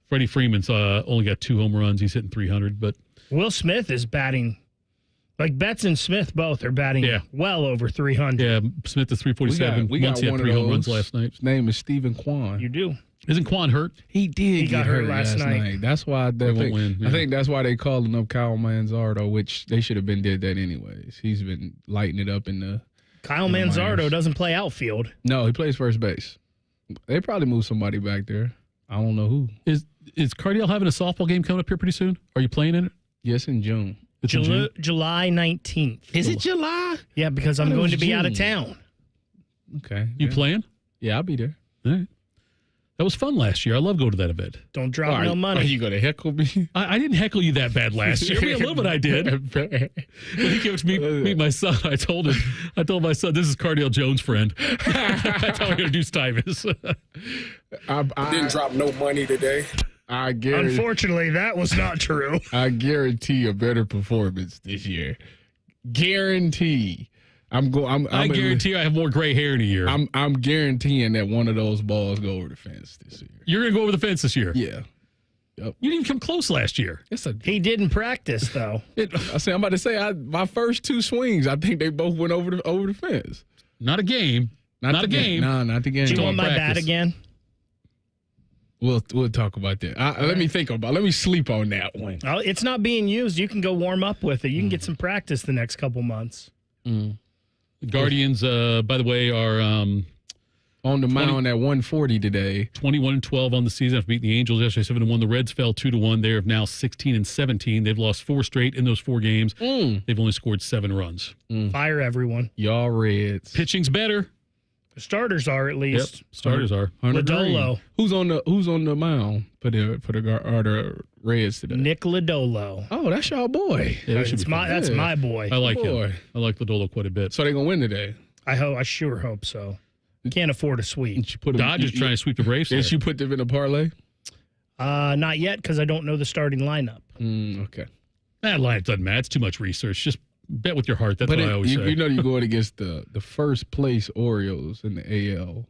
Freddie Freeman's only got 2 home runs. He's hitting .300, but Will Smith is batting, like Betts and Smith both are batting well over .300. Yeah, Smith is .347. We got Once he had 3 home runs last night. His name is Stephen Kwan. You do. Isn't Kwan hurt? He did. He got hurt last night. That's why I think that's why they calling up Kyle Manzardo, which they should have been did that anyways. He's been lighting it up in the. Kyle Manzardo doesn't play outfield. No, he plays first base. They probably moved somebody back there. I don't know who. Is Cardiel having a softball game coming up here pretty soon? Are you playing in it? Yes, in June. It's in June? July 19th. Is it July? Yeah, because I'm going to be out of town. Okay. You playing? Yeah, I'll be there. All right. That was fun last year. I love going to that event. Don't drop no money. Are you going to heckle me? I didn't heckle you that bad last year. I mean, a little bit I did. When he came to meet my son, I told my son, this is Cardale Jones' friend. That's how I introduced Tyvis. I didn't drop no money today. I guarantee. Unfortunately, that was not true. I guarantee a better performance this year. Guarantee. I guarantee I have more gray hair in a year. I'm guaranteeing that one of those balls go over the fence this year. You're going to go over the fence this year? Yeah. Yep. You didn't even come close last year. He didn't practice, though. I'm about to say, my first 2 swings, I think they both went over the fence. Not a game. Not a game. No, not the game. Do you want my bat again? We'll talk about that. Let me think about. Let me sleep on that one. Well, it's not being used. You can go warm up with it. You can get some practice the next couple months. The Guardians, by the way, are on the mound at 140 today. 21-12 on the season. After beating the Angels yesterday 7-1. The Reds fell 2-1. They are now 16-17. They've lost 4 straight in those 4 games. They've only scored 7 runs. Fire everyone. Y'all Reds. Pitching's better. The starters are at least. Yep, starters are. Lodolo. Who's on the mound for the Reds today? Nick Lodolo. Oh, that's y'all boy. Yeah, that's my boy. I like him. I like Lodolo quite a bit. So they're gonna win today. I sure hope so. Can't afford a sweep. Dodgers trying to sweep the Braves. Did you put them in a parlay? Not yet, because I don't know the starting lineup. Okay. That lineup doesn't matter. It's too much research. Just bet with your heart. That's what I always say. You know you're going against the first place Orioles in the AL.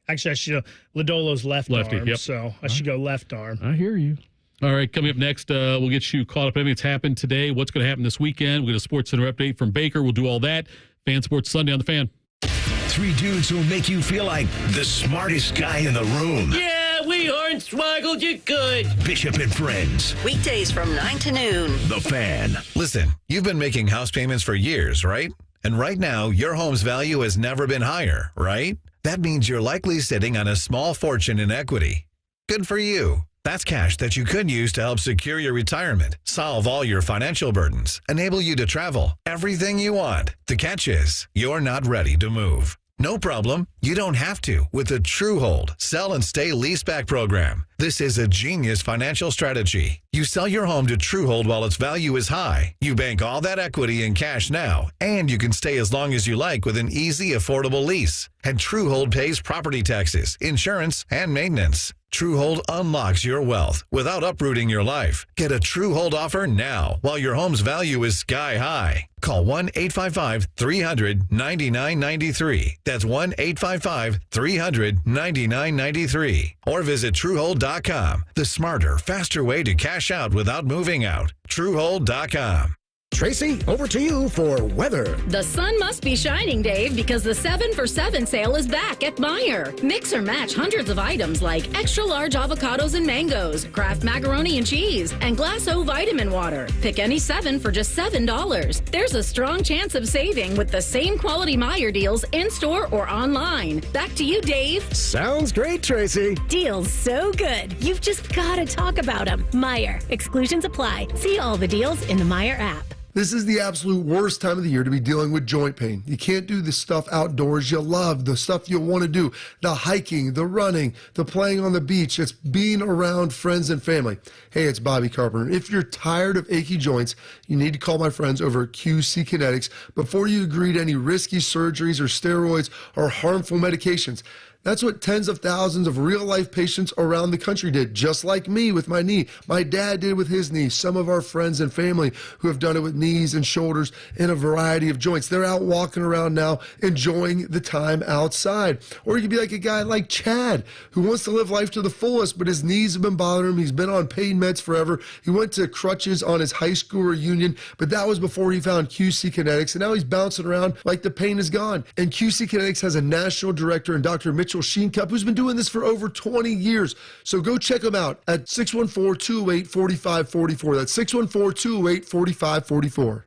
Actually, I should Lodolo's lefty arm, yep. So I should go left arm. I hear you. All right, coming up next, we'll get you caught up on everything that's happened today, what's going to happen this weekend. We'll get a Sports Center update from Baker. We'll do all that. Fan Sports Sunday on the Fan. 3 dudes who'll make you feel like the smartest guy in the room. Yeah, we hornswoggled you good. Bishop and Friends. Weekdays from 9 to noon. The Fan. Listen, you've been making house payments for years, right? And right now, your home's value has never been higher, right? That means you're likely sitting on a small fortune in equity. Good for you. That's cash that you could use to help secure your retirement, solve all your financial burdens, enable you to travel, everything you want. The catch is, you're not ready to move. No problem. You don't have to with the Truehold Sell and Stay Leaseback program. This is a genius financial strategy. You sell your home to Truehold while its value is high. You bank all that equity in cash now, and you can stay as long as you like with an easy, affordable lease. And Truehold pays property taxes, insurance, and maintenance. Truehold unlocks your wealth without uprooting your life. Get a Truehold offer now while your home's value is sky high. Call 1-855-300-9993. That's 1-855-300-9993. Or visit Truehold.com. The smarter, faster way to cash out without moving out. Truehold.com. Tracy, over to you for weather. The sun must be shining, Dave, because the 7 for 7 sale is back at Meijer. Mix or match hundreds of items like extra large avocados and mangoes, Kraft macaroni and cheese, and Glass O vitamin water. Pick any 7 for just $7. There's a strong chance of saving with the same quality Meijer deals in-store or online. Back to you, Dave. Sounds great, Tracy. Deals so good, you've just got to talk about them. Meijer. Exclusions apply. See all the deals in the Meijer app. This is the absolute worst time of the year to be dealing with joint pain. You can't do the stuff outdoors you love, the stuff you want to do, the hiking, the running, the playing on the beach. It's being around friends and family. Hey, it's Bobby Carpenter. If you're tired of achy joints, you need to call my friends over at QC Kinetics before you agree to any risky surgeries or steroids or harmful medications. That's what tens of thousands of real-life patients around the country did, just like me with my knee. My dad did with his knee. Some of our friends and family who have done it with knees and shoulders and a variety of joints. They're out walking around now, enjoying the time outside. Or you could be like a guy like Chad, who wants to live life to the fullest, but his knees have been bothering him. He's been on pain meds forever. He went to crutches on his high school reunion, but that was before he found QC Kinetics, and now he's bouncing around like the pain is gone. And QC Kinetics has a national director in Dr. Mitchell Sheencup, who's been doing this for over 20 years. So go check him out at 614-208-4544. That's 614-208-4544.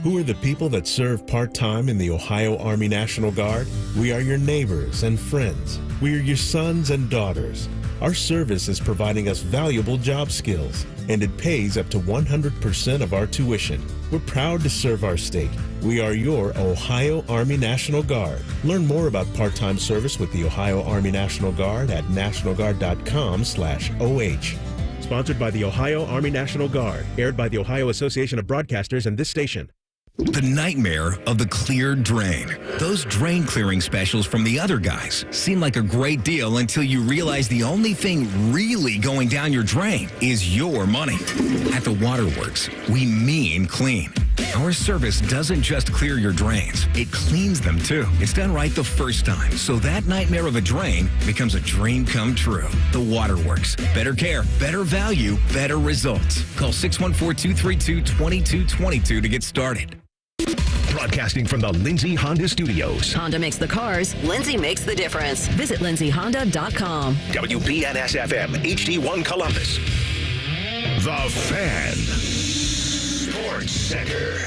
Who are the people that serve part-time in the Ohio Army National Guard? We are your neighbors and friends. We are your sons and daughters. Our service is providing us valuable job skills, and it pays up to 100% of our tuition. We're proud to serve our state. We are your Ohio Army National Guard. Learn more about part-time service with the Ohio Army National Guard at nationalguard.com/OH. Sponsored by the Ohio Army National Guard. Aired by the Ohio Association of Broadcasters and this station. The nightmare of the cleared drain. Those drain clearing specials from the other guys seem like a great deal until you realize the only thing really going down your drain is your money. At the Waterworks, we mean clean. Our service doesn't just clear your drains, it cleans them too. It's done right the first time, so that nightmare of a drain becomes a dream come true. The Waterworks. Better care, better value, better results. Call 614-232-2222 to get started. Broadcasting from the Lindsay Honda Studios. Honda makes the cars. Lindsay makes the difference. Visit lindsayhonda.com. WBNS-FM, HD1 Columbus. The Fan. Sports Center.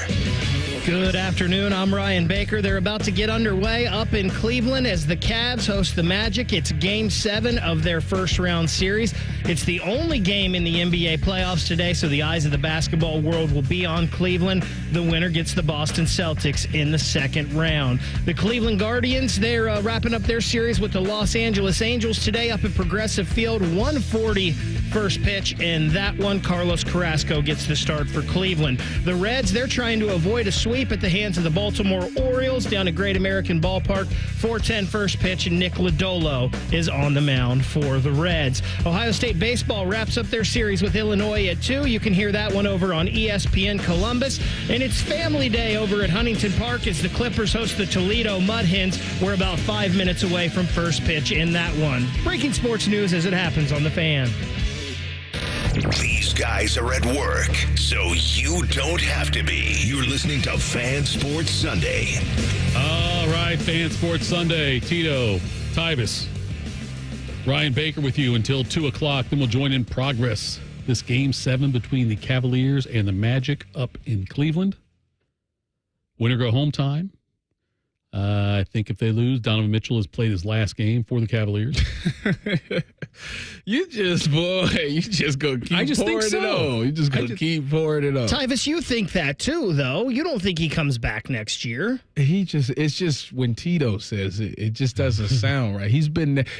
Good afternoon. I'm Ryan Baker. They're about to get underway up in Cleveland as the Cavs host the Magic. It's Game 7 of their first-round series. It's the only game in the NBA playoffs today, so the eyes of the basketball world will be on Cleveland. The winner gets the Boston Celtics in the second round. The Cleveland Guardians, they're wrapping up their series with the Los Angeles Angels today up at Progressive Field. 1:40 first pitch, and that one, Carlos Carrasco gets the start for Cleveland. The Reds, they're trying to avoid a sweep at the hands of the Baltimore Orioles down at Great American Ballpark. 4:10 first pitch, and Nick Lodolo is on the mound for the Reds. Ohio State baseball wraps up their series with Illinois at 2. You can hear that one over on ESPN Columbus. And it's family day over at Huntington Park as the Clippers host the Toledo Mud Hens. We're about 5 minutes away from first pitch in that one. Breaking sports news as it happens on The Fan. These guys are at work, so you don't have to be. You're listening to Fan Sports Sunday. All right, Fan Sports Sunday. Tito, Tyvis, Ryan Baker with you until 2 o'clock. Then we'll join in progress. This Game 7 between the Cavaliers and the Magic up in Cleveland. Winner go home time. I think if they lose, Donovan Mitchell has played his last game for the Cavaliers. You just gonna keep pouring it on. You just gonna keep pouring it on. Tyvis, you think that too, though. You don't think he comes back next year. It's just when Tito says it, it just doesn't sound right.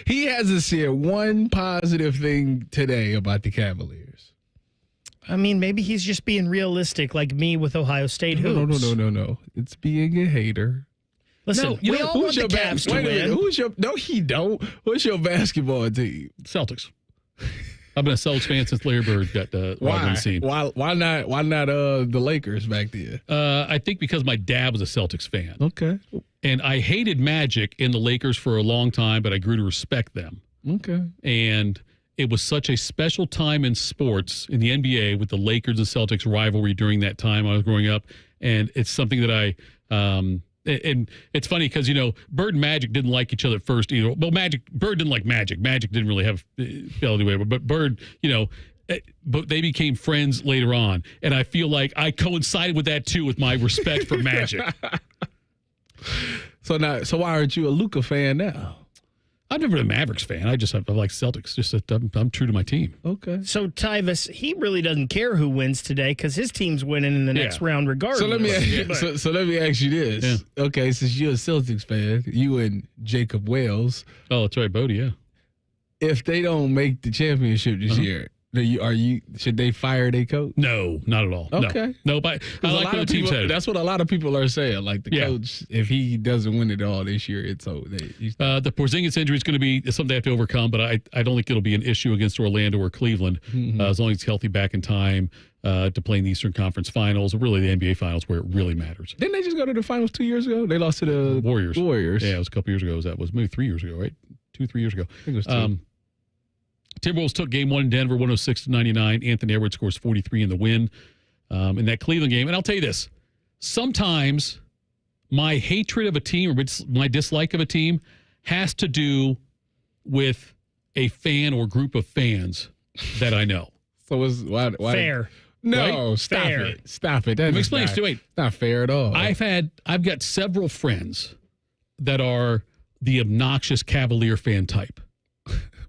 He hasn't said one positive thing today about the Cavaliers. I mean, maybe he's just being realistic like me with Ohio State hoops. No. It's being a hater. Listen, we all want the Cavs to win. No, he don't. What's your basketball team? Celtics. I've been a Celtics fan since Larry Bird got on the scene. Why not the Lakers back then? I think because my dad was a Celtics fan. Okay. And I hated Magic and the Lakers for a long time, but I grew to respect them. Okay. And it was such a special time in sports, in the NBA, with the Lakers and Celtics rivalry during that time I was growing up. And it's something that I and it's funny because, Bird and Magic didn't like each other at first either. Well, Bird didn't like Magic. Magic didn't really have felt anyway. But Bird, but they became friends later on. And I feel like I coincided with that, too, with my respect for Magic. So why aren't you a Luka fan now? I've never been a Mavericks fan. I like Celtics. Just that I'm true to my team. Okay. So Tyvis, he really doesn't care who wins today because his team's winning in the next round regardless. So let me ask you this. Yeah. Okay, since you're a Celtics fan, you and Jacob Wells. Oh, that's right, Bodie. Yeah. If they don't make the championship this year, should they fire their coach? No, not at all. Okay. No, but I like what the team said. That's what a lot of people are saying. Like the coach, if he doesn't win it all this year, it's over. The Porzingis injury is going to be something they have to overcome, but I don't think it'll be an issue against Orlando or Cleveland as long as he's healthy back in time to play in the Eastern Conference Finals, or really the NBA Finals where it really matters. Didn't they just go to the finals 2 years ago? They lost to the Warriors. Yeah, it was a couple years ago. That was maybe 3 years ago, right? 2-3 years ago. I think it was 2. Timberwolves took game 1 in Denver, 106-99. Anthony Edwards scores 43 in the win in that Cleveland game. And I'll tell you this, sometimes my hatred of a team or my dislike of a team has to do with a fan or group of fans that I know. So why fair? No, right? stop fair. it. Stop it. Let me explain to you. Wait. Not fair at all. I've got several friends that are the obnoxious Cavalier fan type.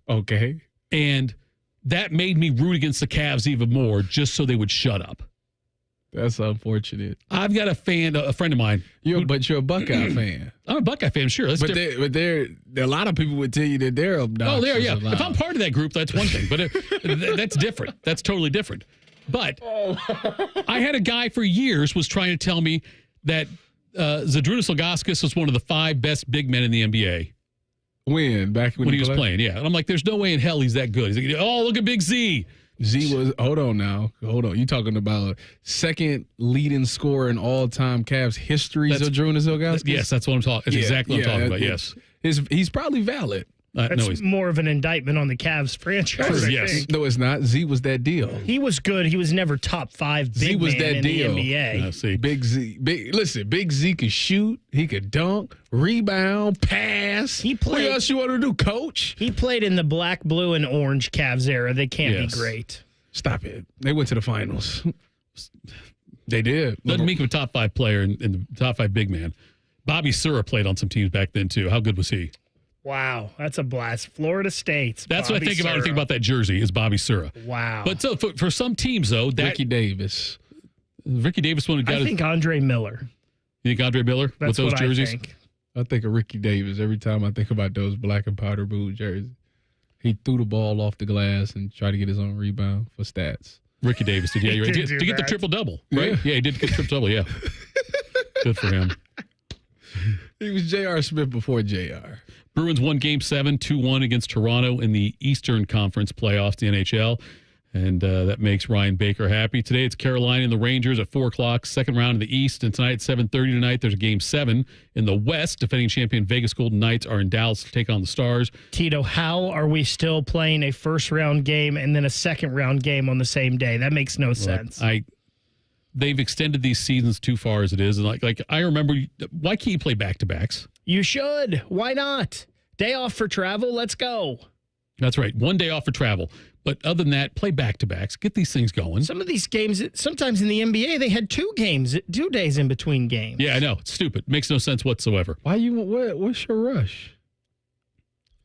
Okay. And that made me root against the Cavs even more just so they would shut up. That's unfortunate. I've got a friend of mine. But you're a Buckeye fan. I'm a Buckeye fan, sure. That's there a lot of people would tell you that they're obnoxious. Oh, there, yeah. If I'm part of that group, that's one thing. But that's different. That's totally different. But I had a guy for years was trying to tell me that Zydrunas Ilgauskas was one of the 5 best big men in the NBA. Back when he was playing, yeah. And I'm like, there's no way in hell he's that good. He's like, oh, look at Big Z. Z was, hold on. You talking about second leading scorer in all-time Cavs history, Zydrunas Ilgauskas? Yes, that's what I'm talking. That's exactly what I'm talking about. Yes, he's probably valid. That's more of an indictment on the Cavs franchise. Yes. No, it's not. Z was that deal. He was good. He was never top 5 big Z was man that in deal. the NBA. See. Big Z. Big Z could shoot. He could dunk, rebound, pass. What else you want to do, coach? He played in the black, blue, and orange Cavs era. They can't be great. Stop it. They went to the finals. They did. Doesn't make him a top 5 player in the top 5 big man. Bobby Sura played on some teams back then, too. How good was he? Wow, that's a blast. Florida State. That's what I think about when I think about that jersey is Bobby Sura. Wow. But so for some teams, though, Ricky Davis. Ricky Davis one. I think Andre Miller. You think Andre Miller with those jerseys? I think of Ricky Davis every time I think about those black and powder blue jerseys. He threw the ball off the glass and tried to get his own rebound for stats. Ricky Davis did, yeah. You're right. To get the triple-double, right? Yeah, he did get the triple-double, yeah. Good for him. He was J.R. Smith before J.R. Bruins won Game 7, 2-1 against Toronto in the Eastern Conference playoffs, the NHL. And that makes Ryan Baker happy. Today it's Carolina and the Rangers at 4 o'clock, second round in the East. And tonight at 7:30 tonight, there's a Game 7 in the West. Defending champion Vegas Golden Knights are in Dallas to take on the Stars. Tito, how are we still playing a first-round game and then a second-round game on the same day? That makes no sense. They've extended these seasons too far as it is. And like I remember, why can't you play back-to-backs? You should. Why not? Day off for travel. Let's go. That's right. 1 day off for travel. But other than that, play back-to-backs. Get these things going. Some of these games, sometimes in the NBA, they had 2 days in between games. Yeah, I know. It's stupid. Makes no sense whatsoever. What's your rush?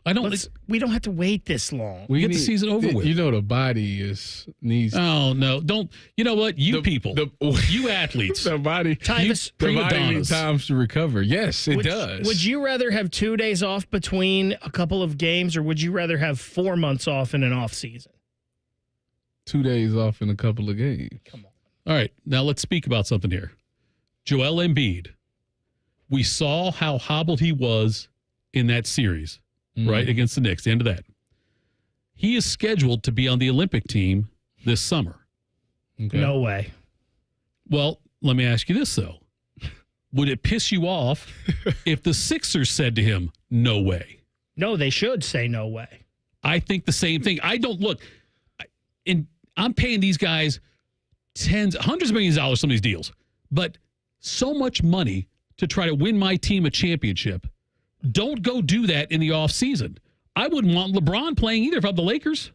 We don't have to wait this long. We get the season over with. You know the body needs. Oh no! Don't. You know what? You athletes. The body. Tyvis, the body needs time to recover. Yes, it does. Would you rather have 2 days off between a couple of games, or would you rather have 4 months off in an off season? 2 days off in a couple of games. Come on. All right, now let's speak about something here. Joel Embiid. We saw how hobbled he was in that series. Right, against the Knicks, the end of that. He is scheduled to be on the Olympic team this summer. Okay. No way. Well, let me ask you this, though. Would it piss you off if the Sixers said to him, no way? No, they should say no way. I think the same thing. I'm paying these guys hundreds of millions of dollars, some of these deals, but so much money to try to win my team a championship. Don't go do that in the offseason. I wouldn't want LeBron playing either if I'm the Lakers.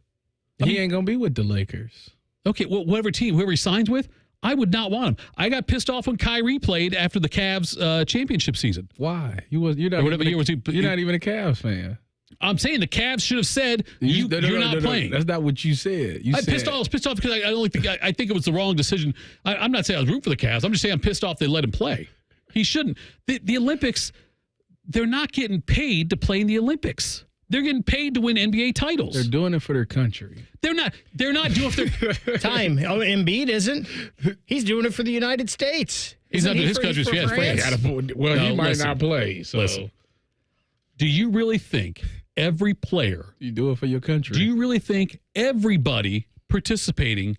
He ain't going to be with the Lakers. Okay, well, whoever he signs with, I would not want him. I got pissed off when Kyrie played after the Cavs championship season. Why? You're not even a Cavs fan. I'm saying the Cavs should have said you're not playing. That's not what you said. I was pissed off because I think it was the wrong decision. I'm not saying I was rooting for the Cavs. I'm just saying I'm pissed off they let him play. He shouldn't. The Olympics. They're not getting paid to play in the Olympics. They're getting paid to win NBA titles. They're doing it for their country. They're not doing it for their time. Oh, Embiid isn't. He's doing it for the United States. He's not doing his country. He might not play. So, listen. Do you really think every player you do it for your country? Do you really think everybody participating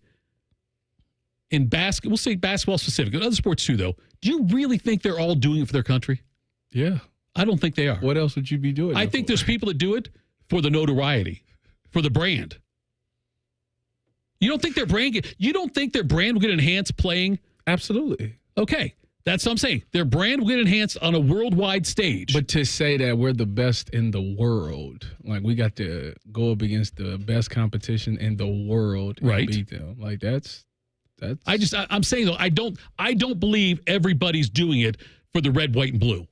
in basketball? We'll say basketball specific, other sports too, though. Do you really think they're all doing it for their country? Yeah. I don't think they are. What else would you be doing? I think there's people that do it for the notoriety, for the brand. You don't think their brand will get enhanced playing? Absolutely. Okay. That's what I'm saying. Their brand will get enhanced on a worldwide stage. But to say that we're the best in the world, like we got to go up against the best competition in the world and beat them. Like that's I'm saying though, I don't believe everybody's doing it for the red, white, and blue.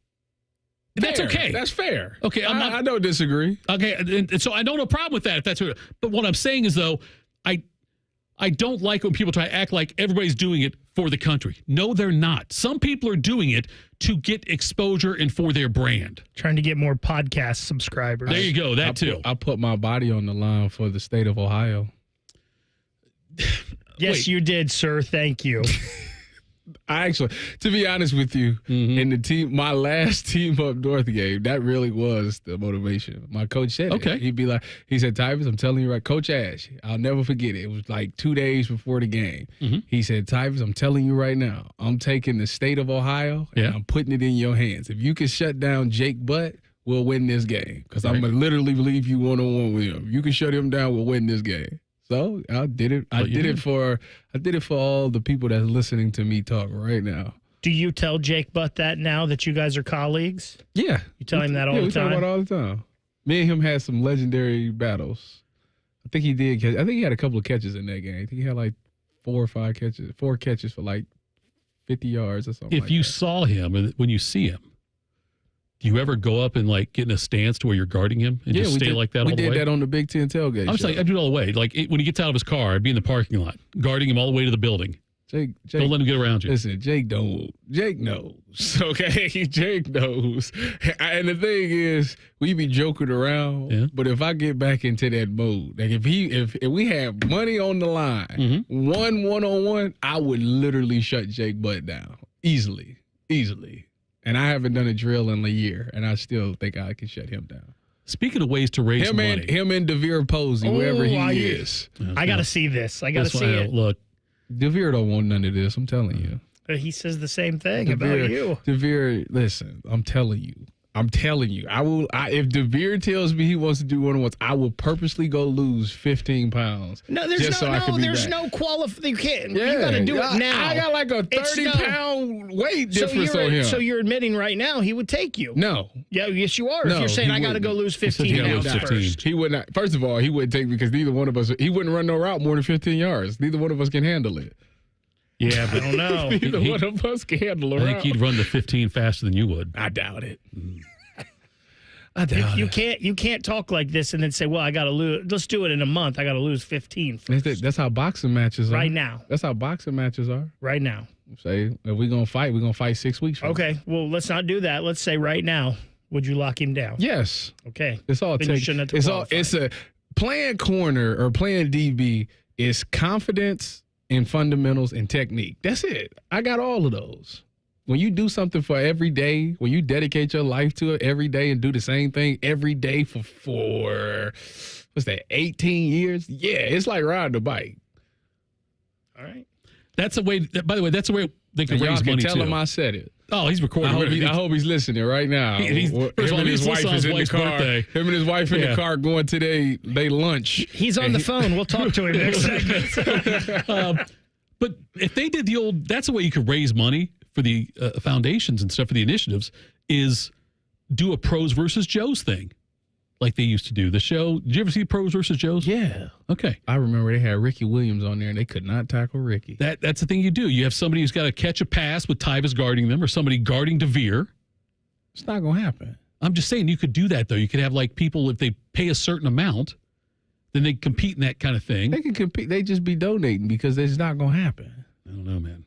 That's okay. That's fair. Okay, I don't disagree. Okay, and so I don't have a problem with that. If that's what, but what I'm saying is though, I don't like when people try to act like everybody's doing it for the country. No, they're not. Some people are doing it to get exposure and for their brand. Trying to get more podcast subscribers. There you go. Too. I put my body on the line for the state of Ohio. Yes, you did, sir. Thank you. To be honest with you, in my last team up north game, that really was the motivation. My coach said it. He'd be like, he said, Tyvis, I'm telling you right, Coach Ash, I'll never forget it. It was like 2 days before the game. He said, Tyvis, I'm telling you right now, I'm taking the state of Ohio and I'm putting it in your hands. If you can shut down Jake Butt, we'll win this game because I'm going to literally leave you one-on-one with him. You can shut him down, we'll win this game. So I did it. I did it for all the people that's listening to me talk right now. Do you tell Jake Butt that now that you guys are colleagues? Yeah. You tell him that all the time? We talk about it all the time. Me and him had some legendary battles. I think he did. I think he had a couple of catches in that game. I think he had like 4 or 5 catches, 4 catches for like 50 yards or something. If you saw him and when you see him, do you ever go up and like get in a stance to where you're guarding him and just stay like that all the way? We did that on the Big Ten tailgate. I'm saying I do it all the way. Like when he gets out of his car, I'd be in the parking lot guarding him all the way to the building. Jake, don't let him get around you. Listen, Jake knows. Okay, Jake knows. And the thing is, we be joking around. But if I get back into that mode, like if we have money on the line, one-on-one, I would literally shut Jake Butt down easily. And I haven't done a drill in a year, and I still think I can shut him down. Speaking of ways to raise money. Him and DeVere Posey, wherever he is. I got to see this. I got to see it. Look. DeVere don't want none of this, I'm telling you. But he says the same thing about you. DeVere, listen, I'm telling you. If DeVere tells me he wants to do one-on-ones, I will purposely go lose 15 pounds. No, there's no qualification. You can't. Yeah, you got to do it now. I got like a 30-pound weight difference on him. So you're admitting right now he would take you. No. Yeah, yes, you are. If you're saying I got to go lose 15 pounds first. He would not. First of all, he wouldn't take me because neither one of us. He wouldn't run no route more than 15 yards. Neither one of us can handle it. Yeah, but I don't know. Neither one of us can handle a route. I think he'd run the 15 faster than you would. I doubt it. You can't talk like this and then say, well, I got to lose. Let's do it in a month. I got to lose 15 first. That's how boxing matches are. Right now. That's how boxing matches are. Right now. Say, if we're going to fight 6 weeks from now. Well, let's not do that. Let's say right now, would you lock him down? Yes. Okay. It's all it's a playing corner or playing DB is confidence and fundamentals and technique. That's it. I got all of those. When you do something for every day, when you dedicate your life to it every day and do the same thing every day for what's that, 18 years? Yeah, it's like riding a bike. All right. That's a way, by the way, that's a way they can raise money, tell him I said it. Oh, he's recording. I hope he's listening right now. Him and his wife is in the car. Him and his wife in the car going to they lunch. He's on the phone. We'll talk to him next segment. But if they did that's a way you could raise money for the foundations and stuff for the initiatives, is do a pros versus Joes thing like they used to do. The show, did you ever see Pros versus Joes? Yeah. Okay. I remember they had Ricky Williams on there and they could not tackle Ricky. That's the thing you do. You have somebody who's got to catch a pass with Tyvis guarding them or somebody guarding DeVere. It's not going to happen. I'm just saying you could do that, though. You could have like people, if they pay a certain amount, then they compete in that kind of thing. They can compete. They just be donating because it's not going to happen. I don't know, man.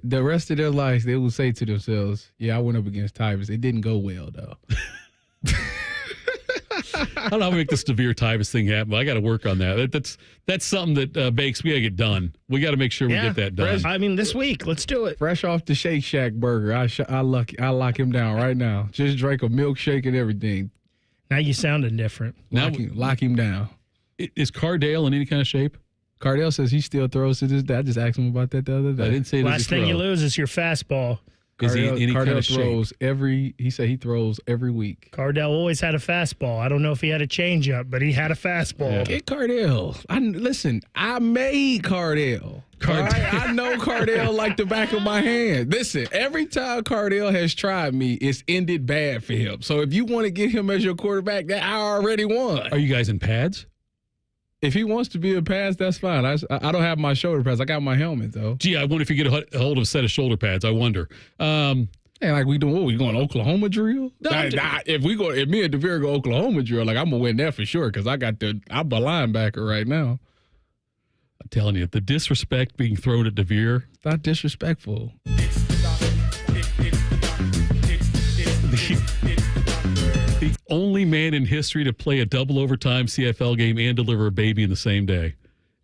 The rest of their lives, they will say to themselves, yeah, I went up against Tyvis. It didn't go well, though. I don't know how to make this DeVere Tyvis thing happen, but I got to work on that. That's something that, Bakes, we got to get done. We got to make sure we get that done. I mean, this week. Let's do it. Fresh off the Shake Shack burger. I lock him down right now. Just drank a milkshake and everything. Now you sounding different. Lock him down. Is Cardale in any kind of shape? Cardale says he still throws to this day. I just asked him about that the other day. I didn't say last thing you lose is your fastball. Cardale throws he said he throws every week. Cardale always had a fastball. I don't know if he had a changeup, but he had a fastball. Yeah. Get Cardale. Listen, I made Cardale. I know Cardale like the back of my hand. Listen, every time Cardale has tried me, it's ended bad for him. So if you want to get him as your quarterback, that I already won. Are you guys in pads? If he wants to be a pass, that's fine. I don't have my shoulder pads. I got my helmet, though. Gee, I wonder if you get a hold of a set of shoulder pads. I wonder. And like we doing, we going Oklahoma drill? No, if me and DeVere go Oklahoma drill, like I'm gonna win that for sure because I'm a linebacker right now. I'm telling you, the disrespect being thrown at DeVere. It's not disrespectful. The only man in history to play a double overtime CFL game and deliver a baby in the same day.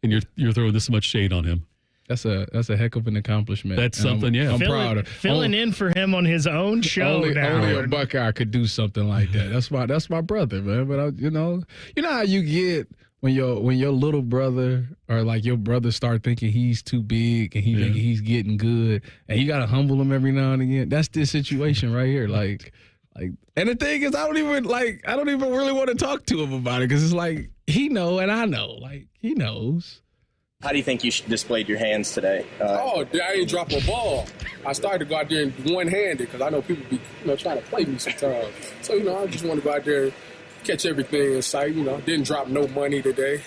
And you're throwing this much shade on him. That's a heck of an accomplishment. That's something, yeah. I'm proud of. Filling in for him on his own show now. Only a Buckeye could do something like that. That's my brother, man. But you know how you get when your little brother or like your brother start thinking he's too big and he think he's getting good, and you gotta humble him every now and again. That's this situation right here. Like, and the thing is, I don't even really want to talk to him about it because it's like he know and I know, like he knows. How do you think you displayed your hands today? I ain't drop a ball. I started to go out there and one-handed because I know people be trying to play me sometimes. So, I just want to go out there and catch everything in sight. Didn't drop no money today.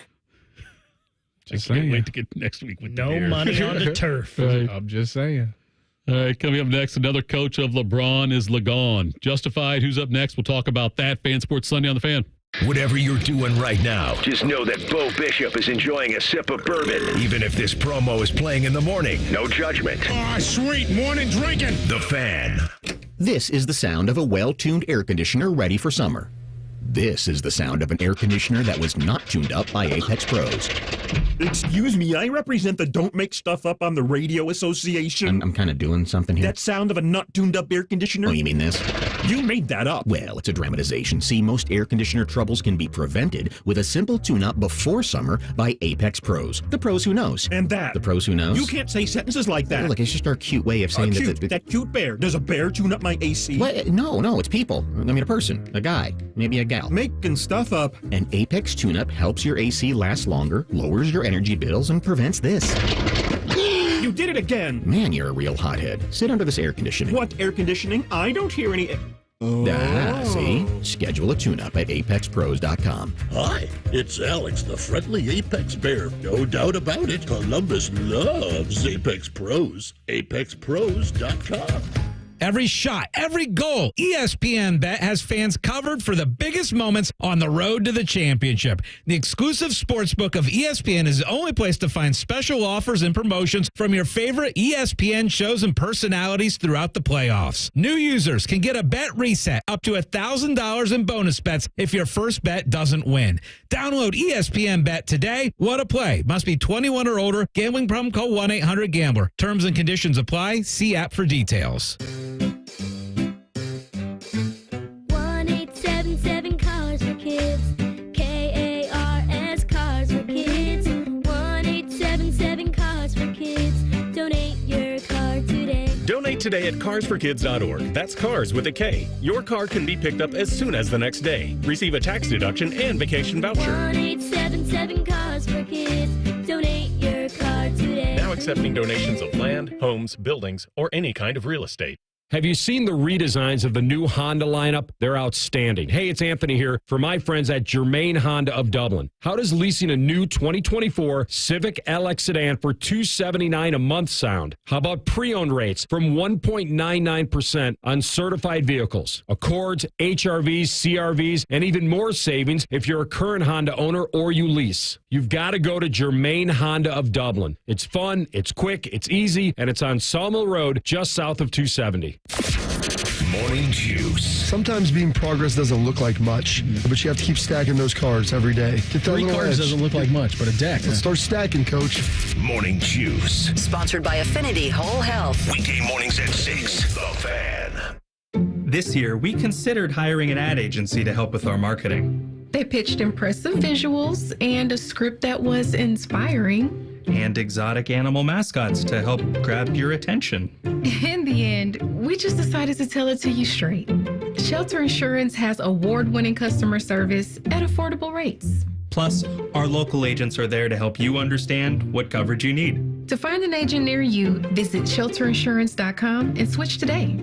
I can't wait to get next week with no money on the turf. Right. I'm just saying. All right, coming up next, another coach of LeBron is Lagon. Justified, who's up next? We'll talk about that. Fan Sports Sunday on the Fan. Whatever you're doing right now, just know that Bo Bishop is enjoying a sip of bourbon, even if this promo is playing in the morning. No judgment. Sweet morning drinking. The Fan. This is the sound of a well-tuned air conditioner ready for summer. This is the sound of an air conditioner that was not tuned up by Apex Pros. Excuse me, I represent the Don't Make Stuff Up on the Radio Association. I'm kind of doing something here. That sound of a not tuned up air conditioner? Oh, you mean this? You made that up. Well, it's a dramatization. See, most air conditioner troubles can be prevented with a simple tune-up before summer by Apex Pros. The pros who knows. And that. The pros who knows. You can't say sentences like that. Look, it's just our cute way of saying that cute bear. Does a bear tune up my AC? What? No, it's people. I mean, a person, a guy, maybe a gal. Making stuff up. An Apex tune-up helps your AC last longer, lowers your energy bills, and prevents this. You did it again. Man, you're a real hothead. Sit under this air conditioning. What air conditioning? I don't hear any... See? Schedule a tune-up at ApexPros.com. Hi, it's Alex, the friendly Apex Bear. No doubt about it. Columbus loves Apex Pros. ApexPros.com. Every shot, every goal, ESPN Bet has fans covered for the biggest moments on the road to the championship. The exclusive sportsbook of ESPN is the only place to find special offers and promotions from your favorite ESPN shows and personalities throughout the playoffs. New users can get a bet reset up to $1,000 in bonus bets if your first bet doesn't win. Download ESPN Bet today. What a play. Must be 21 or older. Gambling problem? Call 1-800-GAMBLER. Terms and conditions apply. See app for details. 1-877 Cars for Kids. KARS Cars for Kids. 1-877 Cars for Kids. Donate your car today. Donate today at carsforkids.org. That's cars with a K. Your car can be picked up as soon as the next day. Receive a tax deduction and vacation voucher. 1-877 Cars for Kids. Donate your car today. Now accepting donations of land, homes, buildings, or any kind of real estate. Have you seen the redesigns of the new Honda lineup? They're outstanding. Hey, it's Anthony here for my friends at Germain Honda of Dublin. How does leasing a new 2024 Civic LX sedan for $279 a month sound? How about pre-owned rates from 1.99% on certified vehicles? Accords, HRVs, CRVs, and even more savings if you're a current Honda owner or you lease. You've got to go to Germain Honda of Dublin. It's fun, it's quick, it's easy, and it's on Sawmill Road just south of 270. Morning Juice. Sometimes being progress doesn't look like much, but you have to keep stacking those cards every day. Get that 3 little cards edge. doesn't look like much, but a deck. Let's start stacking, Coach. Morning Juice. Sponsored by Affinity Whole Health. Weekday mornings at 6. The Fan. This year, we considered hiring an ad agency to help with our marketing. They pitched impressive visuals and a script that was inspiring. And exotic animal mascots to help grab your attention. In the end, we just decided to tell it to you straight. Shelter Insurance has award-winning customer service at affordable rates. Plus, our local agents are there to help you understand what coverage you need. To find an agent near you, visit shelterinsurance.com and switch today.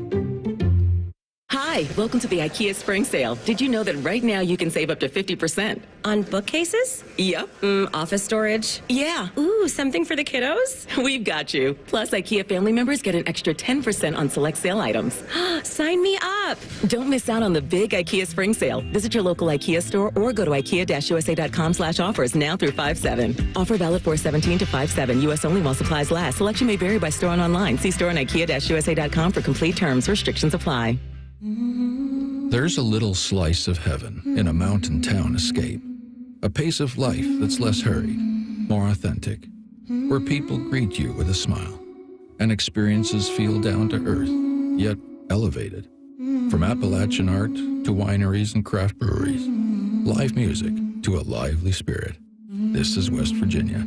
Hi, welcome to the IKEA Spring Sale. Did you know that right now you can save up to 50%? On bookcases? Yep. Office storage? Yeah. Ooh, something for the kiddos? We've got you. Plus, IKEA family members get an extra 10% on select sale items. Sign me up. Don't miss out on the big IKEA Spring Sale. Visit your local IKEA store or go to IKEA-USA.com/offers now through 5/7. Offer valid 4/17 to 5/7. U.S. only while supplies last. Selection may vary by store and online. See store on IKEA-USA.com for complete terms. Restrictions apply. There's a little slice of heaven in a mountain town escape. A pace of life that's less hurried, more authentic. where people greet you with a smile and experiences feel down to earth, yet elevated. From Appalachian art to wineries and craft breweries, live music to a lively spirit. This is West Virginia.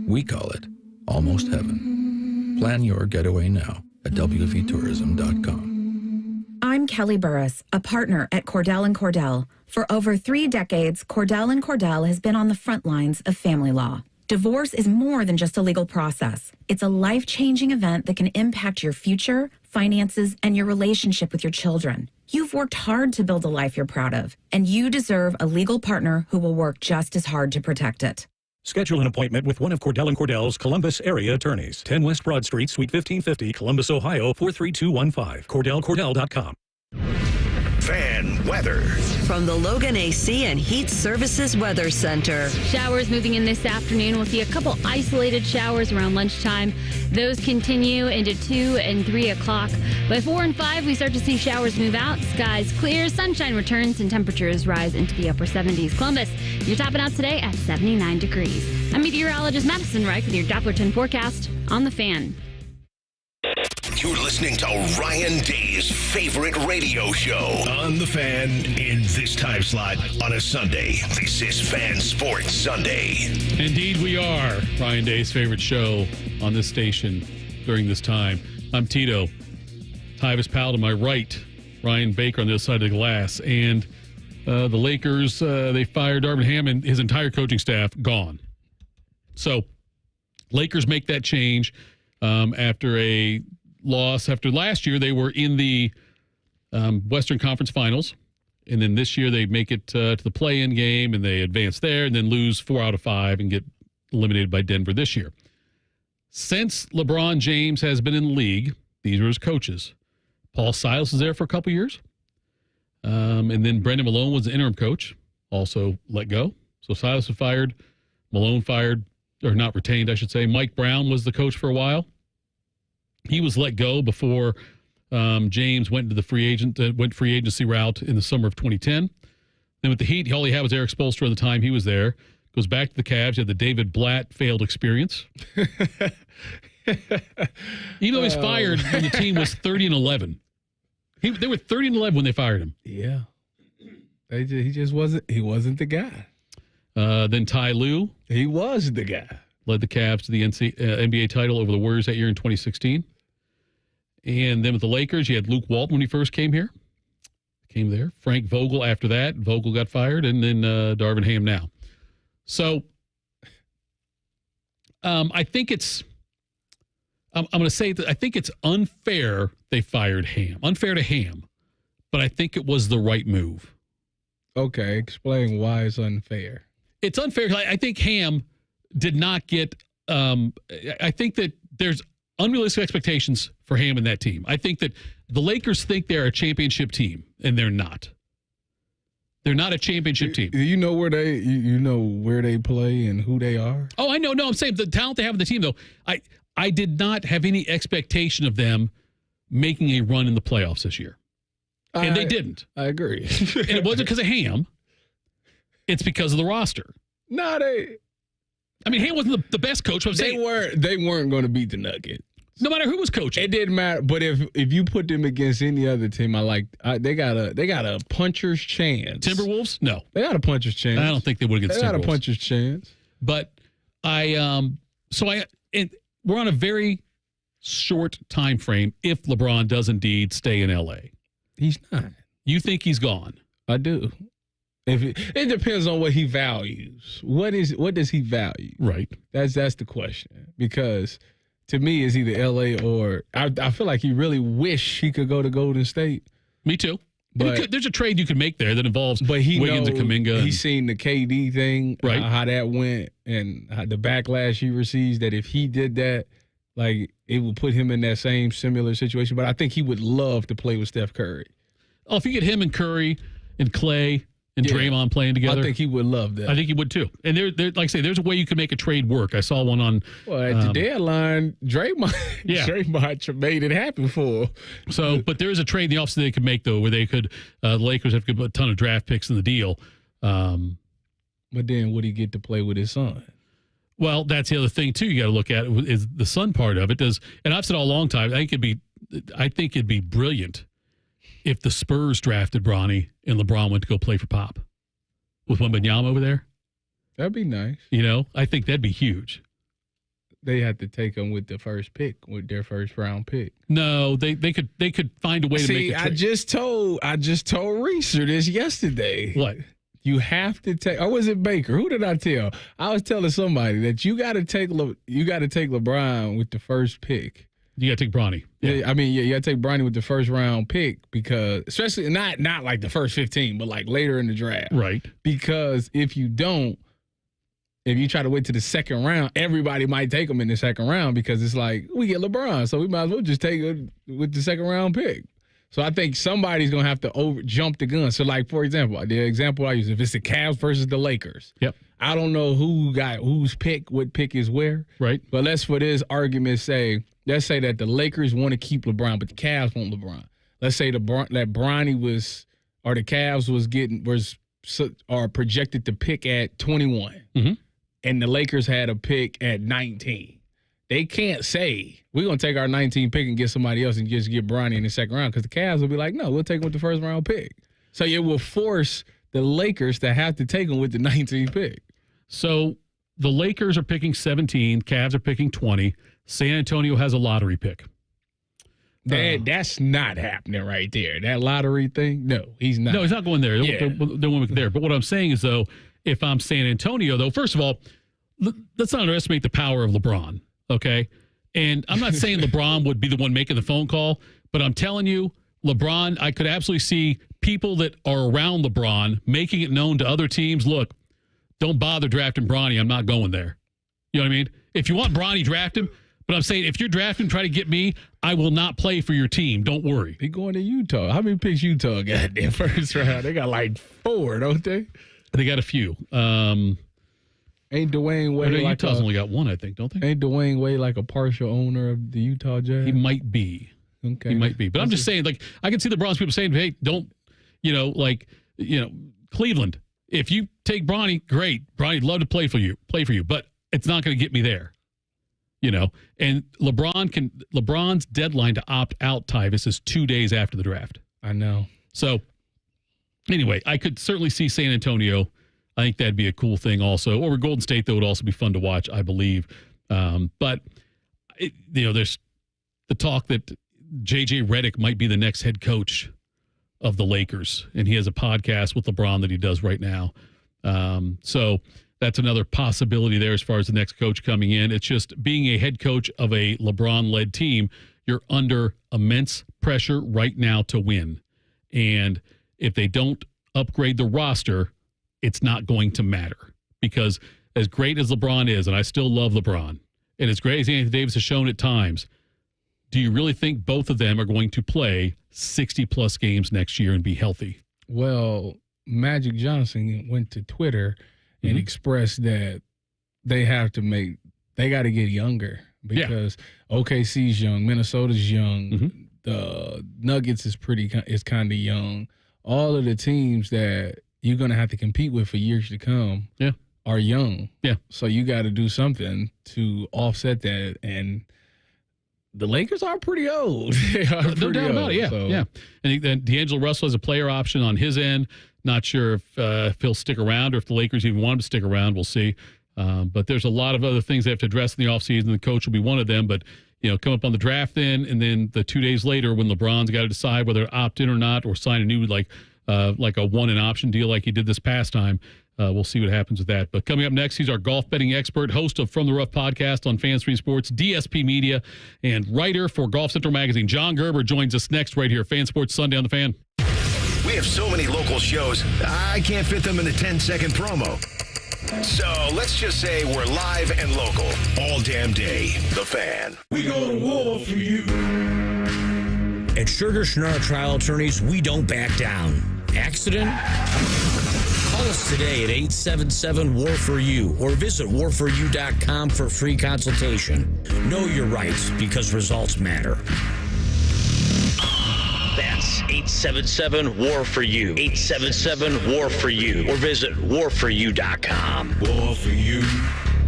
We call it almost heaven. Plan your getaway now at wvtourism.com. I'm Kelly Burris, a partner at Cordell & Cordell. For over 3 decades, Cordell & Cordell has been on the front lines of family law. Divorce is more than just a legal process. It's a life-changing event that can impact your future, finances, and your relationship with your children. You've worked hard to build a life you're proud of, and you deserve a legal partner who will work just as hard to protect it. Schedule an appointment with one of Cordell & Cordell's Columbus area attorneys. 10 West Broad Street, Suite 1550, Columbus, Ohio, 43215. CordellCordell.com. Fan weather. From the Logan AC and Heat Services Weather Center. Showers moving in this afternoon. We'll see a couple isolated showers around lunchtime. Those continue into 2 and 3 o'clock. By 4 and 5, we start to see showers move out. Skies clear, sunshine returns, and temperatures rise into the upper 70s. Columbus, you're topping out today at 79 degrees. I'm meteorologist Madison Reich with your Doppler 10 forecast on The Fan. You're listening to Ryan Day's favorite radio show on The Fan in this time slot on a Sunday. This is Fan Sports Sunday. Indeed, we are Ryan Day's favorite show on this station during this time. I'm Tito. Tyvis Powell to my right. Ryan Baker on the other side of the glass. And the Lakers, they fired Darvin Ham and his entire coaching staff gone. So Lakers make that change after a loss. After last year, they were in the Western Conference Finals. And then this year, they make it to the play-in game, and they advance there and then lose 4 out of 5 and get eliminated by Denver this year. Since LeBron James has been in the league, these are his coaches. Paul Silas is there for a couple years. And then Brendan Malone was the interim coach, also let go. So Silas was fired, Malone fired, or not retained, I should say. Mike Brown was the coach for a while. He was let go before James went into the free agency route in the summer of 2010. Then with the Heat, all he had was Eric Spoelstra at the time he was there. Goes back to the Cavs. He had the David Blatt failed experience. Even though he was fired when the team was 30-11. They were 30-11 when they fired him. Yeah. He just wasn't. He wasn't the guy. Then Ty Lue. He was the guy. Led the Cavs to the NBA title over the Warriors that year in 2016. And then with the Lakers, you had Luke Walton when he first came here. Came there. Frank Vogel after that. Vogel got fired. And then Darvin Ham now. So I think it's I'm going to say that I think it's unfair they fired Ham. Unfair to Ham. But I think it was the right move. Okay. Explain why it's unfair. It's unfair. I think Ham did not get I think that there's unrealistic expectations for Ham and that team. I think that the Lakers think they're a championship team, and they're not. They're not a championship team. You know where they play and who they are? Oh, I know. No, I'm saying the talent they have in the team, though. I did not have any expectation of them making a run in the playoffs this year. And they didn't. I agree. And it wasn't because of Ham. It's because of the roster. No, Ham wasn't the best coach. They weren't going to beat the Nuggets. No matter who was coaching. It didn't matter. But if you put them against any other team, they got a puncher's chance. Timberwolves? No. They got a puncher's chance. I don't think they would against Timberwolves. They got a puncher's chance. But we're on a very short time frame if LeBron does indeed stay in LA. He's not. You think he's gone? I do. It depends on what he values. What does he value? Right. That's the question. Because to me, it's either LA or I feel like he really wish he could go to Golden State. Me too. But there's a trade you could make there that involves Wiggins and Kuminga. He's seen the KD thing, right? How that went, and how the backlash he receives. That if he did that, it would put him in that same similar situation. But I think he would love to play with Steph Curry. Oh, if you get him and Curry and Clay and Draymond playing together, I think he would love that. I think he would too. And there, like I say, there's a way you can make a trade work. I saw one on. Well, at the deadline, Draymond made it happen for him. So, but there is a trade in the offseason they could make though, where they could. The Lakers have to put a ton of draft picks in the deal. But then would he get to play with his son? Well, that's the other thing too. You got to look at is the son part of it. And I've said all a long time. I think it'd be brilliant if the Spurs drafted Bronny and LeBron went to go play for Pop with Wembanyama over there. That'd be nice. I think that'd be huge. They had to take him with the first pick, with their first round pick. No, they could find a way to make it. I just told Reeser this yesterday. What? You have to take, or was it Baker? Who did I tell? I was telling somebody that you got to take LeBron with the first pick. You got to take Bronny. Yeah. You got to take Bronny with the first round pick because, especially not like the first 15, but like later in the draft. Right. Because if you don't, if you try to wait to the second round, everybody might take him in the second round because it's like, we get LeBron, so we might as well just take it with the second round pick. So I think somebody's going to have to jump the gun. So, like, for example, the example I use, if it's the Cavs versus the Lakers. Yep. I don't know whose pick, what pick is where. Right. But let's, for this argument, let's say that the Lakers want to keep LeBron, but the Cavs want LeBron. Let's say that Bronny or the Cavs are projected to pick at 21. Mm-hmm. And the Lakers had a pick at 19. They can't say, we're going to take our 19 pick and get somebody else and just get Bronny in the second round because the Cavs will be like, no, we'll take him with the first round pick. So it will force the Lakers to have to take him with the 19 pick. So the Lakers are picking 17, Cavs are picking 20. San Antonio has a lottery pick. That's not happening right there. That lottery thing, no, he's not. No, he's not going there. Yeah. They won't be there. But what I'm saying is, though, if I'm San Antonio, though, first of all, let's not underestimate the power of LeBron, okay? And I'm not saying LeBron would be the one making the phone call, but I'm telling you, LeBron, I could absolutely see people that are around LeBron making it known to other teams, look, don't bother drafting Bronny. I'm not going there. You know what I mean? If you want Bronny, draft him. But I'm saying if you're drafting, try to get me, I will not play for your team. Don't worry. They going to Utah. How many picks Utah got in first round? They got like 4, don't they? They got a few. Ain't Dwayne Wade like Utah's only got one, I think, don't they? Ain't Dwayne Wade like a partial owner of the Utah Jazz? He might be. Okay. He might be. But I'm just saying, like, I can see the Bronx people saying, hey, don't, Cleveland, if you take Bronny, great. Bronny'd love to play for you, but it's not going to get me there. And LeBron's deadline to opt out, Tyvis, is 2 days after the draft. I know. So, anyway, I could certainly see San Antonio. I think that'd be a cool thing also. Or Golden State, that would also be fun to watch, I believe. But, there's the talk that J.J. Redick might be the next head coach of the Lakers. And he has a podcast with LeBron that he does right now. So that's another possibility there as far as the next coach coming in. It's just being a head coach of a LeBron-led team, you're under immense pressure right now to win. And if they don't upgrade the roster, it's not going to matter. Because as great as LeBron is, and I still love LeBron, and as great as Anthony Davis has shown at times, do you really think both of them are going to play 60-plus games next year and be healthy? Well, Magic Johnson went to Twitter and expressed that they got to get younger because OKC's young, Minnesota's young, the Nuggets is kind of young. All of the teams that you're going to have to compete with for years to come are young. Yeah. So you got to do something to offset that. And the Lakers are pretty old. No doubt about it, yeah. So. Yeah. And D'Angelo Russell has a player option on his end. Not sure if he'll stick around or if the Lakers even want him to stick around. We'll see. But there's a lot of other things they have to address in the offseason. The coach will be one of them. But, come up on the draft then, and then the 2 days later when LeBron's got to decide whether to opt in or not or sign a new, like a one-and-option deal like he did this past time. We'll see what happens with that. But coming up next, he's our golf betting expert, host of From the Rough podcast on FanStream Sports, DSP Media, and writer for Golf Central Magazine. John Gerber joins us next right here, Fan Sports Sunday on the Fan. We have so many local shows, I can't fit them in a 10-second promo. So let's just say we're live and local all damn day. The Fan. We go to war for you. At Sugar Schnarr Trial Attorneys, we don't back down. Accident? Call us today at 877-WAR-FOR-YOU or visit warforyou.com for a free consultation. Know your rights because results matter. That's 877-WAR-FOR-YOU. 877-WAR-FOR-YOU or visit warforyou.com. War for you.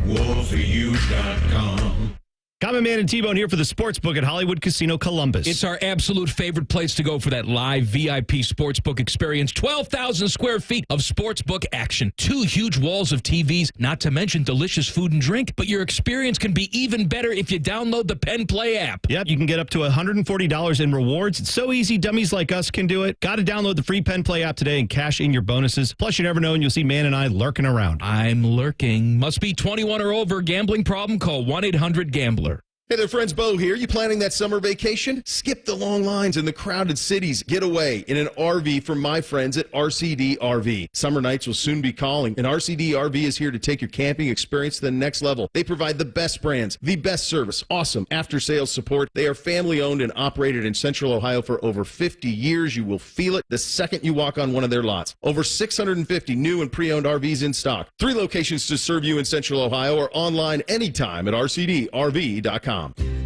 WarForYou.com. Common Man and T-Bone here for the Sportsbook at Hollywood Casino Columbus. It's our absolute favorite place to go for that live VIP sportsbook experience. 12,000 square feet of sportsbook action. 2 huge walls of TVs, not to mention delicious food and drink. But your experience can be even better if you download the Penn Play app. Yep, you can get up to $140 in rewards. It's so easy, dummies like us can do it. Got to download the free Penn Play app today and cash in your bonuses. Plus, you never know, and you'll see Man and I lurking around. I'm lurking. Must be 21 or over. Gambling problem? Call 1-800-GAMBLER. Hey there, friends. Bo here. You planning that summer vacation? Skip the long lines in the crowded cities. Get away in an RV from my friends at RCD RV. Summer nights will soon be calling, and RCD RV is here to take your camping experience to the next level. They provide the best brands, the best service, awesome after-sales support. They are family-owned and operated in Central Ohio for over 50 years. You will feel it the second you walk on one of their lots. Over 650 new and pre-owned RVs in stock. 3 locations to serve you in Central Ohio or online anytime at rcdrv.com.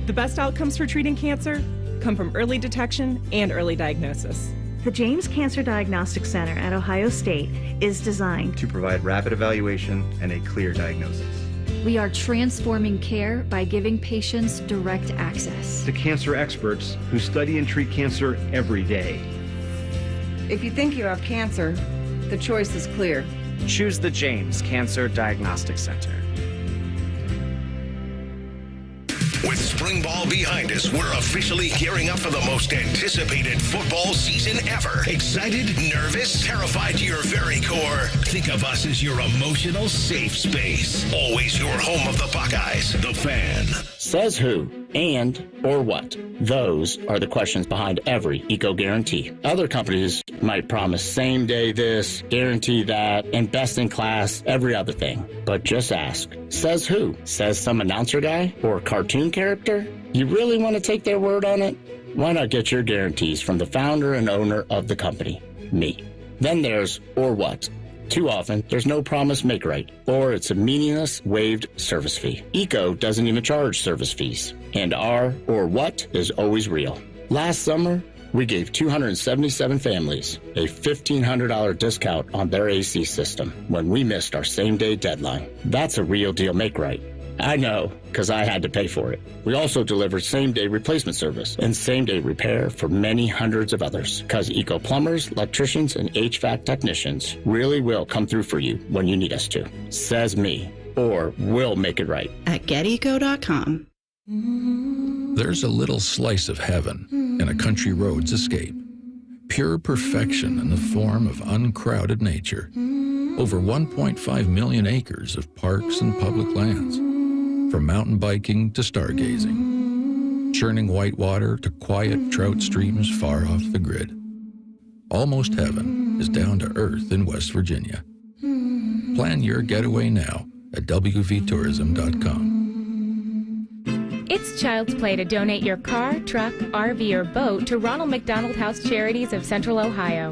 The best outcomes for treating cancer come from early detection and early diagnosis. The James Cancer Diagnostic Center at Ohio State is designed to provide rapid evaluation and a clear diagnosis. We are transforming care by giving patients direct access to cancer experts who study and treat cancer every day. If you think you have cancer, the choice is clear. Choose the James Cancer Diagnostic Center. With spring ball behind us, we're officially gearing up for the most anticipated football season ever. Excited, nervous, terrified to your very core? Think of us as your emotional safe space. Always your home of the Buckeyes, the Fan. Says who and or what? Those are the questions behind every eco guarantee. Other companies might promise same day this, guarantee that, and best in class every other thing. But just ask, says who? Says some announcer guy or cartoon character? You really want to take their word on it? Why not get your guarantees from the founder and owner of the company, me? Then there's or what. Too often, there's no promise make right, or it's a meaningless waived service fee. Eco doesn't even charge service fees, and our or what is always real. Last summer, we gave 277 families a $1,500 discount on their AC system when we missed our same-day deadline. That's a real deal make right. I know, because I had to pay for it. We also deliver same-day replacement service and same-day repair for many hundreds of others, because Eco plumbers, electricians, and HVAC technicians really will come through for you when you need us to. Says me, or we'll make it right. At geteco.com. There's a little slice of heaven in a country road's escape. Pure perfection in the form of uncrowded nature. Over 1.5 million acres of parks and public lands. From mountain biking to stargazing. Churning white water to quiet trout streams far off the grid. Almost heaven is down to earth in West Virginia. Plan your getaway now at wvtourism.com. It's child's play to donate your car, truck, RV, or boat to Ronald McDonald House Charities of Central Ohio.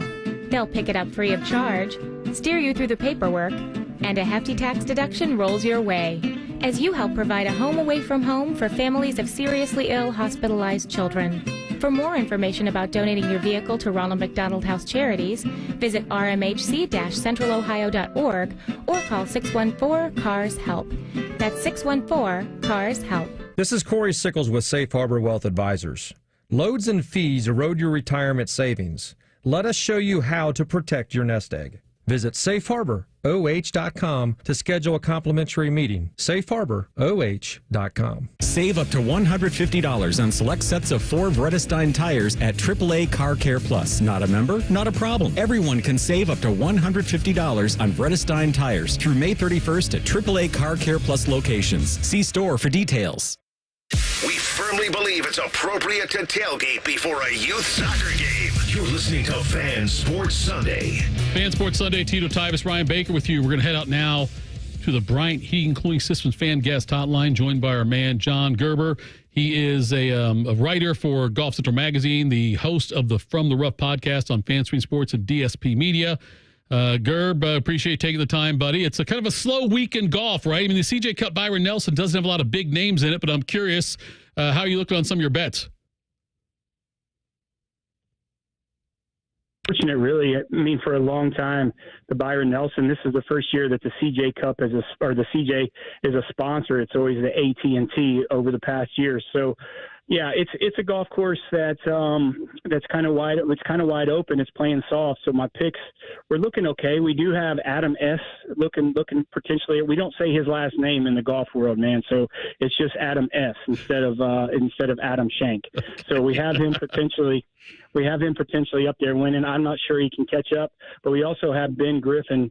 They'll pick it up free of charge, steer you through the paperwork, and a hefty tax deduction rolls your way as you help provide a home away from home for families of seriously ill hospitalized children. For more information about donating your vehicle to Ronald McDonald House Charities, visit rmhc-centralohio.org or call 614-CARS-HELP. That's 614-CARS-HELP. This is Corey Sickles with Safe Harbor Wealth Advisors. Loads and fees erode your retirement savings. Let us show you how to protect your nest egg. Visit safeharboroh.com to schedule a complimentary meeting. safeharboroh.com. Save up to $150 on select sets of Ford Vredestein tires at AAA Car Care Plus. Not a member? Not a problem. Everyone can save up to $150 on Vredestein tires through May 31st at AAA Car Care Plus locations. See store for details. We firmly believe it's appropriate to tailgate before a youth soccer game. You're listening to Fan Sports Sunday. Fan Sports Sunday, Tito, Tyvis, Ryan Baker with you. We're going to head out now to the Bryant Heating Cooling Systems fan guest hotline, joined by our man, John Gerber. He is a writer for Golf Central Magazine, the host of the From the Rough podcast on FanScreen Sports and DSP Media. Gerb, appreciate you taking the time, buddy. It's a kind of a slow week in golf, right? I mean, the CJ Cup Byron Nelson doesn't have a lot of big names in it, but I'm curious how you looked on some of your bets. unfortunate, really. I mean, for a long time, the Byron Nelson. This is the first year that the CJ Cup the CJ is a sponsor. It's always the AT&T over the past year. So, yeah, it's a golf course that's kind of wide. It's kind of wide open. It's playing soft. So my picks, we're looking okay. We do have Adam S. looking potentially. We don't say his last name in the golf world, man. So it's just Adam S. instead of Adam Shank. So we have him potentially. We have him potentially up there winning. I'm not sure he can catch up, but we also have Ben Griffin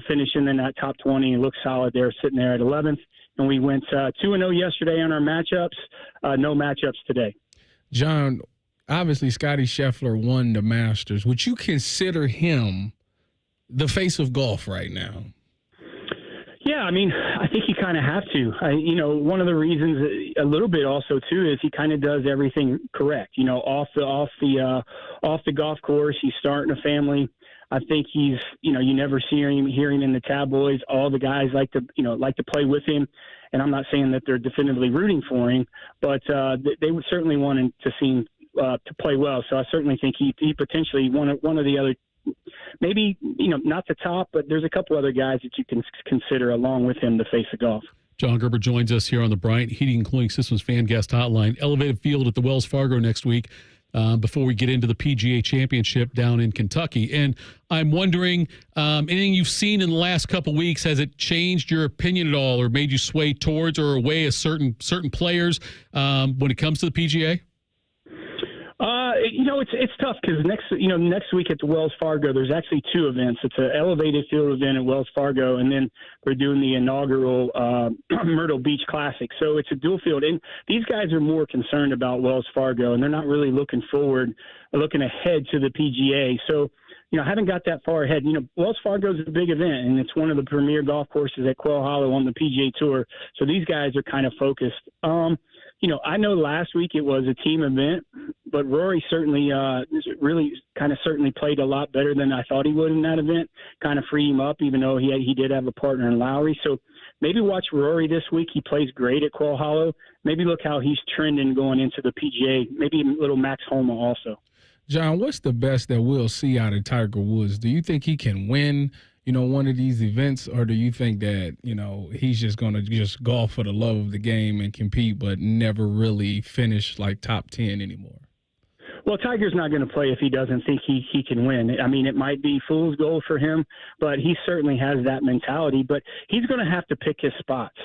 finishing in that top 20. He looks solid there, sitting there at 11th. And we went 2-0 yesterday on our matchups. No matchups today. John, obviously Scotty Scheffler won the Masters. Would you consider him the face of golf right now? Yeah, I mean, I think you kind of have to. One of the reasons, a little bit also too, is he kind of does everything correct. Off the golf course, he's starting a family. I think he's, you never hear him in the tabloids. All the guys like to play with him, and I'm not saying that they're definitively rooting for him, but they would certainly want him to see him to play well. So I certainly think he potentially one of the other, maybe not the top, but there's a couple other guys that you can consider along with him to face of golf. John Gerber joins us here on the Bryant Heating and Cooling Systems Fan Guest Hotline. Elevated field at the Wells Fargo next week. Before we get into the PGA Championship down in Kentucky. And I'm wondering, anything you've seen in the last couple weeks, has it changed your opinion at all or made you sway towards or away as certain players when it comes to the PGA? It's tough because next week at the Wells Fargo, there's actually two events. It's an elevated field event at Wells Fargo, and then they're doing the inaugural Myrtle Beach Classic. So it's a dual field, and these guys are more concerned about Wells Fargo, and they're not really looking ahead to the PGA. So, I haven't got that far ahead. Wells Fargo is a big event, and it's one of the premier golf courses at Quail Hollow on the PGA Tour. So these guys are kind of focused. I know last week it was a team event, but Rory certainly certainly played a lot better than I thought he would in that event. Kind of freed him up, even though he did have a partner in Lowry. So maybe watch Rory this week. He plays great at Quail Hollow. Maybe look how he's trending going into the PGA. Maybe a little Max Homa also. John, what's the best that we'll see out of Tiger Woods? Do you think he can win, one of these events, or do you think that, he's just going to just golf for the love of the game and compete, but never really finish like top 10 anymore? Well, Tiger's not going to play if he doesn't think he can win. I mean, it might be fool's gold for him, but he certainly has that mentality. But he's going to have to pick his spots.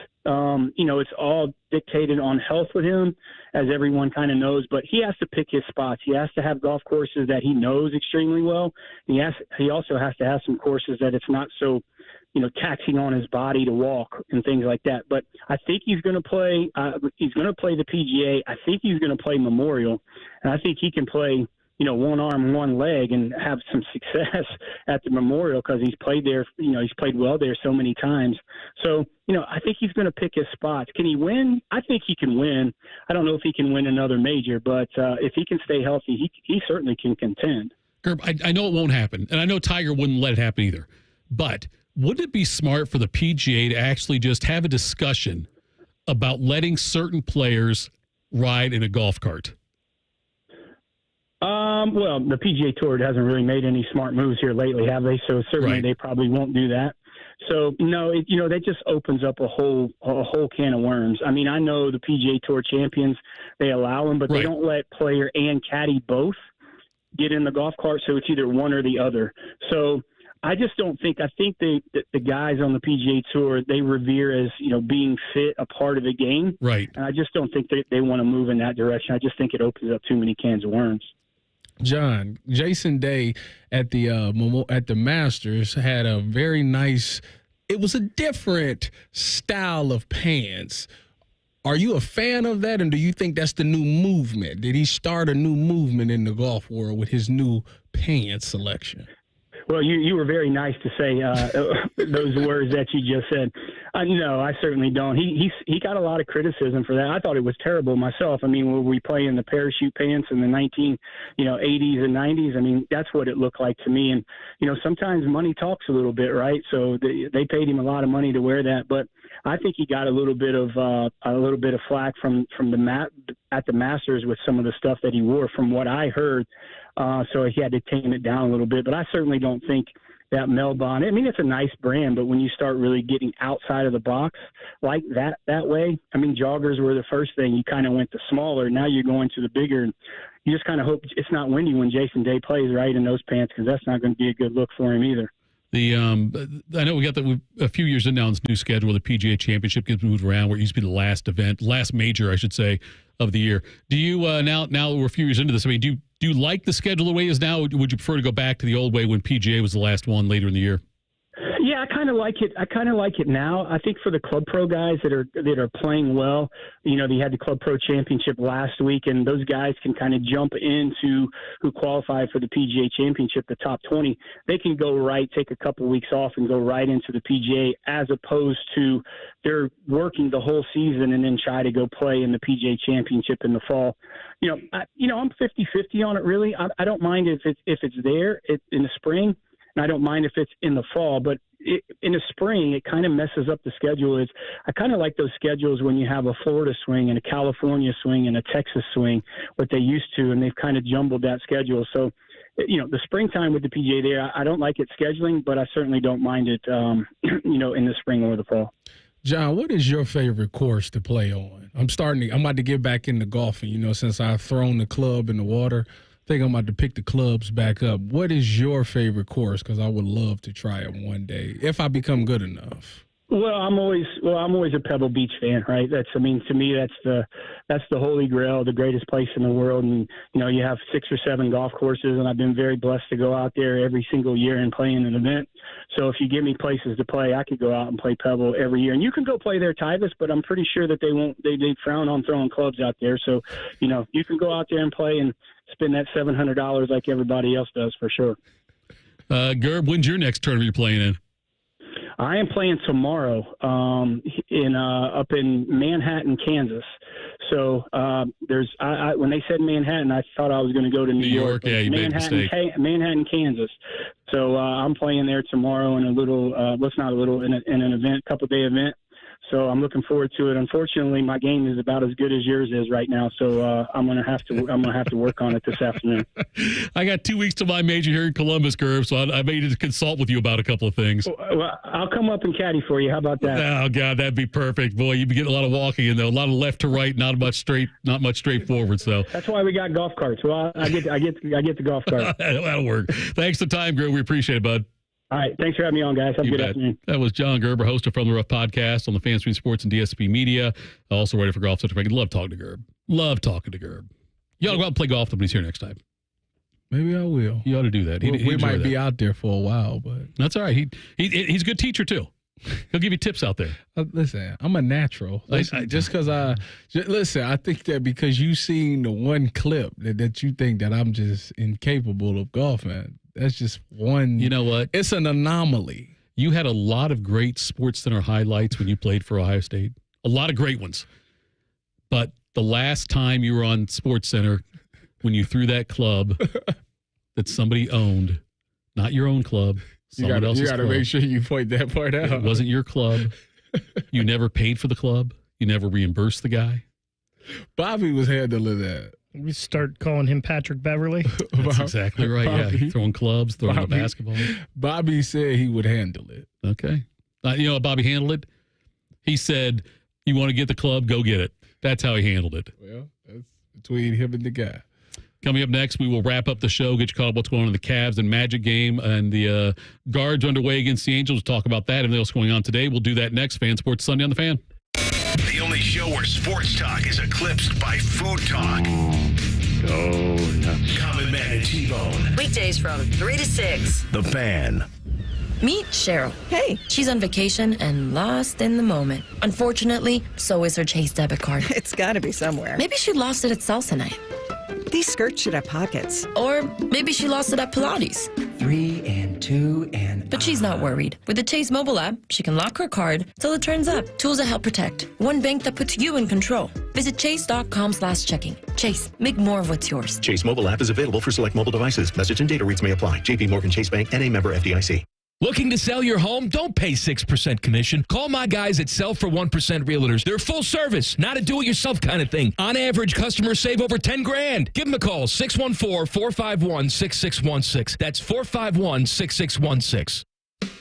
It's all dictated on health with him, as everyone kind of knows. But he has to pick his spots. He has to have golf courses that he knows extremely well. He also has to have some courses that it's not so taxing on his body to walk and things like that. But I think he's going to play. He's going to play the PGA. I think he's going to play Memorial, and I think he can play, one arm, one leg, and have some success at the Memorial because he's played there. He's played well there so many times. So, I think he's going to pick his spots. Can he win? I think he can win. I don't know if he can win another major, but if he can stay healthy, he certainly can contend. Gerb, I know it won't happen, and I know Tiger wouldn't let it happen either, but wouldn't it be smart for the PGA to actually just have a discussion about letting certain players ride in a golf cart? Well, the PGA Tour hasn't really made any smart moves here lately, have they? So certainly They probably won't do that. So no, that just opens up a whole can of worms. I mean, I know the PGA Tour champions, they allow them, but they don't let player and caddy both get in the golf cart. So it's either one or the other. So I just don't think. I think the guys on the PGA Tour, they revere as being fit a part of the game, right? And I just don't think they want to move in that direction. I just think it opens up too many cans of worms. John, Jason Day at the Masters had a very nice. It was a different style of pants. Are you a fan of that, and do you think that's the new movement? Did he start a new movement in the golf world with his new pants selection? Well, you were very nice to say those words that you just said. No, I certainly don't. He got a lot of criticism for that. I thought it was terrible myself. I mean, were we playing the parachute pants in the 80s and 90s? I mean, that's what it looked like to me. And sometimes money talks a little bit, right? So they paid him a lot of money to wear that. But I think he got a little bit of flack from the at the Masters with some of the stuff that he wore, from what I heard. So he had to tame it down a little bit. But I certainly don't think that Melbon, I mean, it's a nice brand, but when you start really getting outside of the box like that way, I mean, joggers were the first thing. You kind of went to smaller. Now you're going to the bigger. And you just kind of hope it's not windy when Jason Day plays, right, in those pants, because that's not going to be a good look for him either. I know we got a few years in now on this new schedule. The PGA Championship gets moved around, where it used to be the last major, I should say, of the year. Do you now we're a few years into this? I mean, do you like the schedule the way it is now? Or would you prefer to go back to the old way when PGA was the last one later in the year? Yeah, I kind of like it. I kind of like it now. I think for the Club Pro guys that are playing well, you know, they had the Club Pro Championship last week, and those guys can kind of jump into who qualified for the PGA Championship, the top 20. They can go right, take a couple weeks off, and go right into the PGA, as opposed to they're working the whole season and then try to go play in the PGA Championship in the fall. I'm 50-50 on it. Really, I don't mind if it's there in the spring. And I don't mind if it's in the fall, but in the spring, it kind of messes up the schedule. I kind of like those schedules when you have a Florida swing and a California swing and a Texas swing, what they used to, and they've kind of jumbled that schedule. So, the springtime with the PGA there, I don't like it scheduling, but I certainly don't mind it, in the spring or the fall. John, what is your favorite course to play on? I'm about to get back into golfing, since I've thrown the club in the water. I think I'm about to pick the clubs back up. What is your favorite course? Because I would love to try it one day if I become good enough. Well, I'm always a Pebble Beach fan, right? To me, that's the holy grail, the greatest place in the world. And you have 6 or 7 golf courses, and I've been very blessed to go out there every single year and play in an event. So if you give me places to play, I could go out and play Pebble every year. And you can go play there, Tyvis, but I'm pretty sure that they frown on throwing clubs out there. So you can go out there and play and spend that $700 like everybody else does, for sure. Gerb, when's your next tournament you're playing in? I am playing tomorrow up in Manhattan, Kansas. So when they said Manhattan, I thought I was going to go to New York. Yeah, you made a mistake. Manhattan, Kansas. So I'm playing there tomorrow in a little, in an event, couple-day event. So I'm looking forward to it. Unfortunately, my game is about as good as yours is right now. So I'm gonna have to work on it this afternoon. I got 2 weeks to my major here in Columbus, Gerb. So I may need to consult with you about a couple of things. Well, I'll come up and caddy for you. How about that? Oh God, that'd be perfect. Boy, you'd be getting a lot of walking in there, a lot of left to right, not much straight forward. So that's why we got golf carts. Well, I get the golf cart. That'll work. Thanks for the time, Gerb. We appreciate it, bud. All right. Thanks for having me on, guys. Have a good afternoon. That was John Gerber, host of From the Rough podcast on the Fan Stream Sports and DSP Media. Also writer for Golf Central. Love talking to Gerb. You ought to go out and play golf when he's here next time. Maybe I will. You ought to do that. We might be out there for a while, but that's all right. He's a good teacher too. He'll give you tips out there. Listen, I'm a natural. I think that because you seen the one clip that you think that I'm just incapable of golfing. That's just one. You know what? It's an anomaly. You had a lot of great Sports Center highlights when you played for Ohio State. A lot of great ones. But the last time you were on Sports Center, when you threw that club that somebody owned, not your own club, someone else's club. You got to make sure you point that part out. It wasn't your club. You never paid for the club. You never reimbursed the guy. Bobby was handling that. We start calling him Patrick Beverly. That's exactly right. Bobby, yeah, throwing clubs, throwing the basketball. Bobby said he would handle it. Okay. You know how Bobby handled it? He said, you want to get the club, go get it. That's how he handled it. Well, that's between him and the guy. Coming up next, we will wrap up the show, get you caught up what's going on in the Cavs and Magic game, and the Guards underway against the Angels. We'll talk about that and everything else going on today. We'll do that next. Fan Sports Sunday on the Fan. The only show where sports talk is eclipsed by food talk. Oh, nuts. Common Man and T-Bone. Weekdays from 3 to 6. The Fan. Meet Cheryl. Hey. She's on vacation and lost in the moment. Unfortunately, so is her Chase debit card. It's got to be somewhere. Maybe she lost it at salsa night. These skirts should have pockets. Or maybe she lost it at Pilates. 3 and 2 and... But she's not worried. With the Chase mobile app, she can lock her card till it turns up. Tools that help protect. One bank that puts you in control. Visit chase.com/checking. Chase, make more of what's yours. Chase mobile app is available for select mobile devices. Message and data rates may apply. JP Morgan Chase Bank, N.A. member FDIC. Looking to sell your home? Don't pay 6% commission. Call my guys at Sell for 1% Realtors. They're full service, not a do-it-yourself kind of thing. On average, customers save over $10,000. Give them a call, 614-451-6616. That's 451-6616.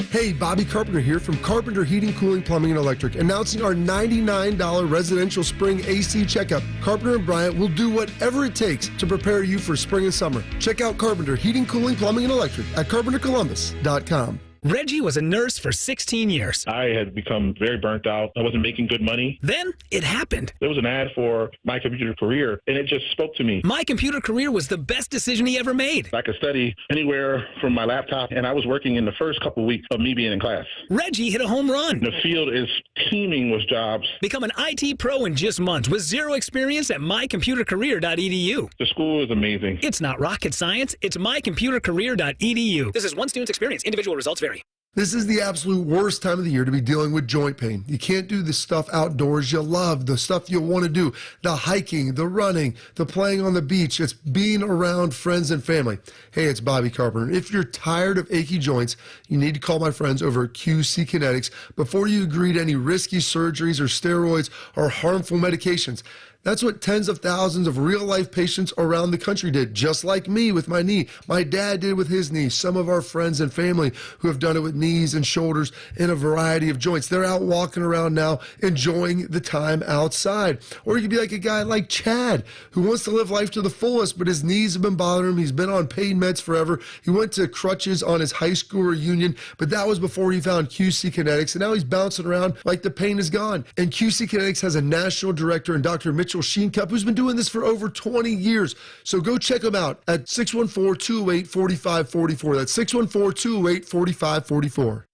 Hey, Bobby Carpenter here from Carpenter Heating, Cooling, Plumbing, and Electric, announcing our $99 residential spring AC checkup. Carpenter and Bryant will do whatever it takes to prepare you for spring and summer. Check out Carpenter Heating, Cooling, Plumbing, and Electric at carpentercolumbus.com. Reggie was a nurse for 16 years. I had become very burnt out. I wasn't making good money. Then it happened. There was an ad for My Computer Career, and it just spoke to me. My Computer Career was the best decision he ever made. I could study anywhere from my laptop, and I was working in the first couple of weeks of me being in class. Reggie hit a home run. The field is teeming with jobs. Become an IT pro in just months with zero experience at mycomputercareer.edu. The school is amazing. It's not rocket science. It's mycomputercareer.edu. This is one student's experience. Individual results vary. This is the absolute worst time of the year to be dealing with joint pain. You can't do the stuff outdoors you love, the stuff you want to do, the hiking, the running, the playing on the beach. It's being around friends and family. Hey, it's Bobby Carpenter. If you're tired of achy joints, you need to call my friends over at QC Kinetics before you agree to any risky surgeries or steroids or harmful medications. That's what tens of thousands of real-life patients around the country did, just like me with my knee. My dad did with his knee. Some of our friends and family who have done it with knees and shoulders and a variety of joints. They're out walking around now, enjoying the time outside. Or you could be like a guy like Chad, who wants to live life to the fullest, but his knees have been bothering him. He's been on pain meds forever. He went to crutches on his high school reunion, but that was before he found QC Kinetics, and now he's bouncing around like the pain is gone. And QC Kinetics has a national director in Dr. Mitchell Sheencup, who's been doing this for over 20 years. So go check him out at 614-208-4544. That's 614-208-4544.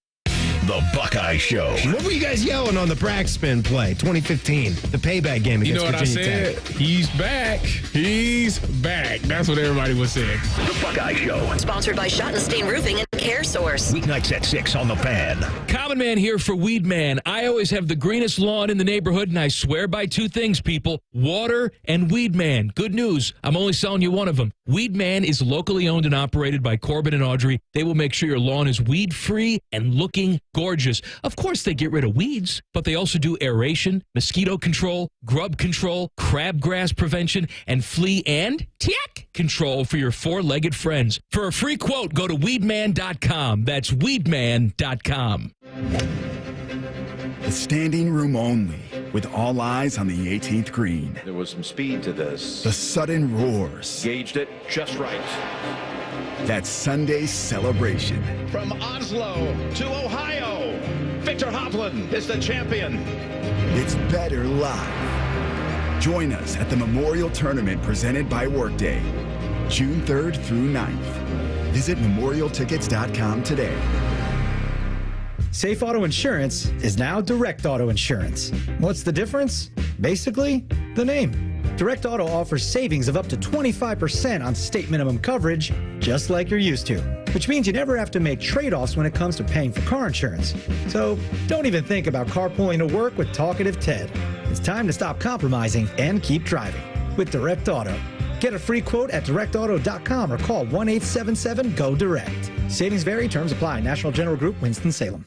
The Buckeye Show. What were you guys yelling on the backspin play, 2015, the payback game against Virginia Tech? He's back. He's back. That's what everybody was saying. The Buckeye Show. Sponsored by Schottenstein Roofing and Care Source. Weeknights at 6 on The Fan. Common Man here for Weed Man. I always have the greenest lawn in the neighborhood, and I swear by two things, people. Water and Weed Man. Good news. I'm only selling you one of them. Weed Man is locally owned and operated by Corbin and Audrey. They will make sure your lawn is weed-free and looking gorgeous. Of course, they get rid of weeds, but they also do aeration, mosquito control, grub control, crabgrass prevention, and flea and tick control for your four-legged friends. For a free quote, go to weedman.com. That's weedman.com. The standing room only, with all eyes on the 18th green. There was some speed to this. The sudden roars. Gauged it just right. That Sunday celebration. From Oslo to Ohio, Victor Hovland is the champion. It's better live. Join us at the Memorial Tournament presented by Workday, June 3rd through 9th. Visit memorialtickets.com today. Safe Auto Insurance is now Direct Auto Insurance. What's the difference? Basically, the name. Direct Auto offers savings of up to 25% on state minimum coverage, just like you're used to, which means you never have to make trade-offs when it comes to paying for car insurance. So don't even think about carpooling to work with Talkative Ted. It's time to stop compromising and keep driving with Direct Auto. Get a free quote at directauto.com or call 1-877-GO-DIRECT. Savings vary, terms apply. National General Group, Winston-Salem.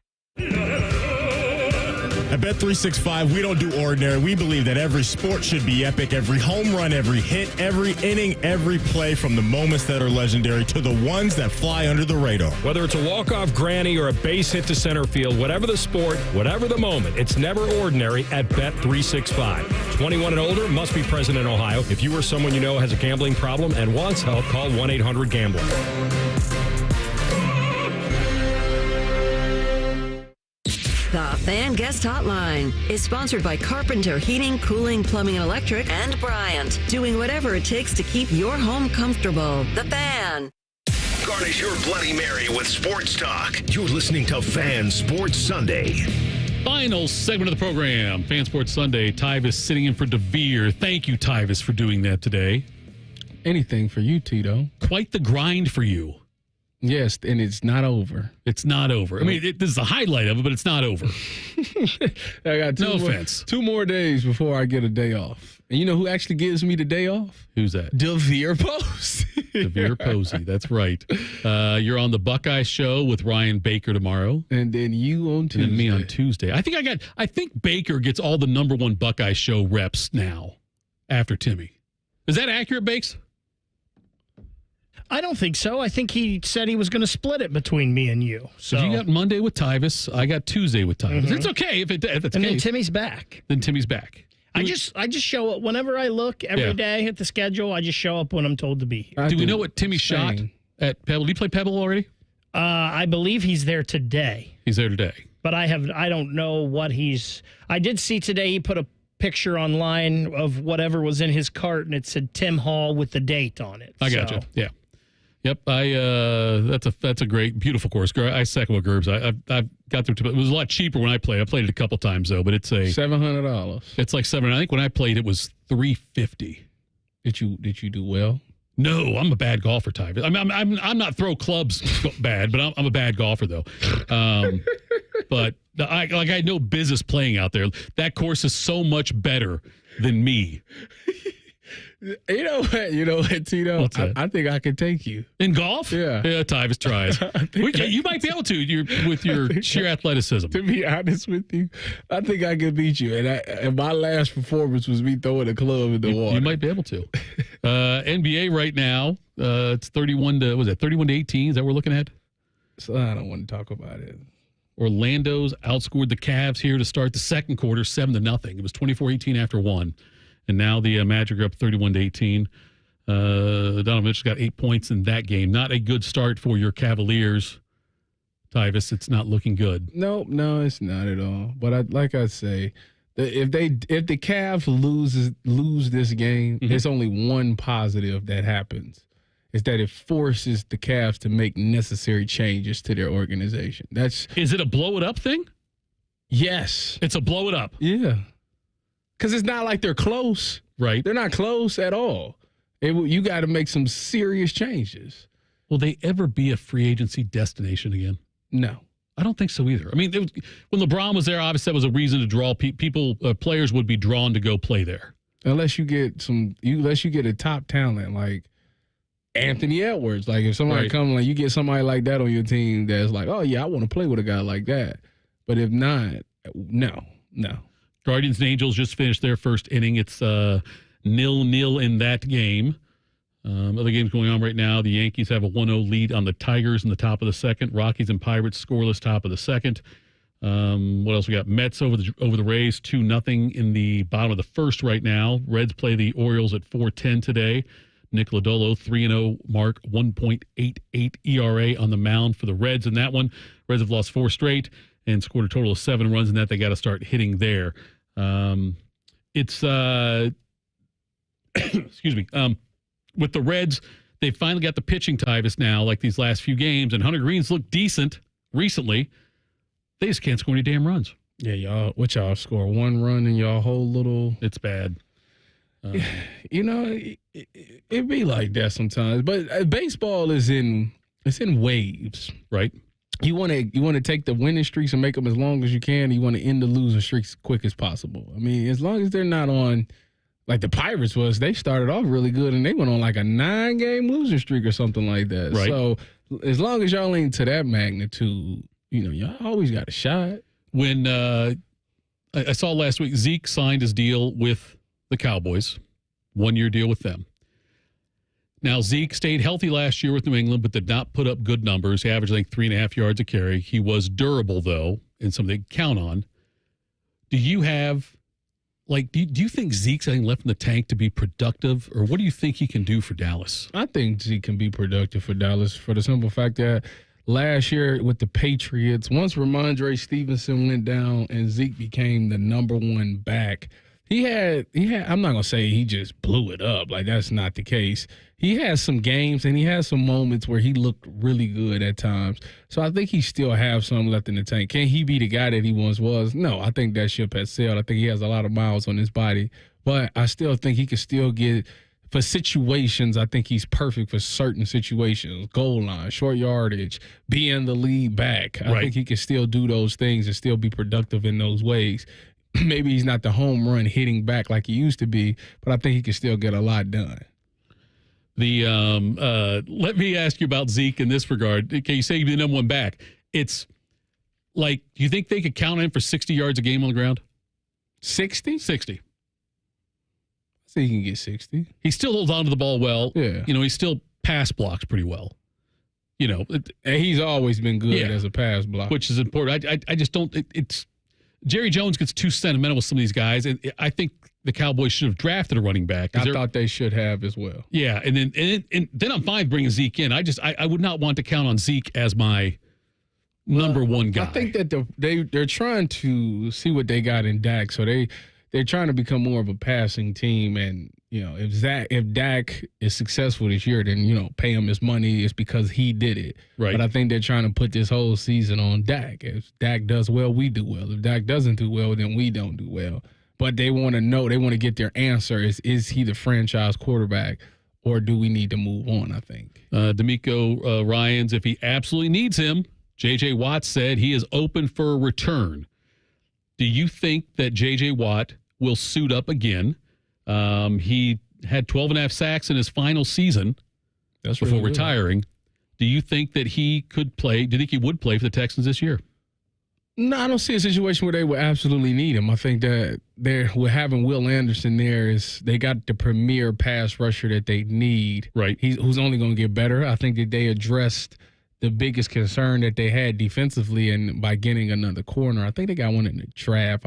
At Bet365, we don't do ordinary. We believe that every sport should be epic. Every home run, every hit, every inning, every play, from the moments that are legendary to the ones that fly under the radar. Whether it's a walk-off granny or a base hit to center field, whatever the sport, whatever the moment, it's never ordinary at Bet365. 21 and older, must be present in Ohio. If you or someone you know has a gambling problem and wants help, call 1-800-GAMBLER. The Fan Guest Hotline is sponsored by Carpenter Heating, Cooling, Plumbing, and Electric, and Bryant, doing whatever it takes to keep your home comfortable. The Fan. Garnish your Bloody Mary with sports talk. You're listening to Fan Sports Sunday. Final segment of the program, Fan Sports Sunday. Tyvis sitting in for DeVere. Thank you, Tyvis, for doing that today. Anything for you, Tito. Quite the grind for you. Yes, and it's not over. It's not over. I mean, this is the highlight of it, but it's not over. I got no offense. 2 more days before I get a day off. And you know who actually gives me the day off? Who's that? DeVere Posey. DeVere Posey. That's right. You're on the Buckeye show with Ryan Baker tomorrow. And then you on Tuesday. And then me on Tuesday. I think Baker gets all the number one Buckeye show reps now after Timmy. Is that accurate, Bakes? I don't think so. I think he said he was going to split it between me and you. So you got Monday with Tyvis. I got Tuesday with Tyvis. It's okay if it's the case. Then Timmy's back. Then Timmy's back. I just show up whenever I look every day at the schedule. I just show up when I'm told to be here. Do we know what Timmy shot at Pebble? Did he play Pebble already? I believe he's there today. He's there today. But I don't know what I did see today he put a picture online of whatever was in his cart and it said Tim Hall with the date on it. I got you. Yeah. Yep, that's a great, beautiful course. I second what Gerb's. I've got through. It was a lot cheaper when I played. I played it a couple times though, but it's $700. It's like $700. I think when I played it was $350. Did you do well? No, I'm a bad golfer, Ty. I'm not throw clubs bad, but I'm a bad golfer though. But I had no business playing out there. That course is so much better than me. You know what, Tito? I think I can take you. In golf? Yeah. Tyvis tries. You might be able to with your sheer athleticism. To be honest with you, I think I can beat you. And my last performance was me throwing a club in the water. You might be able to. NBA right now, it's 31 to 18? Is that what we're looking at? So I don't want to talk about it. Orlando's outscored the Cavs here to start the second quarter, 7-0. It was 24-18 after one. And now the Magic are up 31 to 18. Donovan Mitchell's got 8 points in that game. Not a good start for your Cavaliers, Tyvis. It's not looking good. No, it's not at all. But like I say, if the Cavs lose this game, there's only one positive that happens. Is that it forces the Cavs to make necessary changes to their organization. Is it a blow it up thing? Yes. It's a blow it up. Yeah. Because it's not like they're close. Right. They're not close at all. You got to make some serious changes. Will they ever be a free agency destination again? No. I don't think so either. I mean, when LeBron was there, obviously that was a reason to draw people. Players would be drawn to go play there. Unless you get a top talent like Anthony Edwards. Like if somebody comes, like you get somebody like that on your team that's like, oh yeah, I want to play with a guy like that. But if not, no. Guardians and Angels just finished their first inning. It's 0-0 in that game. Other games going on right now. The Yankees have a 1-0 lead on the Tigers in the top of the second. Rockies and Pirates scoreless top of the second. What else we got? Mets over the Rays 2-0 in the bottom of the first right now. Reds play the Orioles at 4:10 today. Nick Lodolo 3-0 mark, 1.88 ERA on the mound for the Reds in that one. Reds have lost 4 straight and scored a total of 7 runs in that. They got to start hitting there. Excuse me. With the Reds, they finally got the pitching Tyvis now, like these last few games, and Hunter Green's looked decent recently. They just can't score any damn runs. Yeah, y'all score 1 run in y'all whole little. It's bad. It be like that sometimes. But baseball is in waves, right? You want to take the winning streaks and make them as long as you can. You want to end the losing streaks as quick as possible. I mean, as long as they're not on, like the Pirates was, they started off really good and they went on like a 9-game losing streak or something like that. Right. So as long as y'all ain't to that magnitude, y'all always got a shot. When I saw last week, Zeke signed his deal with the Cowboys, 1-year deal with them. Now, Zeke stayed healthy last year with New England, but did not put up good numbers. He averaged, 3.5 yards a carry. He was durable, though, and something to count on. Do you have, do you think Zeke's anything left in the tank to be productive, or what do you think he can do for Dallas? I think Zeke can be productive for Dallas for the simple fact that last year with the Patriots, once Ramondre Stevenson went down and Zeke became the number 1 back, he had. I'm not gonna say he just blew it up. Like that's not the case. He has some games and he has some moments where he looked really good at times. So I think he still has some left in the tank. Can he be the guy that he once was? No, I think that ship has sailed. I think he has a lot of miles on his body, but I still think he can still get for situations, I think he's perfect for certain situations. Goal line, short yardage, being the lead back. I think he can still do those things and still be productive in those ways. Maybe he's not the home run hitting back like he used to be, but I think he can still get a lot done. Let me ask you about Zeke in this regard. Okay, you say he's the number one back. It's like, do you think they could count him for 60 yards a game on the ground? 60? 60. So he can get 60. He still holds on to the ball well. Yeah. You know, he still pass blocks pretty well. You know, and he's always been good as a pass block, which is important. I just don't. It's Jerry Jones gets too sentimental with some of these guys, and I think the Cowboys should have drafted a running back. I thought they should have as well. Yeah, and then I'm fine bringing Zeke in. I would not want to count on Zeke as my number one guy. I think that they're trying to see what they got in Dak, so they're trying to become more of a passing team. And you know, if Dak is successful this year, then you know, pay him his money. It's because he did it. Right. But I think they're trying to put this whole season on Dak. If Dak does well, we do well. If Dak doesn't do well, then we don't do well. But they want to know. They want to get their answer. Is he the franchise quarterback, or do we need to move on? I think. D'Amico Ryans, if he absolutely needs him, J.J. Watt said he is open for a return. Do you think that J.J. Watt will suit up again? He had 12.5 sacks in his final season before retiring. Do you think that he could play? Do you think he would play for the Texans this year? No, I don't see a situation where they would absolutely need him. I think that with having Will Anderson there, they got the premier pass rusher that they need. Right. Who's only going to get better. I think that they addressed the biggest concern that they had defensively, and by getting another corner. I think they got one in the draft,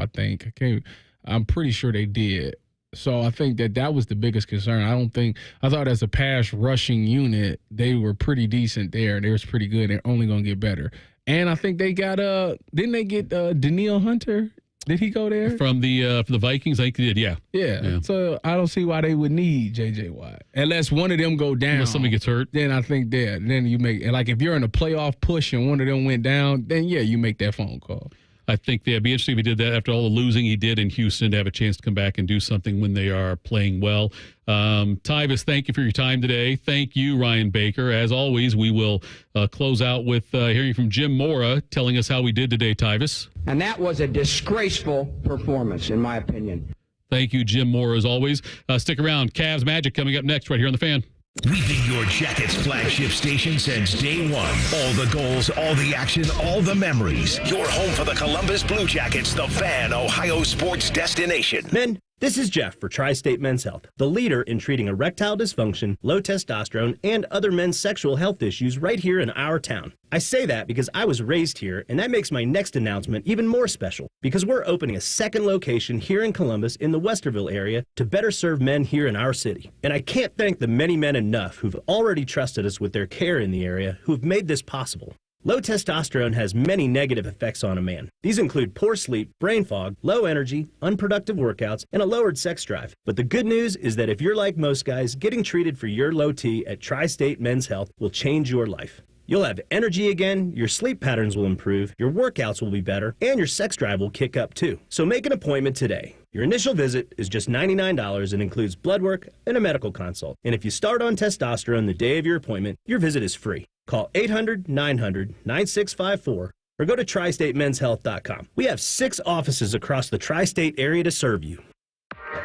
I'm pretty sure they did. So I think that was the biggest concern. I thought as a pass rushing unit, they were pretty decent there. They was pretty good. They're only going to get better. And I think they got didn't they get Danielle Hunter? Did he go there? From the Vikings? I think he did, yeah. So I don't see why they would need J.J. Watt. Unless one of them go down. Unless somebody gets hurt. Then I think then you make, like if you're in a playoff push and one of them went down, then yeah, you make that phone call. I think it'd be interesting if he did that after all the losing he did in Houston, to have a chance to come back and do something when they are playing well. Tyvis, thank you for your time today. Thank you, Ryan Baker. As always, we will close out with hearing from Jim Mora telling us how we did today, Tyvis. And that was a disgraceful performance, in my opinion. Thank you, Jim Mora, as always. Stick around. Cavs Magic coming up next right here on The Fan. We've been your Jackets flagship station since day one. All the goals, all the action, all the memories. Your home for the Columbus Blue Jackets, The Fan, Ohio sports destination. Men, this is Jeff for Tri-State Men's Health, the leader in treating erectile dysfunction, low testosterone, and other men's sexual health issues right here in our town. I say that because I was raised here, and that makes my next announcement even more special, because we're opening a second location here in Columbus in the Westerville area to better serve men here in our city. And I can't thank the many men enough who've already trusted us with their care in the area, who've made this possible. Low testosterone has many negative effects on a man. These include poor sleep, brain fog, low energy, unproductive workouts, and a lowered sex drive. But the good news is that if you're like most guys, getting treated for your low T at Tri-State Men's Health will change your life. You'll have energy again, your sleep patterns will improve, your workouts will be better, and your sex drive will kick up too. So make an appointment today. Your initial visit is just $99 and includes blood work and a medical consult. And if you start on testosterone the day of your appointment, your visit is free. Call 800-900-9654 or go to tristatemenshealth.com. We have 6 offices across the tri-state area to serve you.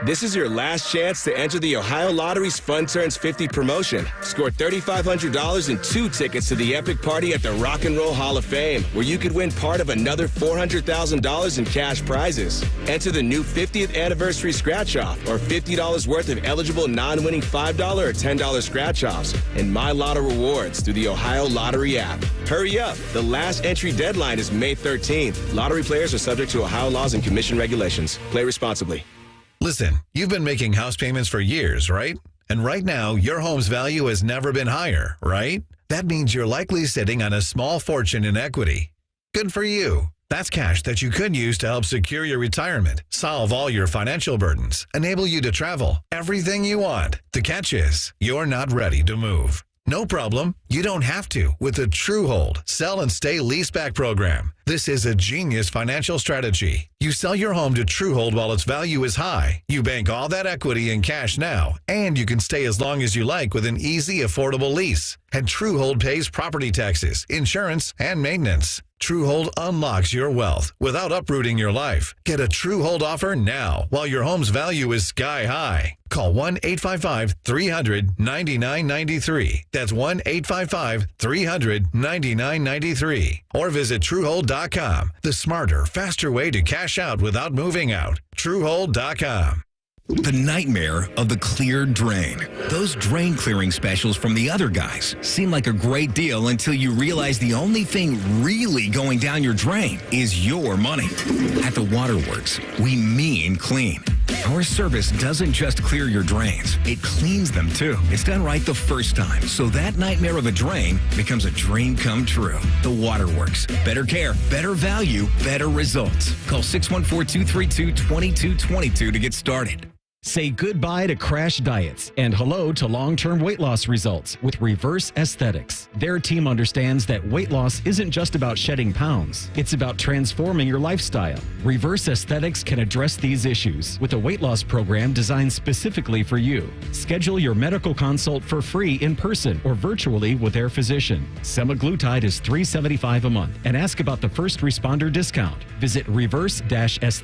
This is your last chance to enter the Ohio Lottery's Fun Turns 50 promotion. Score $3,500 and 2 tickets to the epic party at the Rock and Roll Hall of Fame, where you could win part of another $400,000 in cash prizes. Enter the new 50th anniversary scratch-off or $50 worth of eligible non-winning $5 or $10 scratch-offs and My Lotto rewards through the Ohio Lottery app. Hurry up. The last entry deadline is May 13th. Lottery players are subject to Ohio laws and commission regulations. Play responsibly. Listen, you've been making house payments for years, right? And right now, your home's value has never been higher, right? That means you're likely sitting on a small fortune in equity. Good for you. That's cash that you could use to help secure your retirement, solve all your financial burdens, enable you to travel, everything you want. The catch is, you're not ready to move. No problem. You don't have to with the TrueHold Sell and Stay Leaseback program. This is a genius financial strategy. You sell your home to TrueHold while its value is high. You bank all that equity in cash now, and you can stay as long as you like with an easy, affordable lease. And TrueHold pays property taxes, insurance, and maintenance. TrueHold unlocks your wealth without uprooting your life. Get a TrueHold offer now while your home's value is sky high. Call 1-855-300-9993. That's 1-855-300-9993. Or visit TrueHold.com. The smarter, faster way to cash out without moving out. TrueHold.com. The nightmare of the cleared drain. Those drain clearing specials from the other guys seem like a great deal until you realize the only thing really going down your drain is your money. At the Waterworks, we mean clean. Our service doesn't just clear your drains, it cleans them too. It's done right the first time, so that nightmare of a drain becomes a dream come true. The Waterworks. Better care, better value, better results. Call 614-232-2222 to get started. Say goodbye to crash diets and hello to long-term weight loss results with Reverse Aesthetics. Their team understands that weight loss isn't just about shedding pounds. It's about transforming your lifestyle. Reverse Aesthetics can address these issues with a weight loss program designed specifically for you. Schedule your medical consult for free in person or virtually with their physician. Semaglutide is $375 a month and ask about the first responder discount. Visit reverse-aesthetics